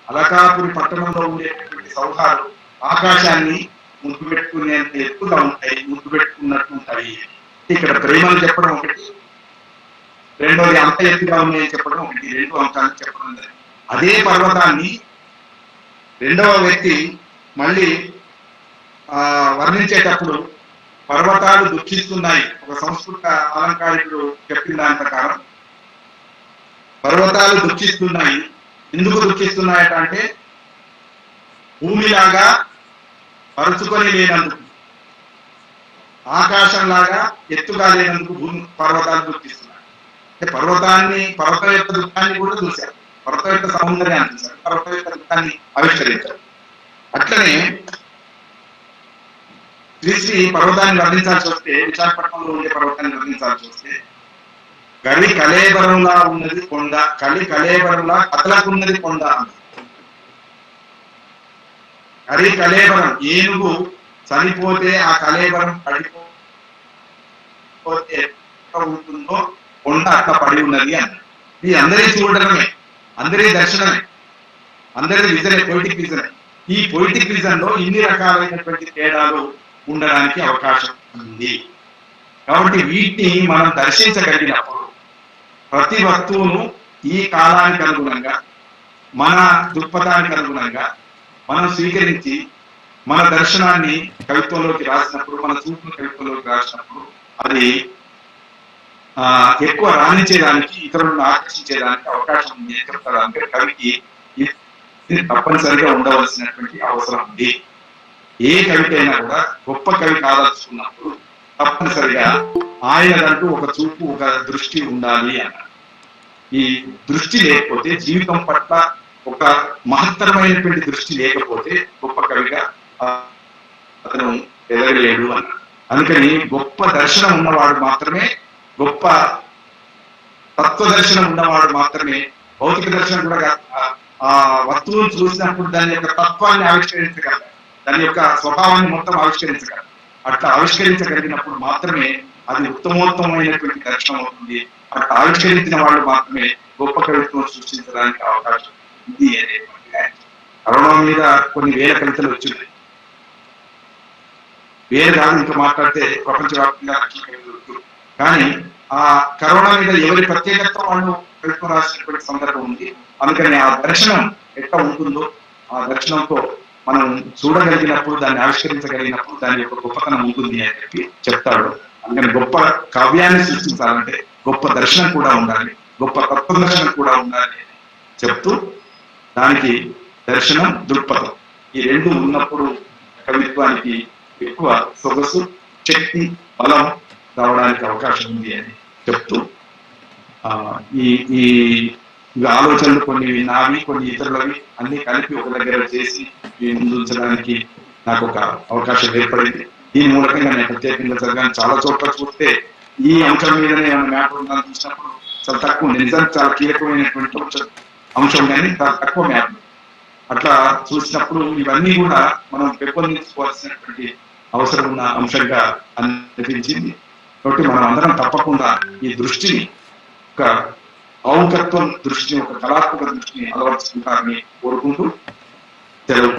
Speaker 4: అలకాపురి పట్టణంలో ఉండేటటువంటి సౌధాలు ఆకాశాన్ని ముద్దు పెట్టుకునే ఎత్తుగా ఉంటాయి, ముద్దు పెట్టుకున్నట్టు ఉంటాయి. ఇక్కడ ప్రేమను చెప్పడం ఒకటి, రెండోది అంత ఎత్తుగా ఉన్నాయని చెప్పడం ఒకటి, రెండు అంశాలను చెప్పడం. అదే పర్వతాన్ని రెండవ వ్యక్తి మళ్ళీ వర్ణించేటప్పుడు పర్వతాలు దుఃఖిస్తున్నాయి. ఒక సంస్కృత అలంకారికుడు చెప్పిన దాని ప్రకారం పర్వతాలు దుఃఖిస్తున్నాయి. ఎందుకు దుఃఖిస్తున్నాయట అంటే భూమిలాగా పరుచుకొని లేనందుకు, ఆకాశంలాగా ఎత్తుగా లేనందుకు పర్వతాలు దుఃఖిస్తున్నాయి. అంటే పర్వతం యొక్క దుఃఖాన్ని కూడా చూశారు, పర్వతం యొక్క సౌందర్యాన్ని చూశారు, పర్వతం యొక్క దుఃఖాన్ని ఆవిష్కరించారు. అట్లనే శ్రీశ్రీ పర్వతాన్ని వర్ణించాల్సి వస్తే, విశాఖపట్నంలో ఉండే పర్వతాన్ని వర్ణించాల్సి వస్తే, కలి కలేబరంలా ఉన్నది కొండ, కలి కలేబరంలా కదలకున్నది కొండ. కలి కలేబరం, ఏనుగు చనిపోతే ఆ కలేబరం పడిపోతే ఉంటుందో కొండ అట్లా పడి ఉన్నది అని. ఇది అందరి చూడడమే, అందరి దర్శనమే, అందరి విజనే, పొలిటిక్ విజనే. ఈ పొలిటిక్ విజన్ లో ఇన్ని రకాలైనటువంటి తేడాలు ఉండడానికి అవకాశం ఉంది. కాబట్టి వీటిని మనం దర్శించగలిగినప్పుడు ప్రతి వస్తువును ఈ కాలానికి అనుగుణంగా, మన దృక్పథానికి అనుగుణంగా మనం స్వీకరించి మన దర్శనాన్ని కవిత్వంలోకి రాసినప్పుడు, మన చూపును కవిత్వంలోకి రాసినప్పుడు అది ఎక్కువ రాణించేదానికి, ఇతరులను ఆకర్షించేదానికి అవకాశం ఉంది అని చెప్తారు. అంటే కవికి ఇది తప్పనిసరిగా ఉండవలసినటువంటి అవసరం ఉంది. ఏ కవిత అయినా కూడా గొప్ప కవి కాదలుచుకున్నప్పుడు తప్పనిసరిగా ఆయనదంటూ ఒక చూపు, ఒక దృష్టి ఉండాలి అన్నారు. ఈ దృష్టి లేకపోతే, జీవితం పట్ల ఒక మహత్తరమైనటువంటి దృష్టి లేకపోతే గొప్ప కవిగా అతను ఎదగలేడు అన్నారు. అందుకని గొప్ప దర్శనం ఉన్నవాడు మాత్రమే, గొప్ప తత్వ దర్శనం ఉన్నవాడు మాత్రమే, భౌతిక దర్శనం కూడా ఆ వస్తువును చూసినప్పుడు దాని యొక్క తత్వాన్ని ఆవిష్కరించగలరు, దాని యొక్క స్వభావాన్ని మొత్తం ఆవిష్కరించగలరు. అట్లా ఆవిష్కరించగలిగినప్పుడు మాత్రమే అది ఉత్తమోత్తమైనటువంటి దర్శనం అవుతుంది. అట్లా ఆవిష్కరించిన వాళ్ళు మాత్రమే గొప్ప కవిత్వం సృష్టించడానికి అవకాశం ఉంది అనేటువంటి. కరోనా మీద కొన్ని వేల కవితలు వచ్చినాయి, వేరే కాదు ఇంకా మాట్లాడితే ప్రపంచవ్యాప్తంగా లక్షల కవితలు. కానీ ఆ కరోనా మీద ఎవరి ప్రత్యేకత్వం వాళ్ళు కవిత్వం రాసినటువంటి సందర్భం ఉంది. అందుకని ఆ దర్శనం ఎట్లా ఉంటుందో, ఆ దర్శనంతో మనం చూడగలిగినప్పుడు, దాన్ని ఆవిష్కరించగలిగినప్పుడు దాని యొక్క గొప్పతనం ఉంటుంది అని చెప్పి చెప్తాడు. అందుకని గొప్ప కావ్యాన్ని సృష్టించాలంటే గొప్ప దర్శనం కూడా ఉండాలి, గొప్ప తత్వ దర్శనం కూడా ఉండాలి చెప్తూ, దానికి దర్శనం, దృక్పథం ఈ రెండు ఉన్నప్పుడు కవిత్వానికి ఎక్కువ సొగసు, శక్తి, బలం రావడానికి అవకాశం ఉంది అని చెప్తూ, ఈ ఈ ఆలోచనలు కొన్ని నావి, కొన్ని ఇతరులవి అన్ని కలిపి ఒక దగ్గర చేసి ముందు ఉంచడానికి నాకు ఒక అవకాశం ఏర్పడింది. దీని మూలకంగా నేను ప్రత్యేకంగా జరగాను. చాలా చోట్ల చూస్తే ఈ అంశం మీదనే ఏమైనా మ్యాప్ ఉందని చూసినప్పుడు చాలా తక్కువ, నిజానికి చాలా కీలకమైనటువంటి అంశం కానీ చాలా తక్కువ మ్యాప్. అట్లా చూసినప్పుడు ఇవన్నీ కూడా మనం పెంపొందించుకోవాల్సినటువంటి అవసరం ఉన్న అంశంగా అనిపించింది. కాబట్టి మనం అందరం తప్పకుండా ఈ దృష్టిని, ఒక ఔకత్వం దృష్టిని, ఒక కళాత్మక దృష్టిని అలవర్చుకుంటారని కోరుకుంటూ సెలవు.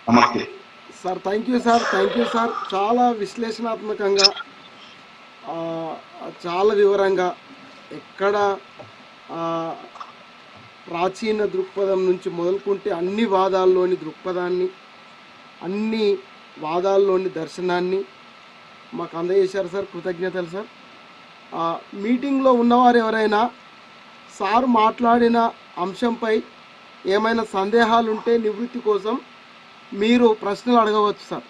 Speaker 4: నమస్తే
Speaker 2: sir. Thank you sir, thank you sir. చాలా విశ్లేషణాత్మకంగా, చాలా వివరంగా, ఎక్కడ ప్రాచీన దృక్పథం నుంచి మొదలుకుంటే అన్ని వాదాల్లోని దృక్పథాన్ని, అన్ని వాదాల్లోని దర్శనాన్ని మాకు అందజేశారు సార్. కృతజ్ఞతలు సార్. మీటింగ్లో ఉన్నవారు ఎవరైనా సార్ మాట్లాడిన అంశంపై ఏమైనా సందేహాలు ఉంటే నివృత్తి కోసం మీరు ప్రశ్నలు అడగవచ్చు సార్.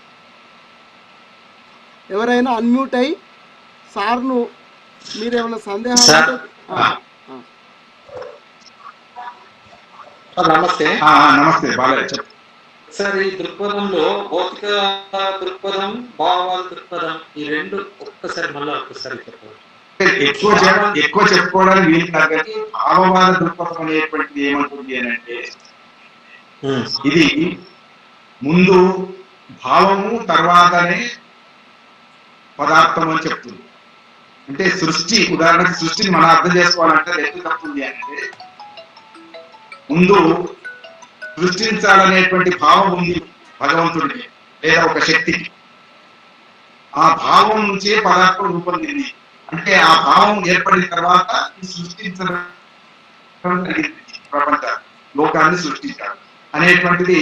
Speaker 2: ఎవరైనా అన్మ్యూట్ అయ్యి సార్ను మీరు ఏమైనా సందేహాలు ఉంటే.
Speaker 3: నమస్తే.
Speaker 4: నమస్తే బాలయ్య చెప్పు
Speaker 3: సార్. ఈ దృక్పథంలో భౌతిక దృక్పథం, భావవాద దృక్పథం, ఈ రెండు ఒక్కసారి చెప్పండి.
Speaker 4: ఎక్కువ చెప్పుకోవడానికి వీలు కాదు, కానీ భావవాద దృక్పథం అనేటువంటిది ఏమంటుంది అని అంటే, ఇది ముందు భావము తర్వాతనే పదార్థం అని చెప్తుంది. అంటే సృష్టి, ఉదాహరణకు సృష్టిని మనం అర్థం చేసుకోవాలంటే ఎట్లా తప్పుంది అంటే, ముందు సృష్టించాలనేటువంటి భావం ఉంది భగవంతుడికి లేదా ఒక శక్తికి. ఆ భావం నుంచే పదార్థం రూపొందింది. అంటే ఆ భావం ఏర్పడిన తర్వాత సృష్టించడం ప్రపంచ లోకాన్ని సృష్టించాలి అనేటువంటిది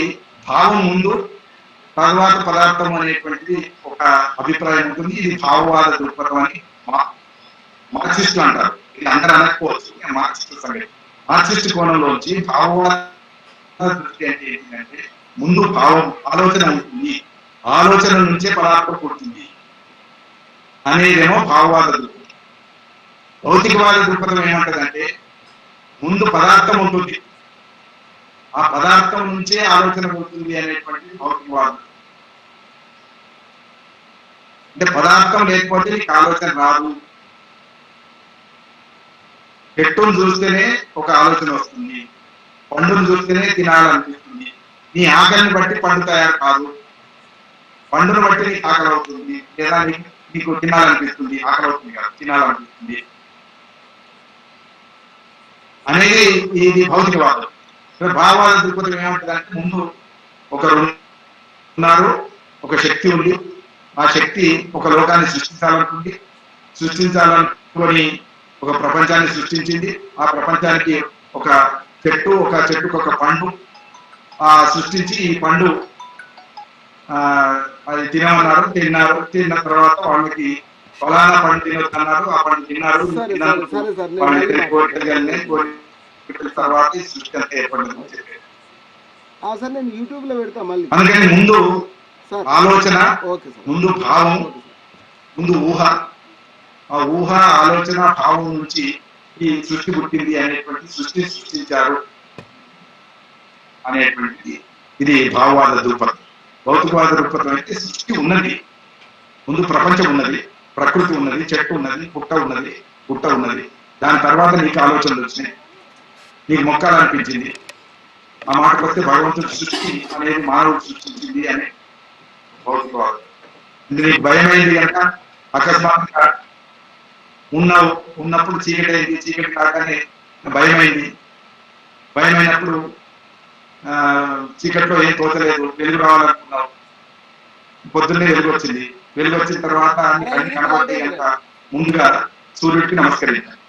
Speaker 4: భావం ముందు, తర్వాత పదార్థం అనేటువంటిది ఒక అభిప్రాయం ఉంటుంది. ఇది భావవాద దృక్పథం అని మార్క్సిస్టు అంటారు. ఇది అందరూ అనకపోవచ్చు, మార్క్సిస్టు సంగతి. మార్క్సిస్టు కోణంలోంచి భావవాద దృష్టి అంటే ఏంటంటే, ముందు భావం ఆలోచన ఉంటుంది, ఆలోచన నుంచే పదార్థం పుడుతుంది అనేదేమో భావవాద దృక్పథం. భౌతికవాద దృక్పథం ఏమంటదంటే, ముందు పదార్థం ఉంటుంది, ఆ పదార్థం నుంచే ఆలోచన పుడుతుంది అనేటువంటిది భౌతికవాదం. అంటే పదార్థం లేకపోతే నీకు ఆలోచన రాదు. చెట్టును చూస్తేనే ఒక ఆలోచన వస్తుంది, పండును చూస్తేనే తినాలనిపిస్తుంది. నీ ఆకలిని బట్టి పండు తయారు కాదు, పండును బట్టి నీకు ఆకలి అవుతుంది, లేదా నీకు తినాలనిపిస్తుంది, ఆకలి అవుతుంది కాదు తినాలనిపిస్తుంది అనేది ఇది భౌతికవాదం. భావవాద దృక్పథం ఏమంటుందంటే, ముందు ఒకరు ఉన్నారు, ఒక శక్తి ఉంది, ఆ శక్తి ఒక లోకాన్ని సృష్టించాలనుకుంది, సృష్టించాలనుకొని ఒక ప్రపంచాన్ని సృష్టించింది. ఆ ప్రపంచానికి ఒక చెట్టుకు ఒక పండు సృష్టించి, ఈ పండు అది తినమన్నారు, తిన్న తర్వాత వాళ్ళకి ఫలానా పండు తినొచ్చు అన్నారు, ఆ పండు తిన్నారు. తర్వాత సృష్టి అంతా ఏర్పడిందని చెప్పారు.
Speaker 2: సార్ నేను యూట్యూబ్ లో పెడతా మళ్ళీ.
Speaker 4: అందుకని ముందు ఆలోచన, ముందు భావం, ముందు ఊహ, ఆ ఊహ ఆలోచన భావం నుంచి ఈ సృష్టి పుట్టింది అనేటువంటి, సృష్టించారు అనేటువంటిది ఇది భావవాద దృక్పథం. భౌతికవాద దృక్పథం అయితే సృష్టి ఉన్నది, ముందు ప్రపంచం ఉన్నది, ప్రకృతి ఉన్నది, చెట్టు ఉన్నది, పుట్ట ఉన్నది, గుట్ట ఉన్నది. దాని తర్వాత నీకు ఆలోచనలు వచ్చినాయి, నీకు మొక్కాలనిపించింది. ఆ మాటకు వస్తే భగవంతుడి సృష్టి అనేది మానవుడు సృష్టించింది అనే భౌతికవాదం. నీకు భయమైంది కనుక అకస్మాత్తుగా ఉన్నప్పుడు చీకటి అయింది, చీకటి కాగానే భయమైనప్పుడు చీకట్లో ఏం తోచలేదు, వెలుగు రావాలనుకున్నావు, పొద్దున్నే వెలుగు వచ్చింది. వెలుగు వచ్చిన తర్వాత అన్ని కనబడ్డాయి కనుక ముందుగా సూర్యుడికి నమస్కరించాడు.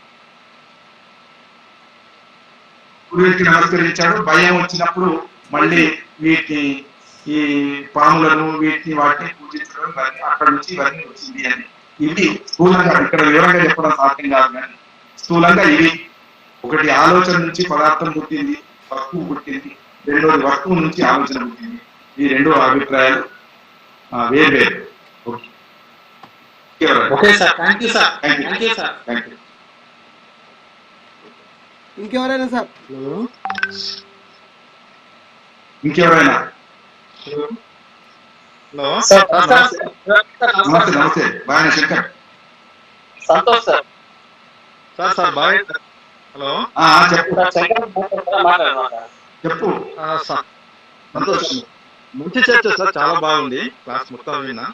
Speaker 4: భయం వచ్చినప్పుడు మళ్ళీ వీటిని, ఈ పాములను వాటిని పూజించడం, అక్కడ నుంచి ఇవన్నీ వచ్చింది అని. ఇవి స్థూలంగా, ఇక్కడ వివరంగా చెప్పడం సాధ్యం కాదు, కానీ స్థూలంగా ఇవి. ఒకటి ఆలోచన నుంచి పదార్థం పుట్టింది, వస్తువు పుట్టింది. రెండోది వస్తువు నుంచి ఆలోచన పుట్టింది. ఈ రెండు అభిప్రాయాలు వేరు.
Speaker 3: Okay sir, thank you sir.
Speaker 2: ఇంకెవరైనా సార్?
Speaker 4: ఇంకెవరైనా? నమస్తే బాగా శంకర్.
Speaker 5: సంతోష్ సార్.
Speaker 1: సార్ బాగా. హలో
Speaker 4: చెప్పు.
Speaker 1: సంతోషం. మంచి చర్చ సార్, చాలా బాగుంది. క్లాస్ మొత్తం విన్నా.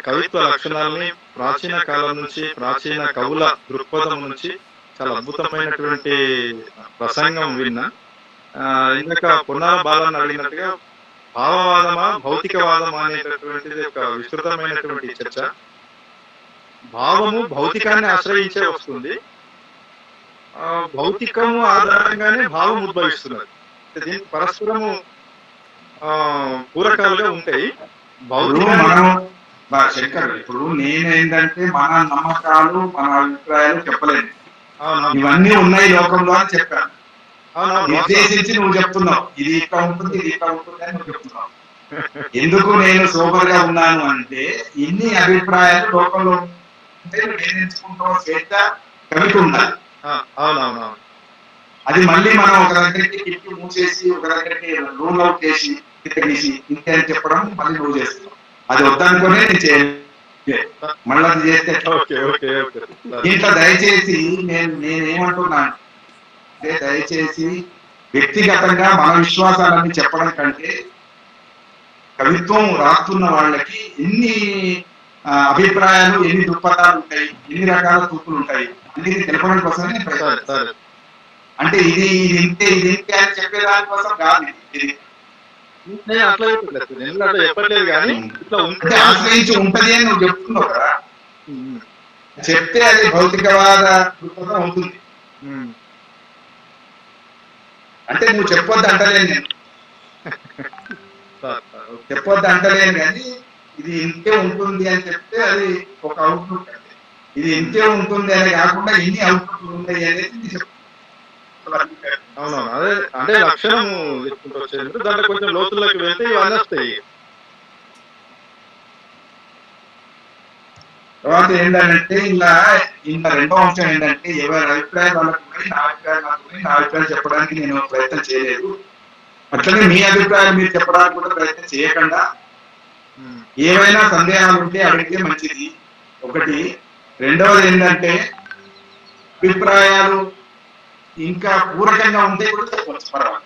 Speaker 1: కవిత్వ లక్షణాలని ప్రాచీన కాలం నుంచి, ప్రాచీన కవుల దృక్పథం నుంచి చాలా అద్భుతమైనటువంటి ప్రసంగం విన్నా. ఇందాక పొన్నాల బాలని అడిగినట్టుగా భావవాదమా భౌతికవాదమా అనేటటువంటిది ఒక విస్తృతమైనటువంటి చర్చ. భావము భౌతికాన్ని ఆశ్రయించే వస్తుంది, భౌతికము ఆధారంగానే భావం ఉద్భవిస్తున్నది. దీనికి పరస్పరము పూరకాలుగా ఉంటాయి.
Speaker 4: శంకర్, ఇప్పుడు నేనేంటంటే మన నమ్మకాలు, మన అభిప్రాయాలు చెప్పలేదు, ఇవన్నీ ఉన్నాయి లోకంలో అని చెప్పాను. నిర్దేశించి నువ్వు చెప్తున్నావు, ఇది ఇట్లా ఉంటుంది, ఇది ఇట్లా ఉంటుంది అని నువ్వు చెప్తున్నావు. ఎందుకు నేను సోబర్ గా ఉన్నాను అంటే, ఇన్ని అభిప్రాయాలు లోకంలో ఉంటే నువ్వు ఏం ఎంచుకుంటావు? స్వేచ్ఛ కవికి ఉండాలి. అది మళ్ళీ మనం ఒక దగ్గరికి కిటికీ మూసేసి, ఒక దగ్గరికి రూల్ అవుట్ చేసి, తీసి ఇంతే అని చెప్పడం మళ్ళీ నువ్వు చేస్తున్నావు. అది వద్దనుకునే నేను చేయలేదు. మళ్ళీ అది చేస్తే ఎట్లా?
Speaker 6: ఓకే ఓకే ఓకే
Speaker 4: దీంట్లో దయచేసి నేనేమంటున్నాను అంటే, దయచేసి వ్యక్తిగతంగా మన విశ్వాసాలన్నీ చెప్పడం కంటే కవిత్వం రాస్తున్న వాళ్ళకి ఎన్ని అభిప్రాయాలు, ఎన్ని దృక్పథాలు ఉంటాయి, ఎన్ని రకాల తూపులు ఉంటాయి అనేది తెలపడం కోసమే నేను ప్రయత్నం
Speaker 6: సరే
Speaker 4: చేస్తాను.
Speaker 6: సరే
Speaker 4: అంటే ఇది ఇంతే అని చెప్పేదాని కోసం కాదు ఇది.
Speaker 6: నేను అట్లా చెప్పట్లేదు, నేను అట్లా చెప్పట్లేదు కానీ ఇట్లా
Speaker 4: అంటే
Speaker 6: ఉంటే
Speaker 4: ఆశ్రయించి ఉంటది అని నువ్వు చెప్తున్నావు కదా,
Speaker 6: ఉమ్,
Speaker 4: చెప్తే అది భౌతికవాద దృక్పథం అవుతుంది.
Speaker 6: ఉమ్.
Speaker 4: అంటే నువ్వు చెప్పొద్దు అంటలేను నేను,
Speaker 6: సార్ సార్ ఓకే.
Speaker 4: చెప్పొద్దు అంటలేను కానీ ఇది ఇంతే ఉంటుంది అని చెప్తే అది ఒక అవుట్లుక్. అంటే ఇది ఇంతే ఉంటుంది అని కాకుండా ఎన్ని అవుట్లుక్లు ఉన్నాయి అనేది నేను చెప్తాను.
Speaker 6: అవునవును, అదే అంటే లక్షణం చెప్పుకుంటూ వచ్చేది, దాంట్లో కొంచెం లోతుల్లోకి వెళ్తే ఇవన్నీ వస్తాయి.
Speaker 4: తర్వాత ఏంటంటే ఇలా రెండో అంశం ఏంటంటే, ఎవరి అభిప్రాయాలు వాళ్ళకు ఉన్నాయి, నా అభిప్రాయాలు నాకు ఉన్నాయి, నా అభిప్రాయాలు చెప్పడానికి నేను ప్రయత్నం చేయలేదు. అట్లనే మీ అభిప్రాయాలు మీరు చెప్పడానికి కూడా ప్రయత్నం చేయకుండా
Speaker 6: ఉమ్,
Speaker 4: ఏవైనా సందేహాలు ఉంటే అడిగితే మంచిది ఒకటి. రెండవది ఏంటంటే, అభిప్రాయాలు ఇంకా పూరకంగా ఉంటే కూడా చెప్పవచ్చు, పర్వాలేదు.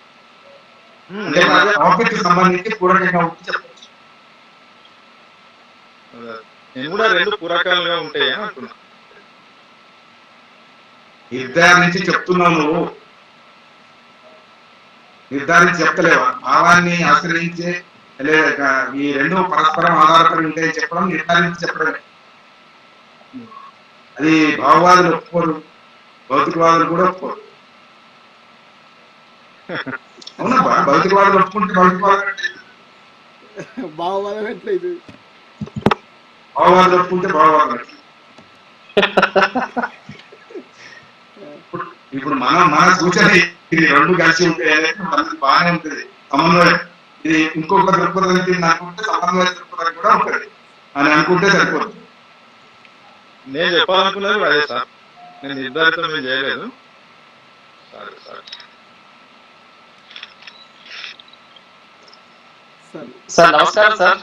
Speaker 6: ఉమ్,
Speaker 4: అంటే మన టాపిక్ సంబంధించి పూరకంగా ఉంటే చెప్పవచ్చు.
Speaker 6: అదే. నేను కూడా రెండు పూరకాలుగా ఉంటాయి అని అంటున్నా.
Speaker 4: నిర్ధారించి చెప్తున్నావు నువ్వు, నిర్ధారించి చెప్తలేవా? భావాన్ని ఆశ్రయించే లేదా ఈ రెండు పరస్పరం ఆధారపడి ఉంటాయని చెప్పడం నిర్ధారించి చెప్పడమే. అది భావవాదులు ఒప్పుకోరు, భౌతికవాదులు కూడా ఒప్పుకోరు. అవునా? భౌతికవాదులు ఒప్పుకుంటే భౌతికవాదులు అంటే,
Speaker 2: భావవాదం ఎట్లా ఇది?
Speaker 4: భావవాదులు ఒప్పుకుంటే భావవాదులు అంటే. ఇప్పుడు మన సూచన ఇది రెండు కలిసి ఉంటాయి అనేది మనకి బాగానే ఉంటుంది, సమన్వయం. ఇది ఇంకొక దృక్పథం అనుకుంటే సమన్వయ దృక్పథం కూడా ఉంటుంది అని అనుకుంటే సరిపోతుంది.
Speaker 6: నేను చెప్పాలనుకున్నది అదే సార్, నేను నిర్ధారితం ఏం చేయలేదు. సరే సరే
Speaker 2: సరే
Speaker 5: సార్ నమస్కారం సార్.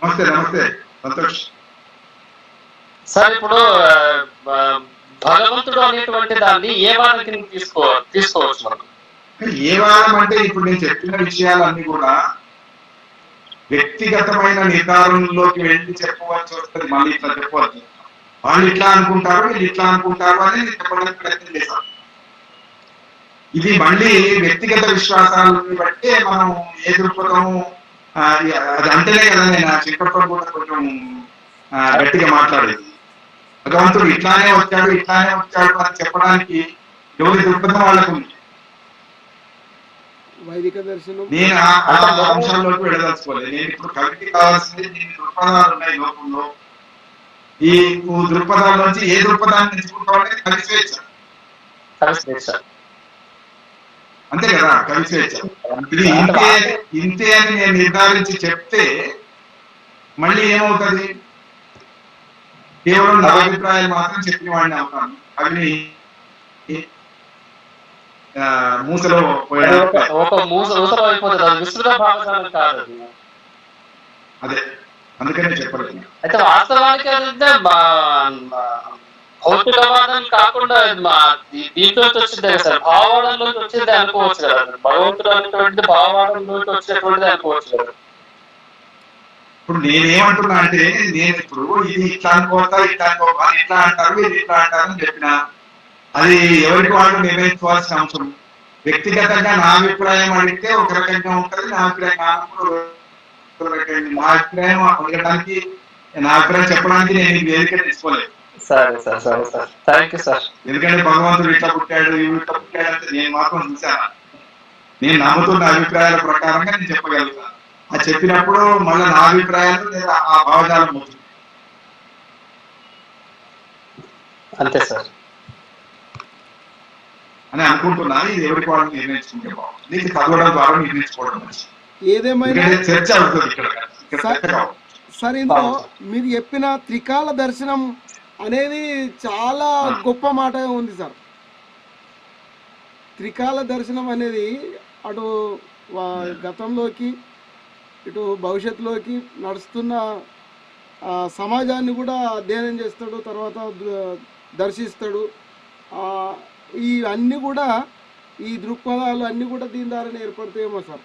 Speaker 4: నమస్తే నమస్తే సంతోష్.
Speaker 5: సార్ ఇప్పుడు ఆ, భగవంతుడు అనేటువంటి దాన్ని ఏ వారం కింద తీసుకోవచ్చు మనం?
Speaker 4: ఏ వారం అంటే ఇప్పుడు నేను చెప్పిన విషయాలన్నీ కూడా వ్యక్తిగతమైన నిర్ధారణలోకి వెళ్ళి చెప్పవలసి వస్తుంది. మళ్ళీ ఇట్లా చెప్పవచ్చు, వాళ్ళు ఇట్లా అనుకుంటారు, వీళ్ళు ఇట్లా అనుకుంటారు అని నేను చెప్పడానికి ప్రయత్నం చేశాను. ఇది మళ్ళీ వ్యక్తిగత విశ్వాసాలను బట్టే మనం ఏ దృక్పథము అది అంటేనే కదా నేను చిన్నప్పటి కూడా కొంచెం గట్టిగా మాట్లాడేది. భగవంతుడు ఇట్లానే వచ్చాడు అని చెప్పడానికి ఎవరి దృక్పథం వాళ్ళకు ఉంది.
Speaker 2: వైదిక దర్శనం
Speaker 4: నేను ఆ అంశాల్లోకి వెళ్ళదలుచుకోలేదు. నేను ఇప్పుడు కవికి కావాల్సింది దీని దృక్పథాలు ఉన్నాయి లోకంలో. ఈ దృక్పథాల నుంచి ఏ దృక్పథాన్ని ఎంచుకుంటాం అనేది కవి స్వేచ్ఛ. అంతే కదా, కవి స్వేచ్ఛ. ఇది ఇంతే అని నేను నిర్ధారించి చెప్తే మళ్ళీ ఏమవుతుంది? కేవలం నా అభిప్రాయాలు మాత్రం చెప్పిన వాడిని అవుతాను. అవి మూసలో
Speaker 5: ఒక మూసలో అయిపోతుంది, అది విస్తృత భావజాలం కాదు అది.
Speaker 4: అదే అందుకనే చెప్పలేదు.
Speaker 5: అయితే వాస్తవానికి అది భౌతికవాదం కాకుండా దీంట్లో వచ్చిందే సార్, భావవాదంలోకి వచ్చింది అనుకోవచ్చు కదా. భగవంతుడు అనేటువంటిది భావవాదంలోకి వచ్చినటువంటిది అనుకోవచ్చు కదా.
Speaker 4: ఇప్పుడు నేనేమంటున్నా అంటే, నేను ఇప్పుడు ఇది ఇట్లా అనుకోవద్దా ఇట్లా అనుకోవా, ఇట్లా అంటారు వీళ్ళు ఇట్లా అంటారు అని చెప్పిన అది ఎవరికి వాళ్ళు నిర్ణయించుకోవాల్సిన అవసరం. వ్యక్తిగతంగా నా అభిప్రాయం అడిగితే ఒక రకంగా ఉంటుంది, నా అభిప్రాయం మా అభిప్రాయం అడగడానికి, నా అభిప్రాయం చెప్పడానికి నేను ఈ వేదిక తీసుకోలేదు.
Speaker 5: సరే సార్, సరే సార్, థ్యాంక్ యూ సార్.
Speaker 4: ఎందుకంటే భగవంతుడు ఇట్లా పుట్టాడు ఇట్లా పుట్టాడు అంటే నేను మాత్రం చూశాను. నేను నమ్ముతున్న అభిప్రాయాల ప్రకారంగా నేను చెప్పగలుగుతాను. అది చెప్పినప్పుడు మళ్ళీ నా అభిప్రాయాలు లేదా ఆ భావజాలం అవుతుంది.
Speaker 5: అంతే సార్
Speaker 4: అని అనుకుంటున్నాను. ఇది ఎవరికి వాళ్ళు నిర్ణయించుకుంటే బాగుంది. నీకు చదవడం ద్వారా నిర్ణయించుకోవడం మంచిది.
Speaker 2: ఏదేమైనా
Speaker 4: చర్చ అవుతుంది ఇక్కడ
Speaker 2: సార్, ఇందులో మీరు చెప్పిన త్రికాల దర్శనం అనేది చాలా గొప్ప మాట ఉంది సార్. త్రికాల దర్శనం అనేది అటు గతంలోకి ఇటు భవిష్యత్తులోకి నడుస్తున్న సమాజాన్ని కూడా అధ్యయనం చేస్తాడు, తర్వాత దర్శిస్తాడు. ఈ అన్నీ కూడా ఈ దృక్పథాలు అన్నీ కూడా దీని ద్వారానే ఏర్పడతాయేమో సార్.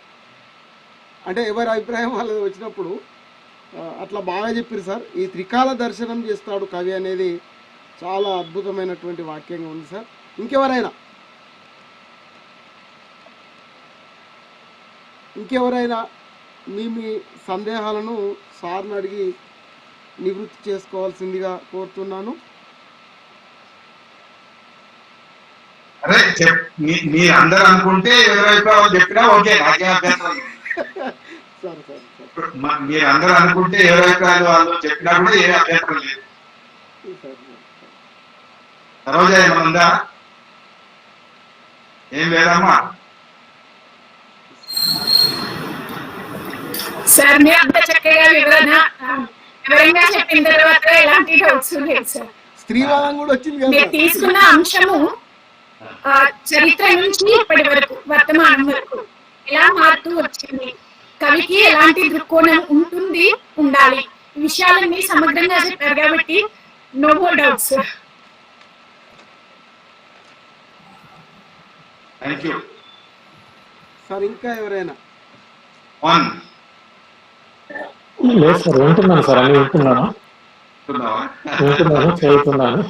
Speaker 2: అంటే ఎవరి అభిప్రాయం వాళ్ళది వచ్చినప్పుడు అట్లా బాగా చెప్పారు సార్. ఈ త్రికాల దర్శనం చేస్తాడు కవి అనేది చాలా అద్భుతమైనటువంటి వాక్యంగా ఉంది సార్. ఇంకెవరైనా మీ సందేహాలను సార్ని అడిగి నివృత్తి చేసుకోవాల్సిందిగా కోరుతున్నాను.
Speaker 4: అదే మీరు అందరు అనుకుంటే ఎవరైతే వాళ్ళు చెప్పినా ఓకే, నాకే అభ్యంతరం లేదు.
Speaker 2: సరే సరే సరే
Speaker 4: మీరు అందరూ అనుకుంటే ఎవరైతే వాళ్ళు చెప్పినా కూడా ఏ అభ్యంతరం లేదు. సరోజ ఏమన్నా ఉందా? ఏం లేదమ్మా.
Speaker 7: సార్ మీరు అంత చక్కగా వివరంగా చెప్పిన తర్వాత ఎలాంటి డౌట్స్ లేదు సార్.
Speaker 2: స్త్రీవాదం కూడా వచ్చింది కదా.
Speaker 7: మీరు తీసుకున్న అంశము చరిత్ర నుంచి ఇప్పటి వరకు వర్తమానం వరకు ఎలా మారుతూ వచ్చింది, కవికి ఎలాంటి దృక్కోణం ఉంటుంది ఉండాలి, ఈ విషయాలన్నీ సమగ్రంగా చెప్పారు కాబట్టి no more doubts sir.
Speaker 4: Thank you
Speaker 2: sir. ఇంకా ఎవరైనా?
Speaker 1: లేదు సార్, వింటున్నాను సార్, అన్ని వింటున్నాను చదువుతున్నాను.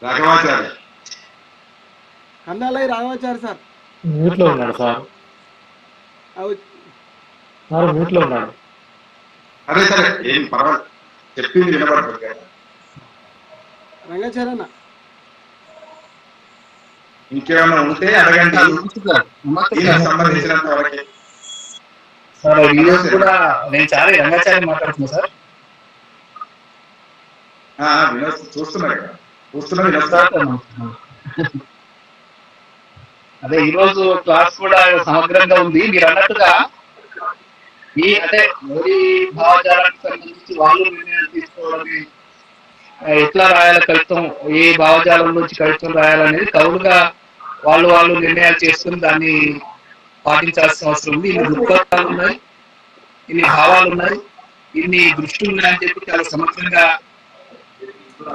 Speaker 4: రాఘవాచారి,
Speaker 2: కందాలయ్య రాఘవాచారి సార్
Speaker 1: మ్యూట్ లో ఉన్నాడు సార్. మ్యూట్ లో ఉన్నాడు.
Speaker 4: అరే సరే, ఏం పర్వాలేదు, చెప్పింది వినపడుతుంది.
Speaker 2: రంగాచారన్న
Speaker 4: ఇంకేమైనా ఉంటే అడగండి. సంబంధించినంత వరకే
Speaker 1: సార్ ఈరోజు కూడా నేను చాలా రంగాచారి మాట్లాడుతున్నా సార్. అదే ఈరోజు క్లాస్ కూడా సమగ్రంగా ఉంది. మీరు అన్నట్టుగా ఈ అంటే మోడీ భావజాలానికి సంబంధించి వాళ్ళు నిర్ణయం తీసుకోవాలని, ఎట్లా రాయాలి కవిత్వం, ఏ భావజాలం నుంచి కవిత్వం రాయాలనేది కవులుగా వాళ్ళు నిర్ణయాలు చేసుకుని దాన్ని పాటించాల్సిన అవసరం ఉంది. ఇన్ని దృక్పథాలు ఉన్నాయి, ఇన్ని భావాలు ఉన్నాయి, ఇన్ని దృష్టిలు ఉన్నాయని చెప్పి చాలా సమగ్రంగా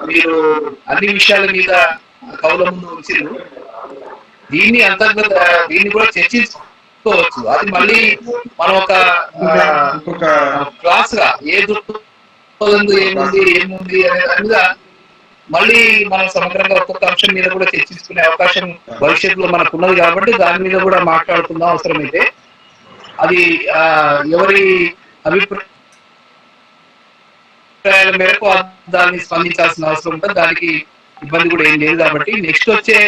Speaker 1: మీరు అన్ని విషయాల మీద కవుల ముందు ఉంచారు. దీన్ని అంతర్గత దీన్ని కూడా చర్చించుకోవచ్చు. అది మళ్ళీ మనం ఒక క్లాస్ గా ఏ దృక్పథం ఏముంది అనే దాని మీద మళ్ళీ మనం సమగ్రంగా ఒక్కొక్క అంశం మీద కూడా చర్చించుకునే అవకాశం భవిష్యత్తులో మనకు ఉన్నది కాబట్టి దాని మీద కూడా మాట్లాడుకుందాం అవసరమైతే. అది ఎవరి అభిప్రాయాల మేరకు దాన్ని స్పందించాల్సిన అవసరం ఉంటుంది. దానికి ఇబ్బంది కూడా ఏం లేదు. కాబట్టి నెక్స్ట్ వచ్చే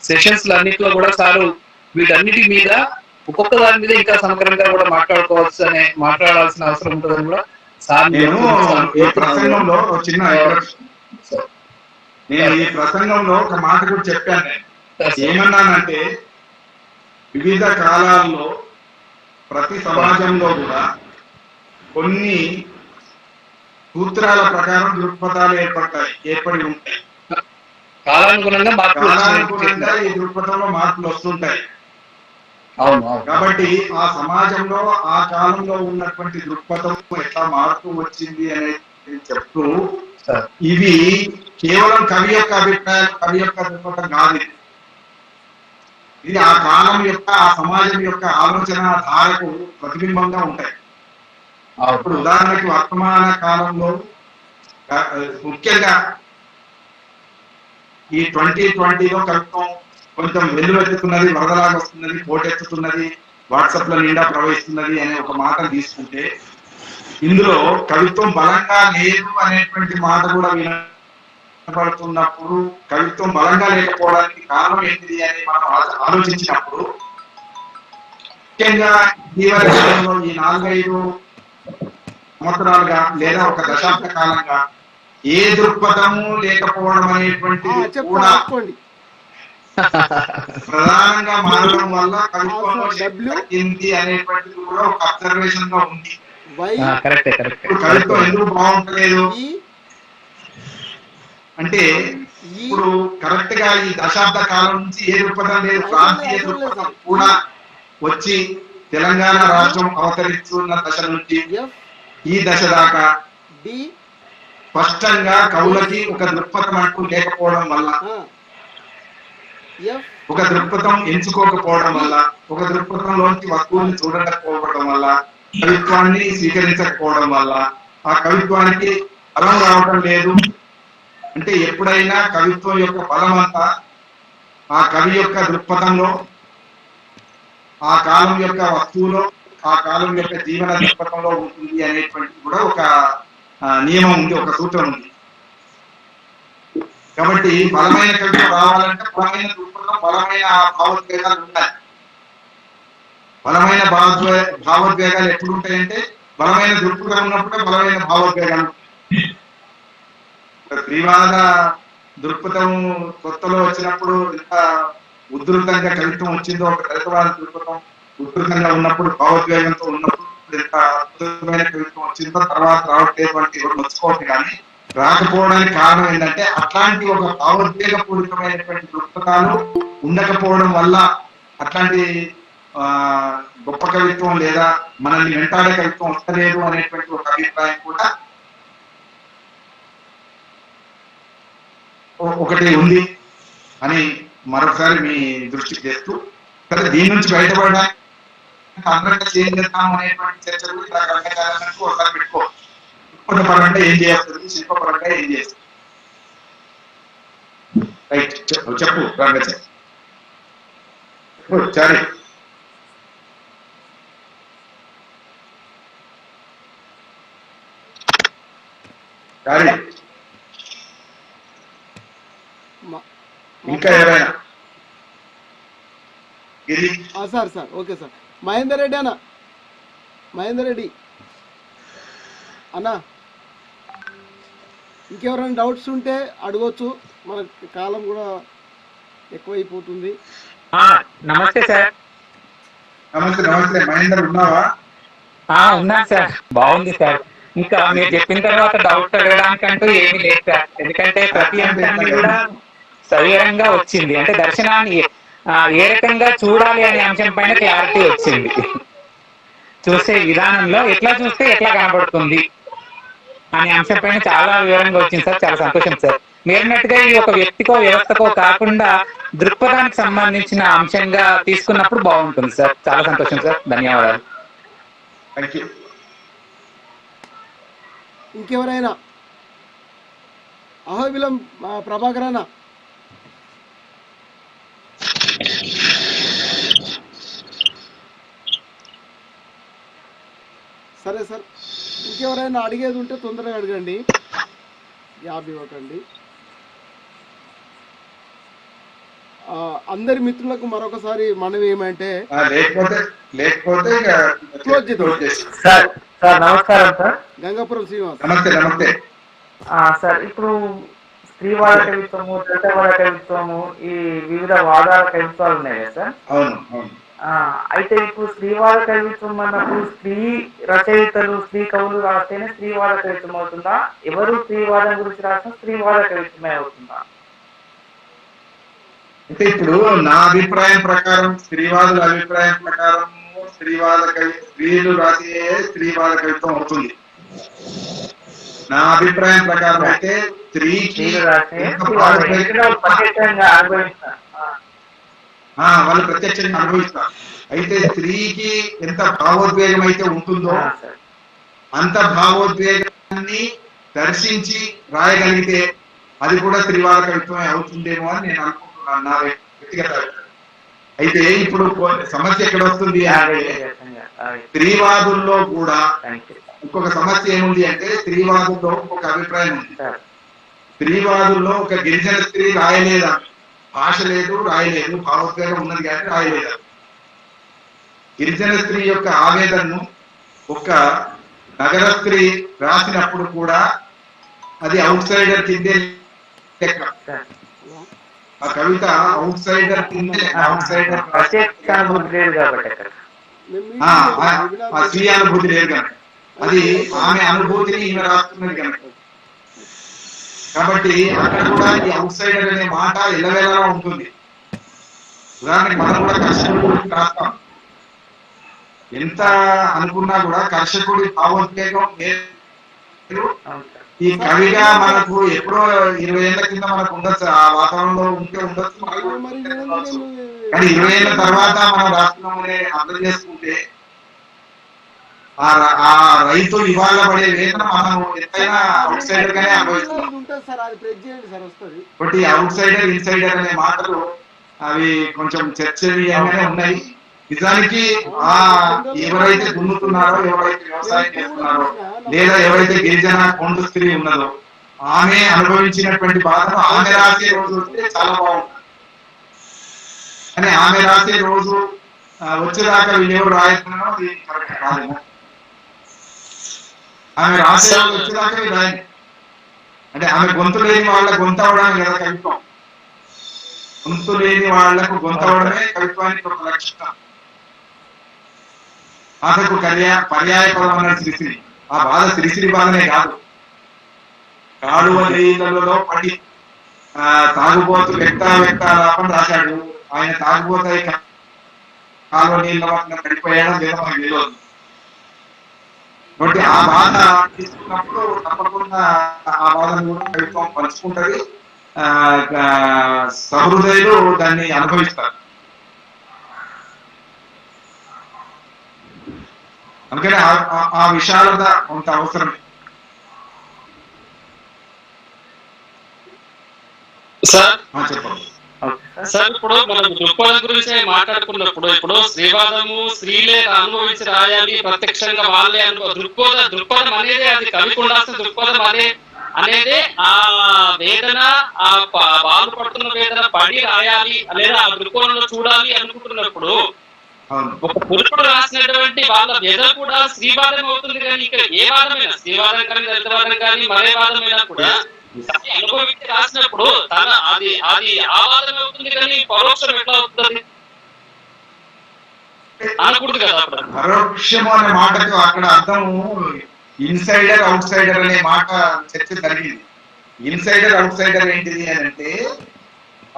Speaker 1: సెషన్స్ అన్నింటిలో కూడా సారు వీటన్నిటి మీద ఒక్కొక్క దాని మీద ఇంకా సమగ్రంగా కూడా మాట్లాడాల్సిన అవసరం ఉంటుందని కూడా సార్
Speaker 4: నేను ఈ ప్రసంగంలో ఒక మాట కూడా చెప్పాను. ఏమన్నానంటే వివిధ కాలాల్లో ప్రతి సమాజంలో కూడా కొన్ని సూత్రాల ప్రకారం దృక్పథాలు ఏర్పడి ఉంటాయి. కాలానుగుణంగా ఈ దృక్పథంలో మార్పులు వస్తుంటాయి. కాబట్టి ఆ సమాజంలో ఆ కాలంలో ఉన్నటువంటి దృక్పథం ఎట్లా మార్పు వచ్చింది అనేది చెప్తూ, ఇవి కేవలం కవి యొక్క అభిప్రాయం, కవి యొక్క దృక్పథం కాదు. ఇది ఆ కాలం యొక్క, ఆ సమాజం యొక్క ఆలోచన ధారకు ప్రతిబింబంగా ఉంటాయి. ఇప్పుడు ఉదాహరణకి వర్తమాన కాలంలో ముఖ్యంగా ఈ 2020లో కవిత్వం కొంచెం వెల్లువెత్తుతున్నది, వరదలాగా వస్తున్నది, పోటెత్తుతున్నది, వాట్సాప్ లో నిండా ప్రవహిస్తున్నది అనే ఒక మాటను తీసుకుంటే, ఇందులో కవిత్వం బలంగా లేదు అనేటువంటి మాట కూడా వినపడుతున్నప్పుడు, కవిత్వం బలంగా లేకపోవడానికి కారణం ఏంటిది అని మనం ఆలోచించినప్పుడు, ముఖ్యంగా ఇటీవల ఈ 4-5 సంవత్సరాలుగా లేదా ఒక దశాబ్ద కాలంగా ఏ దృక్పథము లేకపోవడం అనేటువంటిది కూడా ప్రధానంగా మారడం వల్ల కవిత్వంలో తగ్గింది అనేటువంటిది కూడా ఒక అబ్జర్వేషన్ గా ఉంది. కవిత్వం ఎందుకు బాగుంటలేదు అంటే, ఇప్పుడు కరెక్ట్ గా ఈ దశాబ్ద కాలం నుంచి ఏ దృక్పథం లేదు, ప్రాంతీయ దృక్పథం కూడా వచ్చి తెలంగాణ రాష్ట్రం అవతరిస్తున్న దశ నుంచి
Speaker 2: ఎఫ్
Speaker 4: ఈ దశ దాకా
Speaker 2: డి
Speaker 4: స్పష్టంగా కవులకి ఒక దృక్పథం అంటూ లేకపోవడం వల్ల,
Speaker 2: ఎఫ్
Speaker 4: ఒక దృక్పథం ఎంచుకోకపోవడం వల్ల, ఒక దృక్పథంలోంచి వస్తువుల్ని చూడకపోవడం వల్ల, కవిత్వాన్ని స్వీకరించకపోవడం వల్ల ఆ కవిత్వానికి బలం రావడం లేదు. అంటే ఎప్పుడైనా కవిత్వం యొక్క బలం అంతా ఆ కవి యొక్క దృక్పథంలో, ఆ కాలం యొక్క వస్తువులో, ఆ కాలం యొక్క జీవన దృక్పథంలో ఉంటుంది అనేటువంటి కూడా ఒక నియమం ఉంది, ఒక సూత్రం ఉంది. కాబట్టి బలమైన కవిత్వం రావాలంటే బలమైన దృక్పథం, బలమైన భావోద్వేగాలు ఉండాలి. బలమైన భావోద్వేగాలు ఎప్పుడు ఉంటాయంటే బలమైన దృక్పథం ఉన్నప్పుడే బలమైన భావోద్వేగాలు. స్త్రీవాద దృక్పథం కొత్తలో వచ్చినప్పుడు ఎంత ఉధృతంగా కవిత్వం వచ్చిందో, ఒక దళితవాద దృక్పథం ఉధృతంగా ఉన్నప్పుడు, భావోద్వేగంతో ఉన్నప్పుడు ఎంత అద్భుతమైన కవిత్వం వచ్చిందో తర్వాత రావట్లేదు ఎవరు వచ్చుకోవద్దు. కానీ రాకపోవడానికి కారణం ఏంటంటే అట్లాంటి ఒక భావోద్వేగపూరితమైనటువంటి దృక్పథాలు ఉండకపోవడం వల్ల అట్లాంటి గొప్ప కవిత్వం లేదా మనల్ని వెంటాడే కవిత్వం వస్తలేదు అనేటువంటి ఒక అభిప్రాయం కూడా ఒకటి ఉంది అని మరొకసారి మీ దృష్టికి చేస్తూ, సరే దీని నుంచి బయటపడడానికి అందరికీ ఏం చేస్తాం అనేటువంటి చర్చలు ఇలా రంగజాలకు ఒకసారి పెట్టుకో. పరంగా ఏం చేస్తుంది, శిల్పపరంగా ఏం చేస్తుంది. రైట్, చెప్పు రంగజ. సరే సరే ఇంకా ఎవరైనా?
Speaker 2: Sir okay sir. Mahender Reddy అన్న, మహేందర్ రెడ్డి అన్న, ఇంకెవరైనా డౌట్స్ ఉంటే అడగొచ్చు, మన కాలం కూడా ఎక్కువైపోతుంది.
Speaker 8: నమస్తే సార్.
Speaker 4: నమస్తే నమస్తే. మహేందర్ ఉన్నావా?
Speaker 8: ఉన్నాను సార్. బాగుంది సార్. ఇంకా మీరు చెప్పిన తర్వాత డౌట్ అడగడానికంటూ ఏమీ లేదు సార్. ఎందుకంటే ప్రతి అంశాన్ని కూడా సవివరంగా వచ్చింది. అంటే దర్శనాన్ని ఏ రకంగా చూడాలి అనే అంశం పైన క్లారిటీ వచ్చింది. చూసే విధానంలో ఎట్లా చూస్తే ఎట్లా కనబడుతుంది అనే అంశం పైన చాలా వివరంగా వచ్చింది సార్. చాలా సంతోషం సార్. మీరన్నట్టుగా ఇది ఒక వ్యక్తికో వ్యవస్థకో కాకుండా దృక్పథానికి సంబంధించిన అంశంగా తీసుకున్నప్పుడు బాగుంటుంది సార్. చాలా సంతోషం సార్. ధన్యవాదాలు.
Speaker 2: ఇంకెవరైనా? అహోబిలం ప్రభాకర్ అన్న. సరే సార్, ఇంకెవరైనా అడిగేది ఉంటే తొందరగా అడగండి, గ్యాప్ ఇవ్వకండి. అందరి మిత్రులకు మరొకసారి మనవి ఏమంటే
Speaker 4: లేకపోతే
Speaker 2: క్లోజ్ చేద్దాం.
Speaker 9: సార్ నమస్కారం సార్.
Speaker 2: గంగాపురం శ్రీనివాస్.
Speaker 4: నమస్తే నమస్తే
Speaker 9: సార్. ఇప్పుడు స్త్రీవాద కవిత్వము, దళితవాద కవిత్వము, ఈ వివిధ వాదాల కవిత్వాలు ఉన్నాయి కదా సార్.
Speaker 4: అవును అవును.
Speaker 9: అయితే ఇప్పుడు స్త్రీవాద కవిత్వం అన్నప్పుడు స్త్రీ రచయితలు, స్త్రీ కవులు రాస్తేనే స్త్రీవాద కవిత్వం అవుతుందా? ఎవరు స్త్రీవాదం గురించి రాసిన స్త్రీవాద కవిత్వమే అవుతుందా?
Speaker 4: అంటే ఇప్పుడు నా అభిప్రాయం ప్రకారం, స్త్రీవాదుల అభిప్రాయం ప్రకారం స్త్రీలు రాసే స్త్రీవాద కవిత్వం అవుతుంది. నా అభిప్రాయం ప్రకారం అయితే స్త్రీకి వాళ్ళు ప్రత్యక్షంగా అనుభవిస్తారు. అయితే స్త్రీకి ఎంత భావోద్వేగం అయితే ఉంటుందో అంత భావోద్వేగాన్ని దర్శించి రాయగలిగితే అది కూడా స్త్రీవాద కవిత్వమే అవుతుందేమో అని నేను అనుకుంటున్నాను, నా వ్యక్తిగత అభిప్రాయం. అయితే ఇప్పుడు సమస్య ఎక్కడ వస్తుంది అంటే స్త్రీవాదుల్లో కూడా ఇంకొక సమస్య ఏముంది అంటే స్త్రీవాదుల్లో ఒక అభిప్రాయం ఉంది. స్త్రీవాదుల్లో ఒక గిరిజన స్త్రీ రాయలేదా, భాష లేదు, రాయలేదు, భావోద్వేగం ఉన్నది కానీ రాయలేదా. గిరిజన స్త్రీ యొక్క ఆవేదనను ఒక నగర స్త్రీ రాసినప్పుడు కూడా అది అవుట్ సైడర్ కిందే లెక్క. ఆ కవిత అవుట్ సైడర్ కిందే, అవుట్ సైడర్ స్వీయ అనుభూతి లేదు కనుక, అది ఆమె అనుభూతిని ఈమె రాస్తున్నది కనుక. కాబట్టి అక్కడ కూడా ఈ అవుట్ సైడర్ అనే మాట ఎల్లవేళలా ఉంటుంది. ఉదాహరణకి మనం కూడా కష్టం గురించి రాస్తాం. ఎంత అనుకున్నా కూడా కర్షకుడి భావోద్వేగం వేరు. ఈ కవిగా మనకు ఎప్పుడో 20 ఏళ్ల కింద మనకు ఉండొచ్చు, ఆ వాతావరణంలో ఉంటే ఉండొచ్చు, కానీ 20 ఏళ్ల తర్వాత మనం రాస్తున్నామని అర్థం చేసుకుంటే ఆ రైతు ఇవాళ పడే వేదన మనం ఎంతైనా అవుట్ సైడర్ గానే అనుభవిస్తున్నాం. బట్ ఈ అవుట్ సైడర్ ఇన్సైడర్ అనే మాటలు అవి కొంచెం చర్చనీయంగానే ఉన్నాయి. నిజానికి ఎవరైతే దున్నుతున్నారో, ఎవరైతే వ్యవసాయం చేస్తున్నారో, లేదా ఎవరైతే గిరిజన కొండ స్త్రీ ఉన్నదో ఆమె అనుభవించినటువంటి బాధను ఆమె రాసే రోజు వస్తే చాలా బాగుంటుంది. కానీ ఆమె రాసే రోజు వచ్చేదాకా వీళ్ళెవరు రాయతున్నారో అది కరెక్ట్ కాదేమో. ఆమె రాసే రోజు వచ్చేదాకా వీళ్ళు రాయండి. అంటే ఆమె గొంతు లేని వాళ్ళ గొంతు అవడానికి కదా కవిత్వం. గొంతు లేని వాళ్లకు గొంతు అవడమే కవిత్వానికి ఒక లక్షణం. బాధకు పర్యాయ పదం అన్నాడు శ్రీశ్రీ. ఆ బాధ శ్రీశ్రీ బాధనే కాదు, కాలువ నీళ్ళలో పడి తాగుబోతు వ్యక్తాలాపని రాశాడు. ఆయన తాగుబోతాయి కాలువ నీళ్ళ వల్ల పడిపోయాడో లేదో మనకు తెలియదు. కాబట్టి ఆ బాధ తీసుకున్నప్పుడు తప్పకుండా ఆ బాధను కూడా కవిత్వం పంచుకుంటది. సహృదయులు దాన్ని అనుభవిస్తారు. అందుకని ఆ విశాలత కొంత అవసరమే. చెప్పండి
Speaker 5: సార్, ఇప్పుడు మనం దృక్పథం గురించి మాట్లాడుకున్నప్పుడు ఇప్పుడు స్త్రీవాదము స్త్రీలే అనుభవించి రాయాలి, ప్రత్యక్షంగా వాళ్ళే దృక్పథం అనేది అది కవికి ఉండాల్సిన దృక్పథం అనేది ఆ వేదన, ఆ బాధ పడుతున్న వేదన పడి రాయాలి లేదా ఆ దృక్పథంలో చూడాలి అనుకుంటున్నప్పుడు ఒక పురుషుడు రాసినటువంటి వాళ్ళ వేదన కూడా స్త్రీవాదం అవుతుంది. కానీ ఇక్కడ ఏ వాదమైనా, స్త్రీవాదం కానీ దళితవాదం కానీ మరే వాదమైనా కూడా అనుభవించి రాసినప్పుడు అది ఆ వాదం అవుతుంది. కానీ పరోక్షం ఎట్లా అవుతుంది అనకూడదు కదా. అప్పుడు
Speaker 4: పరోక్షము అనే మాటకు అక్కడ అర్థము ఇన్సైడర్ అవుట్ సైడర్ అనే మాట చర్చ జరిగింది. ఇన్సైడర్ అవుట్ సైడర్ ఏంటిది అని అంటే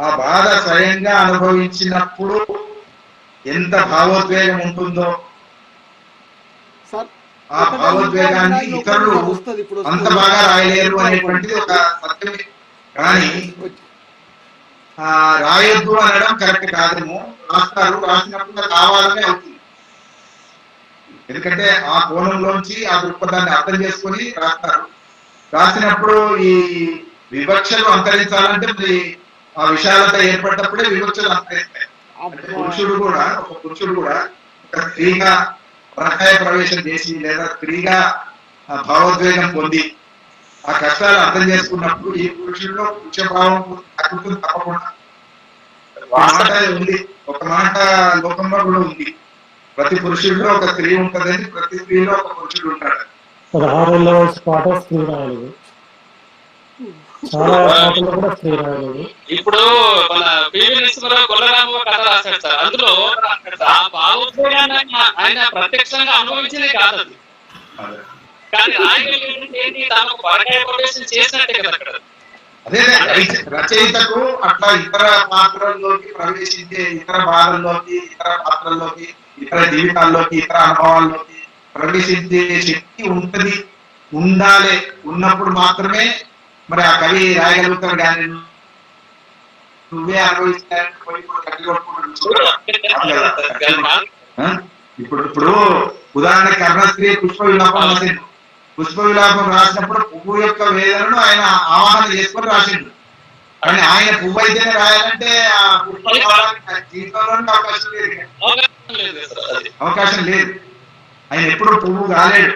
Speaker 4: ఆ బాధ స్వయంగా అనుభవించినప్పుడు ఎంత భావోద్వేగం ఉంటుందో ఆ భావోద్వేగాన్ని ఇతరులు అంత బాగా రాయలేరు అనేటువంటిది ఒక సత్యమే. కానీ రాయొద్దు అనడం కరెక్ట్ కాదేమో. రాస్తారు, రాసినప్పుడు కావాలనే అవుతుంది. ఎందుకంటే ఆ కోణంలోంచి ఆ దృక్పథాన్ని అర్థం చేసుకొని రాస్తారు. రాసినప్పుడు ఈ వివక్షలు అంతరించాలంటే మరి ఆ విశాలత ఏర్పడినప్పుడే వివక్షలు అంతరిస్తాయి. ఒక పురుషుడు కూడా ఒక స్త్రీగా పరకాయ ప్రవేశం చేసి లేదా స్త్రీగా భావోద్వేగం పొంది ఆ కష్టాలు అర్థం చేసుకున్నప్పుడు ఈ పురుషుల్లో పురుషభావం తగ్గుతుంది తప్పకుండా. మాట ఉంది, ఒక మాట లోకంలో కూడా ఉంది, ప్రతి పురుషుడిలో ఒక స్త్రీ ఉంటుందని, ప్రతి స్త్రీలో ఒక పురుషుడు ఉంటాడు.
Speaker 10: 16 వయసు పాట స్త్రీ రాయలేదు, చాలా పాటలు కూడా స్త్రీ రాయలేదు.
Speaker 5: ఇప్పుడు మన గొల్లరామ కథ రాశాడు సార్. అందులో ఆ భావోద్వేగాన్ని ఆయన ప్రత్యక్షంగా అనుభవించేది కాదు అది. కానీ ఆయన పరకాయ ప్రవేశం చేసినట్టే కదా అక్కడ.
Speaker 4: అదే రచయితకు అట్లా ఇతర పాత్రల్లోకి ప్రవేశించే, ఇతర బాధల్లోకి, ఇతర పాత్రల్లోకి, ఇతర జీవితాల్లోకి, ఇతర అనుభవాల్లోకి ప్రవేశించే శక్తి ఉండాలి. ఉన్నప్పుడు మాత్రమే మరి ఆ కవి రాయగలుగుతాడు. కానీ నువ్వే అనుభవిస్తాను ఇప్పుడు ఉదాహరణకి కర్ణశ్రీ పుష్ప విలాపం రాసిండు. పుష్ప విలాపం రాసినప్పుడు పువ్వు యొక్క వేదనను ఆయన ఆవాహన చేసుకొని రాసిండు. కానీ ఆయన పువ్వు అయితేనే రాయాలంటే ఆ పుష్ప జీవితంలోనే అవకాశం లేదు. ఆయన ఎప్పుడు పువ్వు కాలేడు,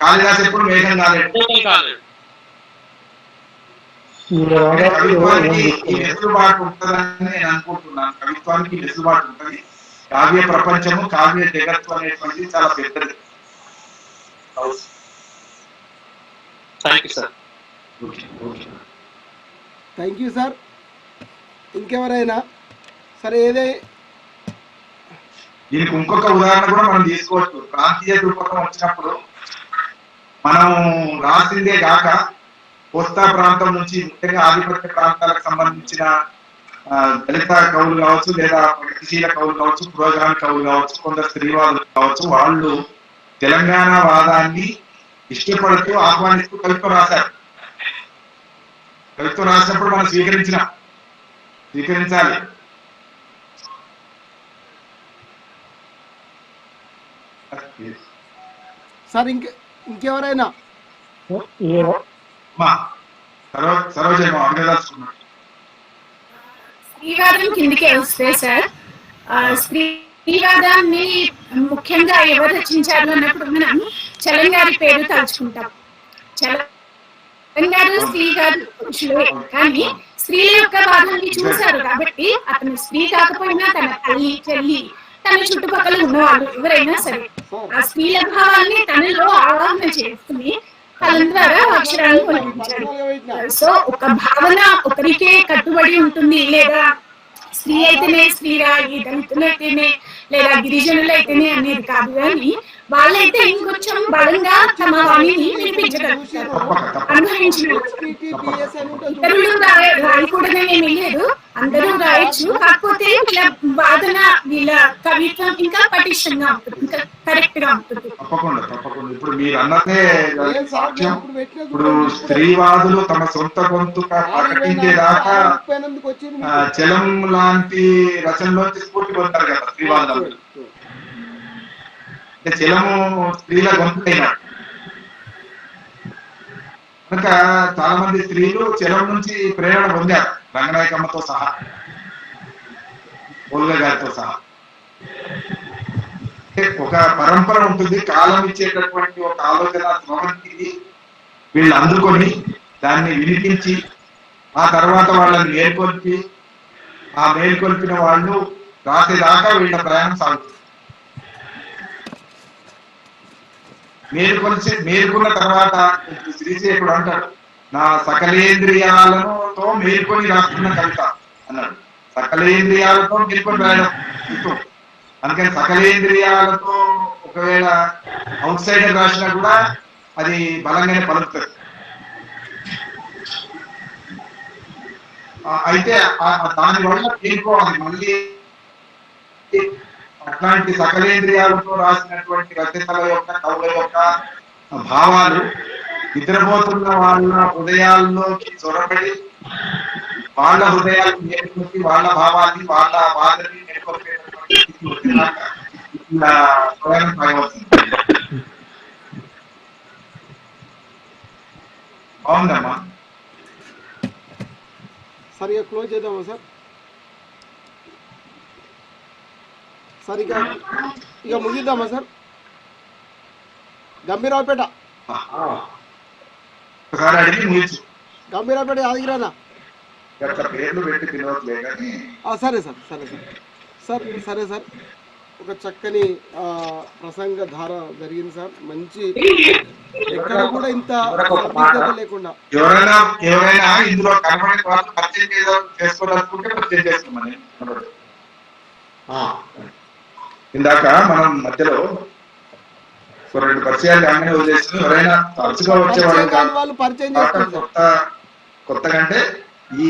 Speaker 4: కాళిదాసు ఎప్పుడు మేఘం కాలేడు. కవిత్వానికి ఈ వెసులుబాటు ఉంటుందని నేను అనుకుంటున్నాను. కవిత్వానికి వెసులుబాటు ఉంటుంది. కావ్య ప్రపంచము, కావ్య జగత్తు అనేటువంటిది చాలా పెద్దది.
Speaker 2: Thank you sir. ఇంకెవరైనా సరే
Speaker 4: దీనికి ఇంకొక ఉదాహరణ కూడా మనం తీసుకోవచ్చు. ప్రాంతీయ దృక్పథం వచ్చినప్పుడు మనం రాసిందే కాక కోస్తా ప్రాంతం నుంచి ముఖ్యంగా ఆధిపత్య ప్రాంతాలకు సంబంధించిన దళిత కవులు కావచ్చు, లేదా ప్రగతిశీల కవులు కావచ్చు, పురోగామి కవులు కావచ్చు, కొందరు స్త్రీవాదులు కావచ్చు, వాళ్ళు తెలంగాణ వాదాన్ని ఇష్టపడుతూ ఆహ్వానిస్తూ కవిత్వం రాశారు. కవిత్వం రాసినప్పుడు మనం స్వీకరించాలి.
Speaker 2: సార్ ఇంకెవరైనా
Speaker 4: సరోజమ్మ అడగదలుచుకున్నాడు.
Speaker 7: స్త్రీవాదం కిందికే వస్తే సార్, స్త్రీవాదాన్ని ముఖ్యంగా ఎవరు రచించారు అన్నప్పుడు మనం చలం గారి పేరు తలుచుకుంటాం. చలం గారు స్త్రీ గారు పురుషులే, కానీ స్త్రీల యొక్క వాదాన్ని చూశారు కాబట్టి అతను స్త్రీ కాకపోయినా తన తల్లి, చెల్లి, తన చుట్టుపక్కల ఉన్నవాళ్ళు ఎవరైనా సరే ఆ స్త్రీల భావాన్ని తనలో ఆవాహన చేసుకుని కలం ద్వారా అక్షరాలను పొందించారు. సో ఒక భావన ఒకరికే కట్టుబడి ఉంటుంది, లేదా స్త్రీ అయితేనే స్త్రీరాయి, దళితులైతేనే లేదా గిరిజనులైతేనే అనేది కాదు, కానీ వాళ్ళైతే ఇంకొంచెం బలంగా తమ వాణిని వినిపించగలుగుతారు, అనుభవించగలుగుతారు. ఇతరులు రాయకూడదని ఏమీ లేదు, అందరూ రాయొచ్చు. కాకపోతే వీళ్ళ వాదన, వీళ్ళ కవిత్వం ఇంకా పటిష్టంగా ఉంటుంది, ఇంకా కరెక్ట్ గా ఉంటుంది.
Speaker 4: తప్పకుండా. ఇప్పుడు మీరు అన్నదే సాక్ష్యం. ఇప్పుడు స్త్రీవాదులు తమ సొంత గొంతుగా ప్రకటించేదాకా చలం లాంటి రచనలోంచి స్ఫూర్తి పొందారు కదా స్త్రీవాదులు. చలము స్త్రీల గొంతుకైనా కనుక చాలా మంది స్త్రీలు చలం నుంచి ప్రేరణ పొందారు, రంగనాయకమ్మతో సహా, పోల్గా గారితో సహా. ఒక పరంపర ఉంటుంది, కాలం ఇచ్చేటటువంటి ఒక ఆలోచన స్రవంతిని వీళ్ళు అందుకొని దాన్ని వినిపించి ఆ తర్వాత వాళ్ళని మేల్కొల్పి, ఆ మేల్కొల్పిన వాళ్ళు రాసేదాకా వీళ్ళ ప్రయాణం సాగుతుంది. మేల్కొన్న తర్వాత శ్రీశేఖరుడు అంటాడు, నా సకలేంద్రియాలతో మేల్కొని రాస్తున్న కవిత అన్నాడు. సకలేంద్రియాలతో మేల్కొని రాయడం. అందుకని సకలేంద్రియాలతో ఒకవేళ అవుట్ సైడర్ రాసినా కూడా అది బలంగానే పలుకుతుంది. అయితే దానివల్ల పేర్కోవాలి మళ్ళీ అట్లాంటి సకలేంద్రియాలతో రాసినటువంటి రచనల యొక్క, కవుల యొక్క భావాలు నిద్రపోతున్న వాళ్ళ హృదయాల్లోకి చొరబడి వాళ్ళ హృదయాలను నేర్చుకుని వాళ్ళ భావాన్ని, వాళ్ళ బాధని నేర్చుకునేటటువంటి స్థితి వచ్చినాక ఇలా ప్రయాణం సాగవలసింది. బాగుందమ్మా.
Speaker 2: సరిగా క్లోజ్ చేద్దామా సార్? సరిగా ఇక ముగిద్దామా సార్? గంభీరావుపేట గంభీరావుపేట యాదగిరానా? సరే సార్ ఒక చక్కని ప్రసంగ ధార జరిగింది సార్. మంచి, ఎక్కడ కూడా ఇంత లేకుండా
Speaker 4: ఎవరైనా ఇందులో కనబడే వాళ్ళు పరిచయం చేసుకోవాలనుకుంటే పరిచయం చేసుకోమని. ఇందాక మనం మధ్యలో రెండు పరిచయాలు అన్నీ వదిలేసి ఎవరైనా తరచుగా వచ్చేవాళ్ళు
Speaker 2: పరిచయం
Speaker 4: కొత్తగా అంటే ఈ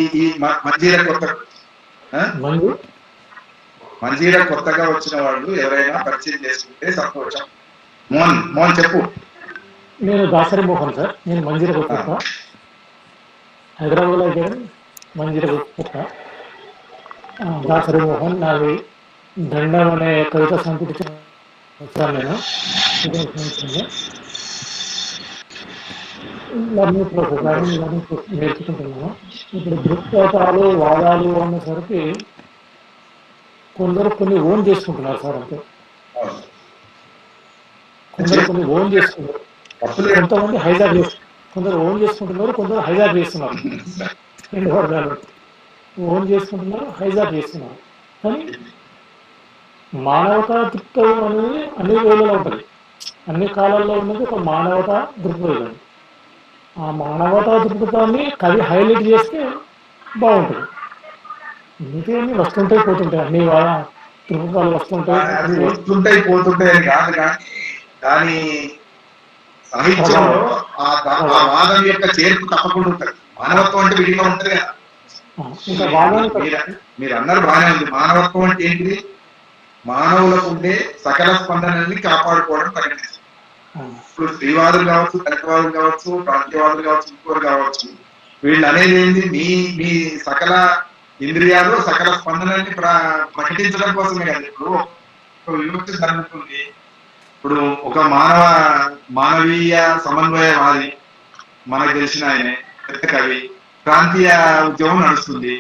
Speaker 4: మంజీరా కొత్తగా వచ్చిన వాళ్ళు ఎవరైనా పరిచయం చేసుకుంటే సంతోషం. మోహన్ చెప్పు.
Speaker 10: నేను దాసరి మోహన్ సార్, నేను మంజీరా కొత్త, హైదరాబాద్లో అయితే మంజీరా కొత్త. దాసరి మోహన్, నాది దండం అనే కవిత సంపుటి నేను నేర్చుకుంటున్నాను. ఇప్పుడు దృక్పథాలు, వాదాలు అనేసరికి కొందరు కొన్ని ఓన్ చేసుకుంటున్నారు సార్. అంతే, కొందరు కొన్ని ఓన్ చేసుకుంటారు, కొంతమంది హైజాక్ చేస్తున్నారు. కొందరు ఓన్ చేసుకుంటున్నారు, కొందరు హైజాక్ చేస్తున్నారు. రెండు వర్గాలు ఓన్ చేసుకుంటున్నారు, హైజాక్ చేస్తున్నారు. కానీ మానవతా దృక్పథం అనేది అన్ని వేళలో ఉంటుంది, అన్ని కాలాల్లో ఉన్నది ఒక మానవతా దృక్పథం. ఆ మానవతా దృక్పథాన్ని కవి హైలైట్ చేస్తే బాగుంటుంది. ఇంకేమి వస్తుంటాయి పోతుంటాయి, అన్ని దృక్పథాలు
Speaker 4: వస్తుంటాయి పోతుంటాయి అని కాదు, కానీ దాని సాహిత్యంలో ఆ వాదం యొక్క చేర్పు తప్పకుండా ఉంటుంది. మానవత్వం అంటే విడిగా ఉంటుంది కదా.
Speaker 10: ఇంకా వాళ్ళని
Speaker 4: మీరు అందరూ బాగానే ఉంది. మానవత్వం అంటే ఏంటిది? మానవులకు ఉండే సకల స్పందనల్ని కాపాడుకోవడం పరిగణించారు. ఇప్పుడు స్త్రీవాదులు కావచ్చు, దళితవాదులు కావచ్చు, ప్రాంతీయవాదులు కావచ్చు, ఇంకోరు కావచ్చు, వీళ్ళు అనేది ఏంటి? మీ సకల ఇంద్రియాలు సకల స్పందనల్ని ప్రకటించడం కోసమే కదా. ఇప్పుడు విముక్తి జరుగుతుంది. ఇప్పుడు ఒక మానవీయ సమన్వయవాది మనకు తెలిసిన ఆయనే పెద్ద కవి. ప్రాంతీయ ఉద్యమం నడుస్తుంది.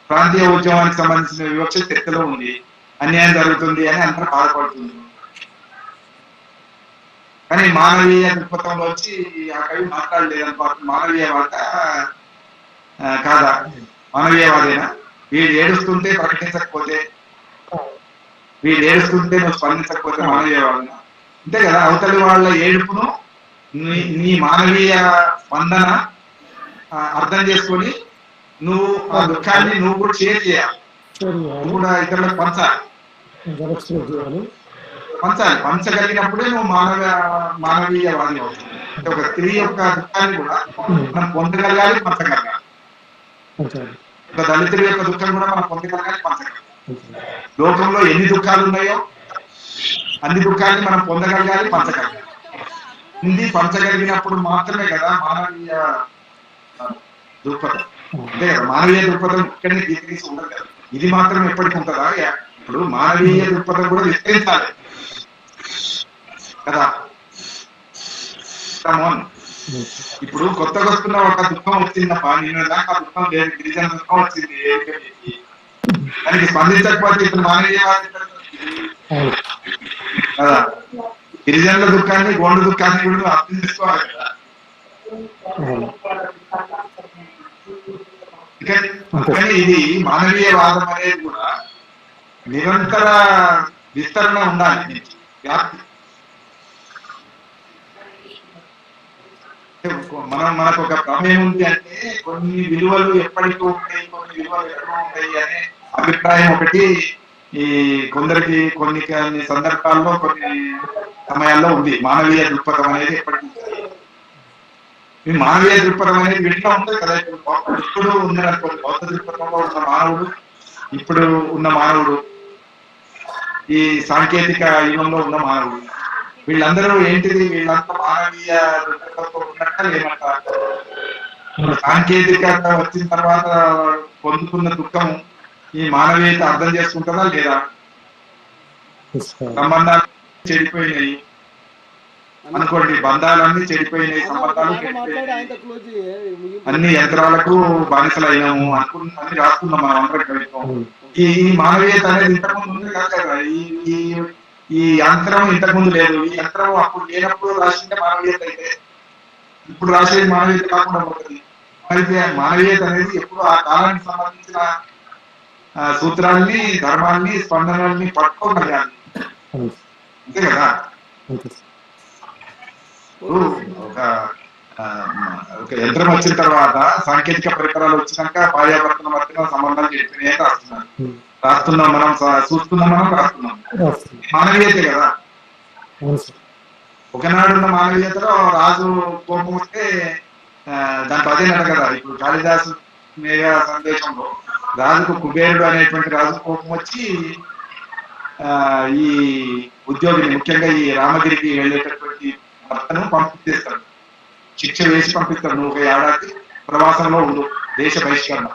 Speaker 4: ప్రాంతీయ ఉద్యమానికి సంబంధించిన వివక్ష చర్చలో ఉంది. అన్యాయం జరుగుతుంది అని అందరూ బాధపడుతుంది. కానీ మానవీయ దృక్పథంలో వచ్చి ఆ కవి మాట్లాడలేదనుకో, మానవీయవాద కాదా? మానవీయవాదేనా? వీడు ఏడుస్తుంటే ప్రకటించకపోతే, వీడు ఏడుస్తుంటే నువ్వు స్పందించకపోతే మానవీయవాదేనా? అంతే కదా. అవతలి వాళ్ళ ఏడుపును నీ మానవీయ స్పందన అర్థం చేసుకొని నువ్వు ఆ దుఃఖాన్ని నువ్వు కూడా షేర్ చేయాలి, నువ్వు కూడా ఇతరులకు పంచాలి. పంచగలిగినప్పుడే నువ్వు మానవీయవాది అవుతుంది. అంటే ఒక స్త్రీ యొక్క దుఃఖాన్ని కూడా మనం పొందగలగాలి, పంచగలగాలి. ఒక దళితుడి యొక్క దుఃఖం కూడా మనం పొందగలగాలి, పంచగలగాలి. లోకంలో ఎన్ని దుఃఖాలు ఉన్నాయో అన్ని దుఃఖాన్ని మనం పొందగలగాలి, పంచగలగాలి. ఇది పంచగలిగినప్పుడు మాత్రమే కదా మానవీయ దృక్పథం. అంతే కదా. మానవీయ దృక్పథం ఇక్కడనే తీసి ఉండదు కదా. ఇది మాత్రం ఎప్పటికి ఉంటుందా? ఇప్పుడు మానవీయ దృక్పథం కూడా విస్తరించాలి కదా. ఇప్పుడు కొత్తగా వస్తున్న ఒక దుఃఖం వచ్చిందప్ప, నేను దాకా దుఃఖం లేదు, గిరిజన దుఃఖం వచ్చింది, దానికి స్పందించకపోతే ఇప్పుడు మానవీయవాది కదా. గిరిజనుల దుఃఖాన్ని, గోండు దుఃఖాన్ని కూడా అర్థం చేసుకోవాలి కదా. కానీ ఇది మానవీయవాదం అనేది కూడా నిరంతర విస్తరణ ఉండాలి, వ్యాప్తి. మనకు ఒక ప్రమేయం ఉంది అంటే కొన్ని విలువలు ఎప్పటికీ ఉంటాయి, కొన్ని విలువలు ఎక్కడో ఉంటాయి అనే అభిప్రాయం ఒకటి ఈ కొందరికి కొన్ని సందర్భాల్లో కొన్ని సమయాల్లో ఉంది. మానవీయ దృక్పథం అనేది ఎప్పటికీ ఉంటుంది. ఈ మానవీయ దృక్పథం అనేది వీటిలో ఉంటుంది కదా. ఇప్పుడు ఉందనుకోండి, బౌద్ధ దృక్పథంలో ఉన్న మానవుడు, ఇప్పుడు ఉన్న మానవుడు, ఈ సాంకేతిక యుగంలో ఉన్న మానవుడు, వీళ్ళందరూ ఏంటిది? వీళ్ళంతా మానవీయ దృక్పథంతో ఉన్నట్ట లేనట్ట? సాంకేతికత వచ్చిన తర్వాత పొందుతున్న దుఃఖం ఈ మానవీయత అర్థం చేసుకుంటుందా లేదా? సంబంధాలు చెడిపోయినాయి అనుకోండి, బంధాలన్నీ చెడిపోయినాయి, సంబంధాలు అన్ని యంత్రాలకు బానిసలు అయినాము అన్ని రాసుకున్నాం మనం అందరం కవిత్వం. ఈ మానవీయత అనేది ఇంతకుముందు ఉంది కదా. ఈ యంత్రం ఇంతకుముందు లేదు. ఈ యంత్రం అప్పుడు లేనప్పుడు రాసింటే మానవీయత అయితే, ఇప్పుడు రాసేది మానవీయత కాకుండా పోతుంది. మానవీయత అనేది ఎప్పుడు ఆ కాలానికి సంబంధించిన సూత్రాలని, ధర్మాల్ని, స్పందనల్ని పట్టుకోగలగాలి. అంతే కదా. ఒక యంత్రం వచ్చిన తర్వాత, సాంకేతిక పరికరాలు వచ్చినాక భార్యాభర్తల మధ్యన సంబంధాలు చెడిపోయినాయి రాస్తున్నాం మనం, చూస్తున్నాం మనం, రాస్తున్నాం. మానవీయతే కదా. ఒకనాడున్న మానవీయతలో రాజు కోపం వస్తే దాంట్లో అదేనట కదా. ఇప్పుడు కాళిదాసు మేఘ సందేశంలో రాజుకు కుబేరుడు అనేటువంటి రాజు కోపం వచ్చి ఈ ఉద్యోగిని, ముఖ్యంగా ఈ రామగిరికి వెళ్ళేటటువంటి భర్తను పంపిస్తారు, శిక్ష వేసి పంపిస్తారు. నువ్వు 1 ఏడాది ప్రవాసంలో ఉండు, దేశ బహిష్కరణ.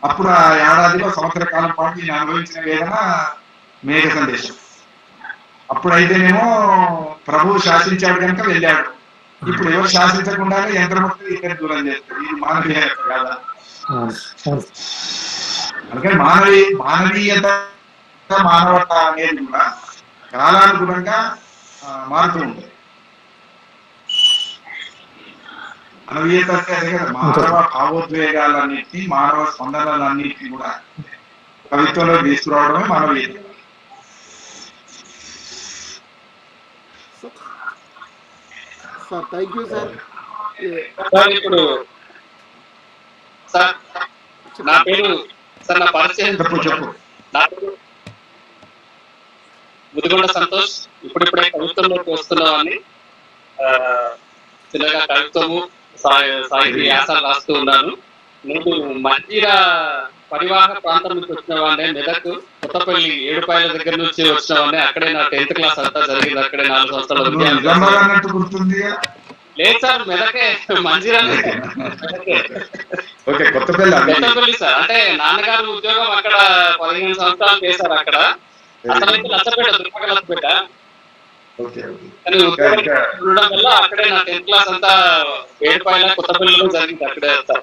Speaker 4: అప్పుడు ఆ ఏడాదిలో సంవత్సర కాలం పాటు నేను అనుభవించిన వేదన మేఘ సందేశం. అప్పుడైతేనేమో ప్రభువు శాసించాడు కనుక వెళ్ళాడు. ఇప్పుడు ఎవరు శాసించకుండానే యంత్రం వస్తే ఇద్దరు దూరం చేస్తారు. ఇది మానవీయత కాదా? అందుకని మానవీయత, మానవత అనేది కూడా కాలానుగుణంగా మారుతూ ఉంటుంది. మానవీయత అదే కదా. మానవ భావోద్వేగాలన్నింటినీ, మానవ స్పందనలన్నింటినీ కూడా కవిత్వంలో తీసుకురావడమే మానవీయత.
Speaker 2: Sir thank you sir.
Speaker 5: ఇప్పుడు సార్ నా పేరు, సార్ నా పరిచయం
Speaker 4: చెప్పు.
Speaker 5: నా పేరు ముదిగొండ సంతోష్. ఇప్పుడిప్పుడే కవిత్వంలోకి వస్తున్నామని, చిన్నగా కవిత్వము, సాహిత్య వ్యాసాలు రాస్తూ ఉన్నాను. నేను మంజీరా పరివాహక ప్రాంతం నుంచి వచ్చిన వాడిని, మెదక్ కొత్తపల్లి ఏడుపాయల దగ్గర నుంచి వచ్చిన వాడిని. అక్కడే నా 10th క్లాస్ అంతా జరిగింది. అక్కడే 4 సంవత్సరాల లేదు సార్, మెదకే, మంజీరా కొత్తపల్లి సార్. అంటే నాన్నగారు ఉద్యోగం అక్కడ 15 సంవత్సరాలు చేశారు అక్కడ. అసలైతే లచ్చపేట, దుర్పక లచ్చపేట. కానీ ఉద్యోగం ఉండడం వల్ల అక్కడే నా 10th క్లాస్ అంతా ఏడుపాయల కొత్తపల్లిలో జరిగింది. అక్కడే సార్.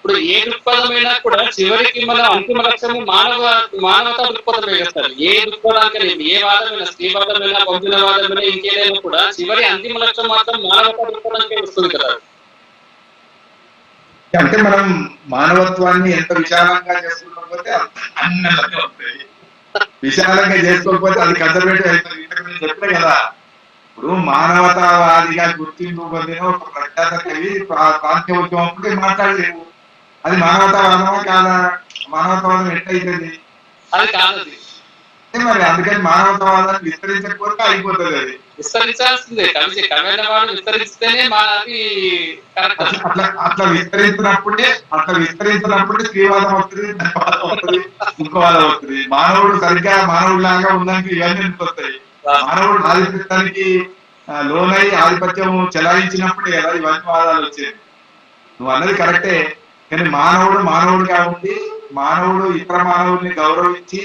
Speaker 5: ఇప్పుడు ఏ దృక్పథమైనా కూడా చివరికి మన అంతిమ లక్ష్యము మానవతా దృక్పథమే కదా. ఏ దృక్పథానికి, ఏ వాదమైనా, స్త్రీవాదమైనా, బహుజన వాదమైనా, ఇంకేదైనా కూడా చివరి అంతిమ లక్ష్యం మాత్రం మానవతా దృక్పథానికే వస్తుంది కదా.
Speaker 4: అంటే మనం మానవత్వాన్ని ఎంత విశాలంగా చేసుకోకపోతే అన్ని విశాలంగా చేసుకోకపోతే అది కన్సర్వేటివ్ అవుతుంది. చెప్పలే కదా, ఇప్పుడు మానవతావాదిగా గుర్తింపు పొందిన ఒక ప్రఖ్యాత కవి ప్రాంతీయ ఉద్యమం మాట్లాడలేవు. అది మానవతావాదమా కాదా? మానవతావాదం ఎట్లయితుంది?
Speaker 5: అది కాదు.
Speaker 4: మరి అందుకని మానవతావాదాన్ని విస్తరించకపోతే అయిపోతుంది. అది
Speaker 5: విస్తరించాల్సిందే. కవిమైన వాడు విస్తరిస్తేనే
Speaker 4: అట్లా విస్తరించినప్పుడే స్త్రీవాదం వస్తుంది, ధనవాదం వస్తుంది, ఇంకోవాదం వస్తుంది. మానవుడు సరిగ్గా మానవుడిలాగా ఉందానికి ఇవన్నీ వస్తాయి. మానవుడు ఆధిపత్యానికి లోనై ఆధిపత్యం చెలాయించినప్పుడే కదా ఇవన్నీ వాదాలు వచ్చేది. నువ్వు అన్నది కరెక్టే, కానీ మానవుడుగా ఉండి మానవుడు ఇతర మానవుల్ని గౌరవించి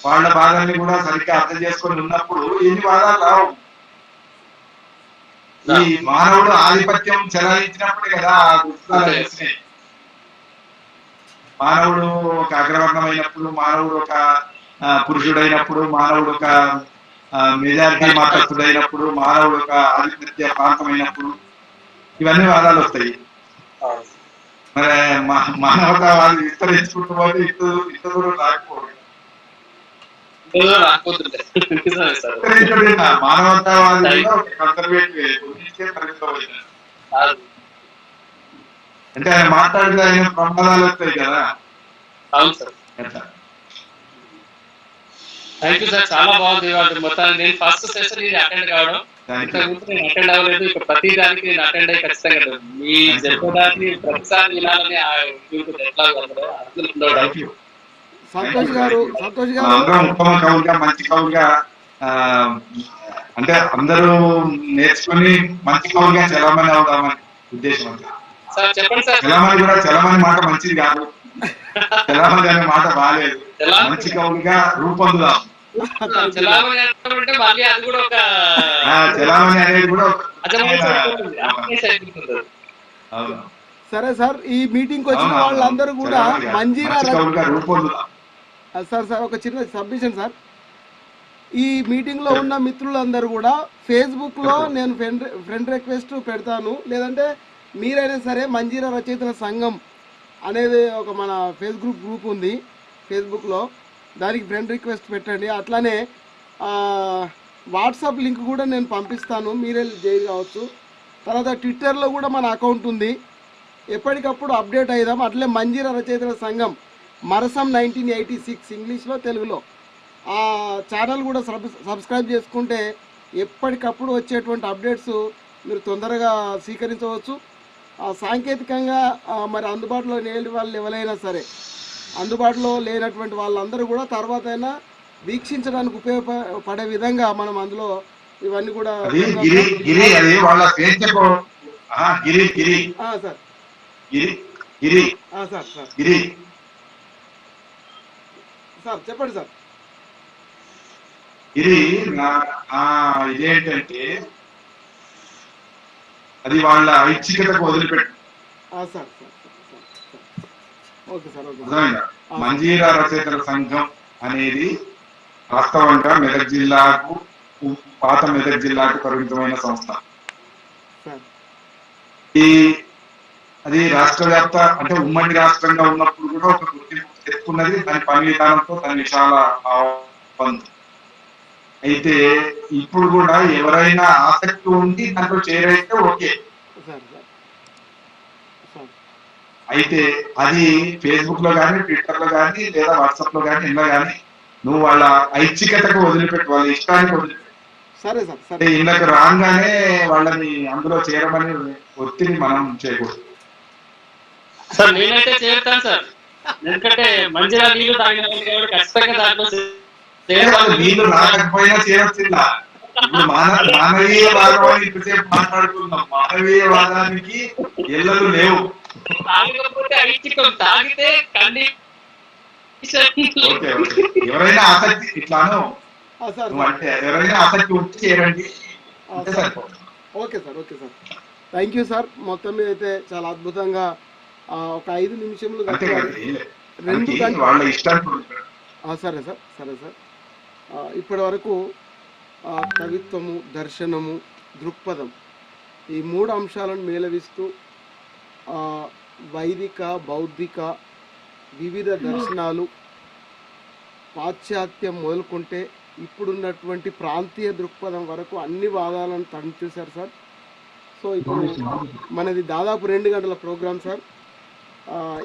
Speaker 4: వాళ్ళ బాధల్ని కూడా సరిగ్గా అర్థం చేసుకొని ఉన్నప్పుడు ఎన్ని వాదాలు రావు. ఈ మానవుడు ఆధిపత్యం చెలాయించినప్పుడే కదా ఆ దృష్టాలు వచ్చినాయి. మానవుడు ఒక అగ్రవర్ణమైనప్పుడు, మానవుడు ఒక పురుషుడైనప్పుడు, మానవుడు ఒక మెజారిటీ మతస్థుడైనప్పుడు, మానవుడు ఒక ఆధిపత్య ప్రాంతమైనప్పుడు ఇవన్నీ వాదాలు వస్తాయి. మరి మానవతావాది విస్తరించుకుంటూ పోతే ఇంత దూరం రాకపోవడం. మానవతావాది అంటే ఆయన మాట్లాడితే ఆయన ప్రమాదాలు వస్తాయి కదా.
Speaker 5: అవును సార్. థ్యాంక్ యూ సార్, చాలా బాగుంది. మొత్తాన్ని నేను ఫస్ట్ సెషన్ ఇది అటెండ్ కావడం, నేను అటెండ్ అవ్వలేదు. ఇప్పుడు ప్రతి దానికి నేను అటెండ్ అయ్యి ఖచ్చితంగా మీ చెప్పడానికి ప్రతిసారి వినాలని ఎట్లా
Speaker 2: సంతోష్ గారు
Speaker 4: ఉత్తమ కవులుగా, మంచి కవులుగా, అంటే అందరూ నేర్చుకుని మంచి కవులుగా చలమని అవుతామని ఉద్దేశం. అంతే
Speaker 5: సార్. చెప్పండి సార్.
Speaker 4: చలమని మాట మంచిది కాదు, చలమని అనే మాట బాగాలేదు. మంచి కవులుగా రూపొందుదాం.
Speaker 5: చలామణి
Speaker 4: అనేది కూడా
Speaker 2: సరే సార్, ఈ మీటింగ్ వచ్చిన వాళ్ళందరూ కూడా మంజీరా సార్ ఒక చిన్న సబ్మిషన్ సార్. ఈ మీటింగ్ లో ఉన్న మిత్రులందరూ కూడా ఫేస్బుక్ లో నేను ఫ్రెండ్ రిక్వెస్ట్ పెడతాను, లేదంటే మీరైనా సరే మంజీరా రచయితల సంఘం అనేది ఒక మన ఫేస్బుక్ గ్రూప్ ఉంది ఫేస్బుక్ లో, దానికి ఫ్రెండ్ రిక్వెస్ట్ పెట్టండి. అట్లానే వాట్సాప్ లింక్ కూడా నేను పంపిస్తాను, మీరే జాయిన్ కావచ్చు. తర్వాత ట్విట్టర్లో కూడా మన అకౌంట్ ఉంది, ఎప్పటికప్పుడు అప్డేట్ అయిదాం. అట్లే మంజీరా రచయితల సంఘం మరసం 1986 ఇంగ్లీష్లో, తెలుగులో ఆ ఛానల్ కూడా సబ్స్క్రైబ్ చేసుకుంటే ఎప్పటికప్పుడు వచ్చేటువంటి అప్డేట్స్ మీరు తొందరగా స్వీకరించవచ్చు. సాంకేతికంగా మరి అందుబాటులో లేని వాళ్ళు ఎవరైనా సరే, అందుబాటులో లేనటువంటి వాళ్ళందరూ కూడా తర్వాత అయినా వీక్షించడానికి ఉపయోగపడే విధంగా మనం అందులో ఇవన్నీ కూడా సార్ చెప్పండి సార్.
Speaker 4: ఇదేంటంటే అది వాళ్ళ ఐచ్ఛికతకు వదిలిపెట్టు. మంజీరా రచయితల సంఘం అనేది వాస్తవంగా మెదక్ జిల్లాకు, పాత మెదక్ జిల్లాకు పరిమితమైన సంస్థ. అది రాష్ట్ర వ్యాప్త, అంటే ఉమ్మడి రాష్ట్రంగా ఉన్నప్పుడు కూడా ఒక గుర్తింపు తెచ్చుకున్నది. దాని పని విధానంతో దాని విశాల బంధు. అయితే ఇప్పుడు కూడా ఎవరైనా ఆసక్తి ఉండి దాంట్లో చేరైతే ఓకే. అయితే అది ఫేస్బుక్ లో కానీ, ట్విట్టర్ లో కానీ, లేదా వాట్సాప్ లో కానీ, ఇంట్లో కానీ నువ్వు వాళ్ళ ఐచ్ఛికతకు వదిలిపెట్టు, వాళ్ళ ఇష్టానికి వదిలిపెట్టు.
Speaker 2: సరే సార్ సరే.
Speaker 4: అంటే ఇళ్ళకి రాగానే వాళ్ళని అందులో చేరమని ఒత్తిడి మనం చేయకూడదు.
Speaker 5: సార్ నేనైతే చేరుతాను సార్, ఎందుకంటే మంచిగా నీళ్లు తాగిన వాళ్ళు కాబట్టి ఖచ్చితంగా దాంట్లో
Speaker 4: నీళ్లు రాకపోయినా చేరొచ్చిందా? ఇప్పుడు మానవీయ వాదం అని ఇంతసేపు మాట్లాడుకుందాం. మానవీయ వాదానికి ఎల్లలు లేవు.
Speaker 5: తాగకపోతే ఐచ్ఛికం, తాగితే
Speaker 4: ఎవరైనా ఆసక్తి ఇట్లాను
Speaker 2: సార్
Speaker 4: అంటే ఎవరైనా ఆసక్తి ఉంటే చేరండి.
Speaker 2: Okay sir okay sir thank you sir. మొత్తం మీద అయితే చాలా అద్భుతంగా ఒక 5 నిమిషంలో
Speaker 4: వాళ్ళ ఇష్టం.
Speaker 2: సరే సార్ ఇప్పటి వరకు కవిత్వము, దర్శనము, దృక్పథం ఈ 3 అంశాలను మేళవిస్తూ వైదిక, బౌద్ధిక వివిధ దర్శనాలు, పాశ్చాత్యం మొదలుకుంటే ఇప్పుడున్నటువంటి ప్రాంతీయ దృక్పథం వరకు అన్ని వాదాలను తడిచేశారు సార్. సో ఇప్పుడు మనది దాదాపు 2 గంటల ప్రోగ్రాం సార్.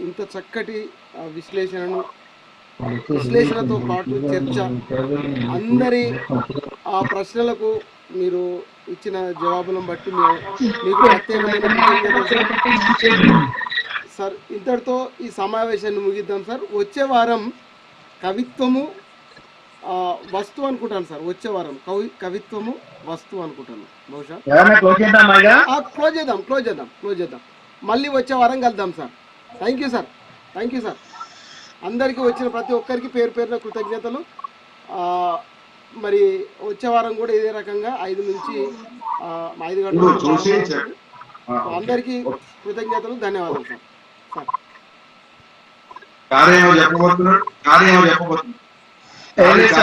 Speaker 2: ఇంత చక్కటి విశ్లేషణతో పాటు చర్చ, అందరి ఆ ప్రశ్నలకు మీరు ఇచ్చిన జవాబులను బట్టి మీకు ప్రత్యేకమైన సార్. ఇంతటితో ఈ సమావేశాన్ని ముగిద్దాం సార్. వచ్చే వారం కవిత్వము వస్తువు అనుకుంటాను సార్. వచ్చే వారం కవిత్వము వస్తువు అనుకుంటాను. బహుశా క్లోజ్ చేద్దాం. మళ్ళీ వచ్చే వారం కలుద్దాం సార్. Thank you sir. అందరికీ వచ్చిన ప్రతి ఒక్కరికి పేరు పేరున కృతజ్ఞతలు. మరి వచ్చే వారం కూడా ఇదే రకంగా 5 నుంచి 5 గంటలు. అందరికీ కృతజ్ఞతలు, ధన్యవాదాలు సార్.
Speaker 4: కార్యం చెప్పబోతున్నాడు.